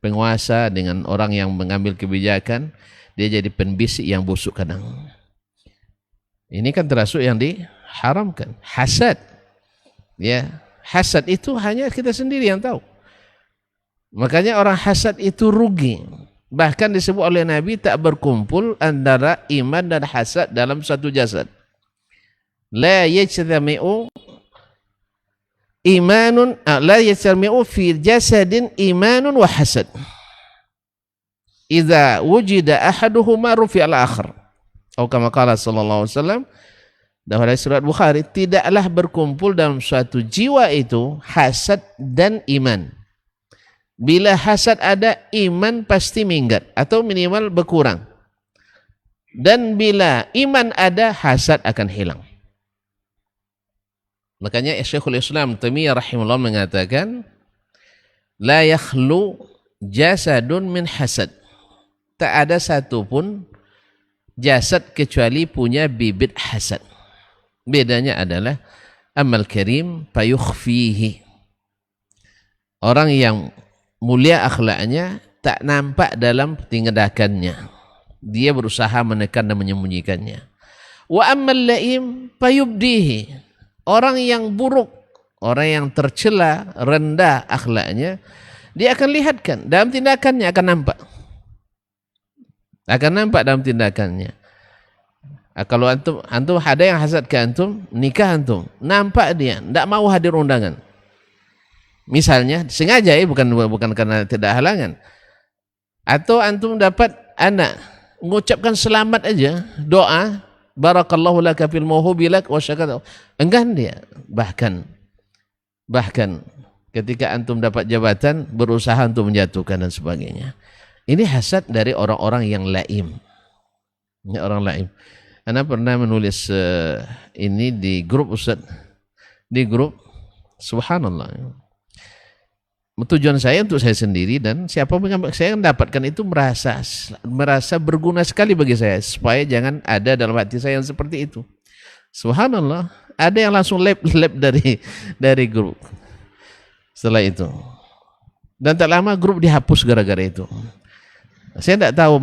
penguasa, dengan orang yang mengambil kebijakan, dia jadi pembisik yang busuk kadang. Ini kan termasuk yang diharamkan. Hasad. Ya, hasad itu hanya kita sendiri yang tahu. Makanya orang hasad itu rugi. Bahkan disebut oleh Nabi, tak berkumpul antara iman dan hasad dalam satu jasad. La yajtami'u imanun la yajtami'u fi jasadin imanun wa hasad. Idza wujida ahaduhuma rufi'al akhar. Atau kama qala sallallahu alaihi wasallam dalam surat Bukhari, tidaklah berkumpul dalam suatu jiwa itu hasad dan iman. Bila hasad ada, iman pasti minggat atau minimal berkurang. Dan bila iman ada, hasad akan hilang. Makanya Syekhul Islam Taimiyah rahimahullah mengatakan, la yakhlu jasadun min hasad. Tak ada satupun jasad kecuali punya bibit hasad. Bedanya adalah amal karim fayukhfihi. Orang yang mulia akhlaknya tak nampak dalam tindakannya. Dia berusaha menekan dan menyembunyikannya. Wa ammal laim fayubdihi. Orang yang buruk, orang yang tercela, rendah akhlaknya, dia akan lihatkan dalam tindakannya, akan nampak. Akan nampak dalam tindakannya. Kalau antum ada yang hasad ke antum, nikah antum, nampak dia tidak mau hadir undangan. Misalnya sengaja, bukan karena tidak halangan. Atau antum dapat anak, mengucapkan selamat aja, doa, barakallahu laka fil mawhubi lak wa syakata. Enggan dia. Bahkan ketika antum dapat jabatan, berusaha untuk menjatuhkan dan sebagainya. Ini hasad dari orang-orang yang laim. Ini orang laim. Ana pernah menulis ini di grup Ustaz. Di grup, subhanallah. Tujuan saya untuk saya sendiri, dan siapa mengambil saya mendapatkan itu merasa berguna sekali bagi saya, supaya jangan ada dalam hati saya yang seperti itu. Subhanallah, ada yang langsung lab dari grup setelah itu. Dan tak lama grup dihapus gara-gara itu. Saya tidak tahu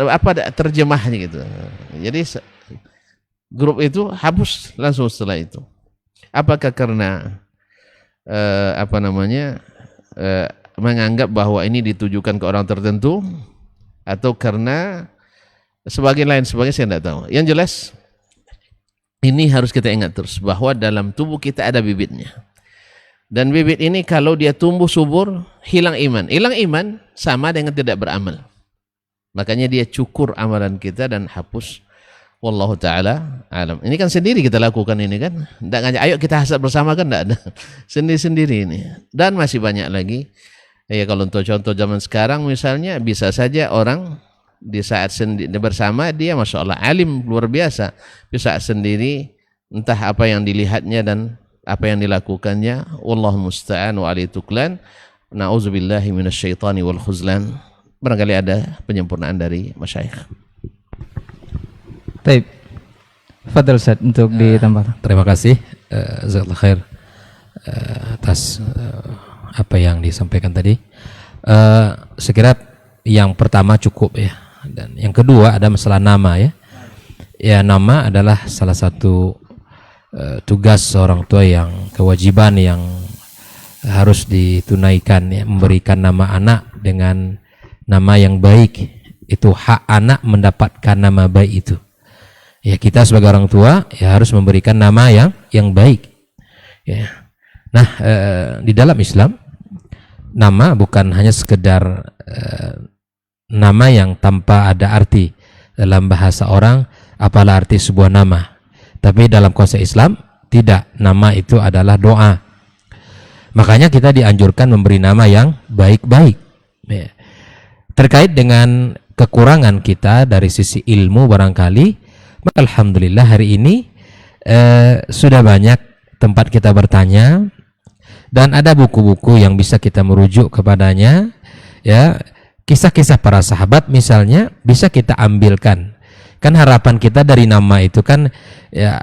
apa terjemahnya gitu. Jadi grup itu hapus langsung setelah itu. Apakah karena menganggap bahwa ini ditujukan ke orang tertentu, atau karena sebagian lain sebagainya, saya tidak tahu. Yang jelas ini harus kita ingat terus bahwa dalam tubuh kita ada bibitnya. Dan bibit ini kalau dia tumbuh subur, hilang iman. Hilang iman sama dengan tidak beramal. Makanya dia cukur amalan kita dan hapus. Wallahu ta'ala alam. Ini kan sendiri kita lakukan ini kan. Tidak ngajak, ayo kita hasad bersama kan, tidak ada. Sendiri-sendiri ini. Dan masih banyak lagi. Ya, kalau untuk contoh zaman sekarang misalnya, bisa saja orang di saat bersama dia Masya Allah alim luar biasa, di saat sendiri entah apa yang dilihatnya dan apa yang dilakukannya. Wallahu musta'an wa alaihi tuklan. Na'udzubillahi minasyaitani wal khuzlan. Barangkali ada penyempurnaan dari masyayikh. Baik, Fadil Ustaz untuk ditambah. Terima kasih jazakallahu khair atas apa yang disampaikan tadi. Sekira yang pertama cukup ya, dan yang kedua ada masalah nama ya. Ya, nama adalah salah satu tugas seorang tua, yang kewajiban yang harus ditunaikan ya, memberikan nama anak dengan nama yang baik. Itu hak anak mendapatkan nama baik itu. Ya, kita sebagai orang tua ya harus memberikan nama yang baik. Ya. Nah, di dalam Islam nama bukan hanya sekedar nama yang tanpa ada arti dalam bahasa orang, apalah arti sebuah nama. Tapi dalam konsep Islam tidak, nama itu adalah doa. Makanya kita dianjurkan memberi nama yang baik-baik. Ya. Terkait dengan kekurangan kita dari sisi ilmu barangkali, maka alhamdulillah hari ini sudah banyak tempat kita bertanya, dan ada buku-buku yang bisa kita merujuk kepadanya ya. Kisah-kisah para sahabat misalnya bisa kita ambilkan. Kan harapan kita dari nama itu kan ya,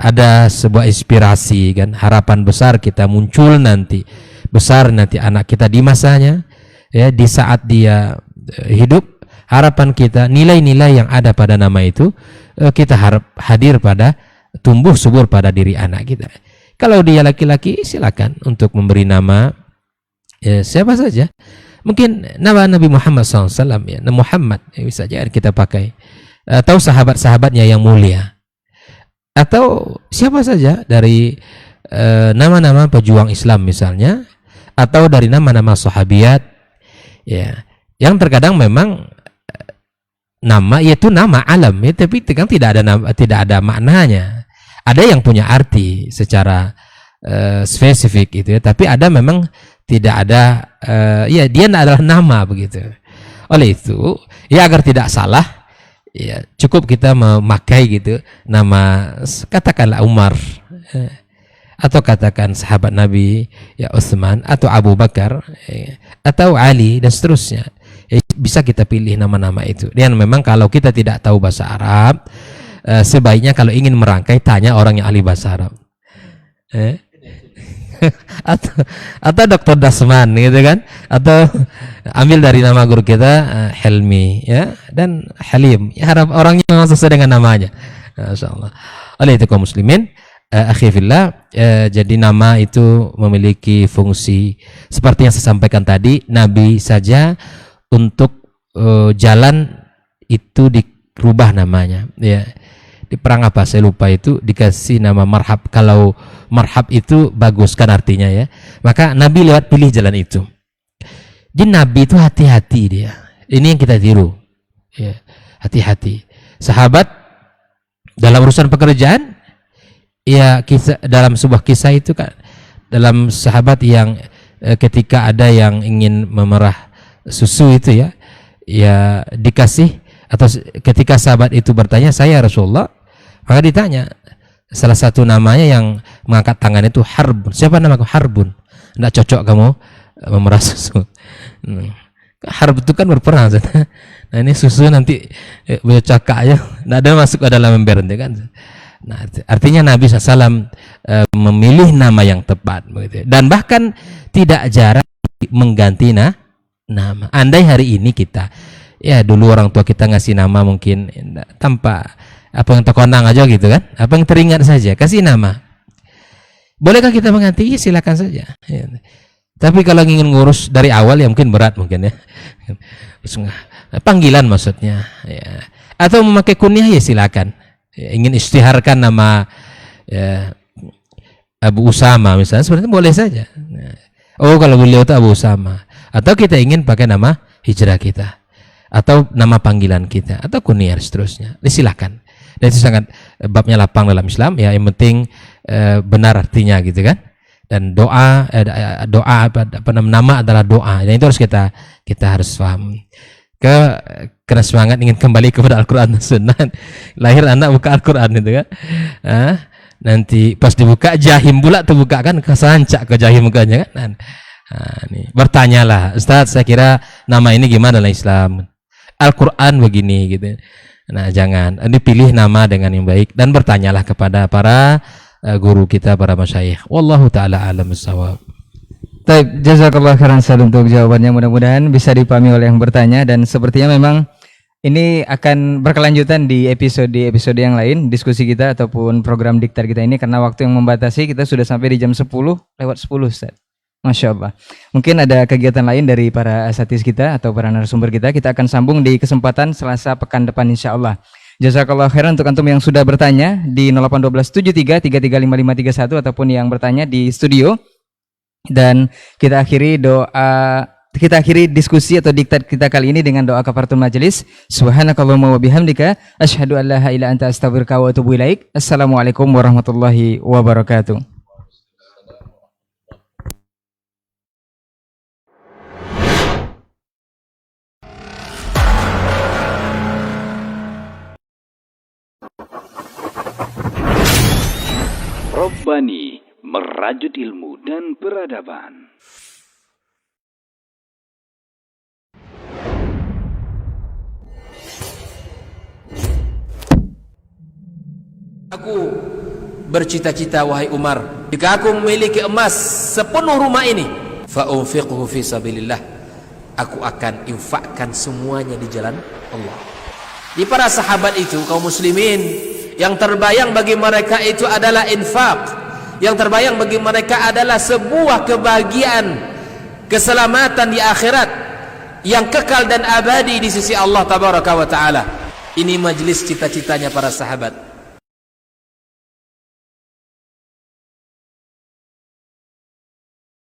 ada sebuah inspirasi kan, harapan besar kita muncul nanti, besar nanti anak kita di masanya ya, di saat dia hidup. Harapan kita, nilai-nilai yang ada pada nama itu kita harap hadir pada, tumbuh subur pada diri anak kita. Kalau dia laki-laki, silakan untuk memberi nama ya, siapa saja. Mungkin nama Nabi Muhammad SAW ya, Muhammad ya, bisa saja kita pakai. Atau sahabat-sahabatnya yang mulia. Atau siapa saja dari nama-nama pejuang Islam misalnya. Atau dari nama-nama sahabiat ya, yang terkadang memang nama yaitu nama alam ya, tapi kan tidak ada maknanya. Ada yang punya arti secara spesifik itu ya, tapi ada memang tidak ada ya, dia adalah nama begitu. Oleh itu ya, agar tidak salah ya, cukup kita memakai gitu nama, katakanlah Umar atau katakan sahabat Nabi ya, Utsman atau Abu Bakar ya, atau Ali dan seterusnya. Bisa kita pilih nama-nama itu. Dan memang kalau kita tidak tahu bahasa Arab, sebaiknya kalau ingin merangkai tanya orang yang ahli bahasa Arab. Atau Dr. Dasman gitu kan, atau ambil dari nama guru kita Helmi ya, dan Halim ya, harap orangnya memang sesuai dengan namanya. Masyaallah. Oleh itu kaum muslimin, akhi fillah, jadi nama itu memiliki fungsi seperti yang saya sampaikan tadi. Nabi saja untuk jalan itu dirubah namanya ya. Di perang apa saya lupa itu dikasih nama marhab. Kalau marhab itu bagus kan artinya ya, maka Nabi lewat pilih jalan itu. Jadi Nabi itu hati-hati dia. Ini yang kita tiru ya, hati-hati. Sahabat dalam urusan pekerjaan ya, kisah, dalam sebuah kisah itu kan, dalam sahabat yang ketika ada yang ingin memerah susu itu ya, ya dikasih, atau ketika sahabat itu bertanya, saya Rasulullah, maka ditanya salah satu namanya yang mengangkat tangan itu Harbun. Siapa namaku? Harbun. Tidak cocok kamu memerah susu. Harb itu kan berperang. Nah ini susu nanti cakak aja, tidak ada masuk ke dalam ember kan. Nah, artinya Nabi SAW memilih nama yang tepat begitu. Dan bahkan tidak jarang mengganti nama. Andai hari ini kita, ya dulu orang tua kita ngasih nama mungkin tanpa apa yang terkonang aja gitu kan, apa yang teringat saja, kasih nama. Bolehkah kita mengganti? Ya, silakan saja. Ya. Tapi kalau ingin ngurus dari awal ya mungkin berat mungkin ya. Panggilan maksudnya. Ya. Atau memakai kunyah ya silakan. Ya, ingin istiharkan nama ya, Abu Usama misalnya, sebenarnya boleh saja. Oh kalau beliau itu Abu Usama. Atau kita ingin pakai nama hijrah kita, atau nama panggilan kita, atau kunyah seterusnya. Silakan. Dan itu sangat babnya lapang dalam Islam. Ya yang penting benar artinya gitu kan. Dan doa nama adalah doa. Dan itu harus kita harus paham. Kena semangat ingin kembali kepada Al-Quran dan Sunnah. Lahir anak buka Al-Quran itu kan. Nanti pas dibuka jahim pula terbuka kan, kesancak ke jahim mukanya kan. Nih, bertanyalah, Ustaz saya kira nama ini gimana dalam Islam? Al-Quran begini gitu. Nah jangan, dipilih nama dengan yang baik dan bertanyalah kepada para guru kita, para masyayikh. Wallahu ta'ala alam bissawab. Baik, jazakallah khairan Ustaz untuk jawabannya, mudah-mudahan bisa dipahami oleh yang bertanya. Dan sepertinya memang ini akan berkelanjutan di episode yang lain, diskusi kita ataupun program diktar kita ini, karena waktu yang membatasi. Kita sudah sampai di jam 10:10 Ustaz. Masya Allah. Mungkin ada kegiatan lain dari para asatiz kita atau para narasumber kita. Kita akan sambung di kesempatan Selasa pekan depan insya Allah. Jazakallah khairan untuk antum yang sudah bertanya di 081273335531 ataupun yang bertanya di studio. Dan kita akhiri diskusi atau diktat kita kali ini dengan doa kafaratul majelis. Subhanakallahumma wa bihamdika asyhadu an la ilaha illa anta astaghfiruka wa atubu ilaik. Assalamualaikum warahmatullahi wabarakatuh. Robbani, merajut ilmu dan peradaban. Aku bercita-cita wahai Umar, jika aku memiliki emas sepenuh rumah ini, fa unfiqhu fi sabilillah, aku akan infakkan semuanya di jalan Allah. Di para sahabat itu kaum muslimin, yang terbayang bagi mereka itu adalah infak. Yang terbayang bagi mereka adalah sebuah kebahagiaan, keselamatan di akhirat yang kekal dan abadi di sisi Allah tabaraka wa taala. Ini majelis cita-citanya para sahabat.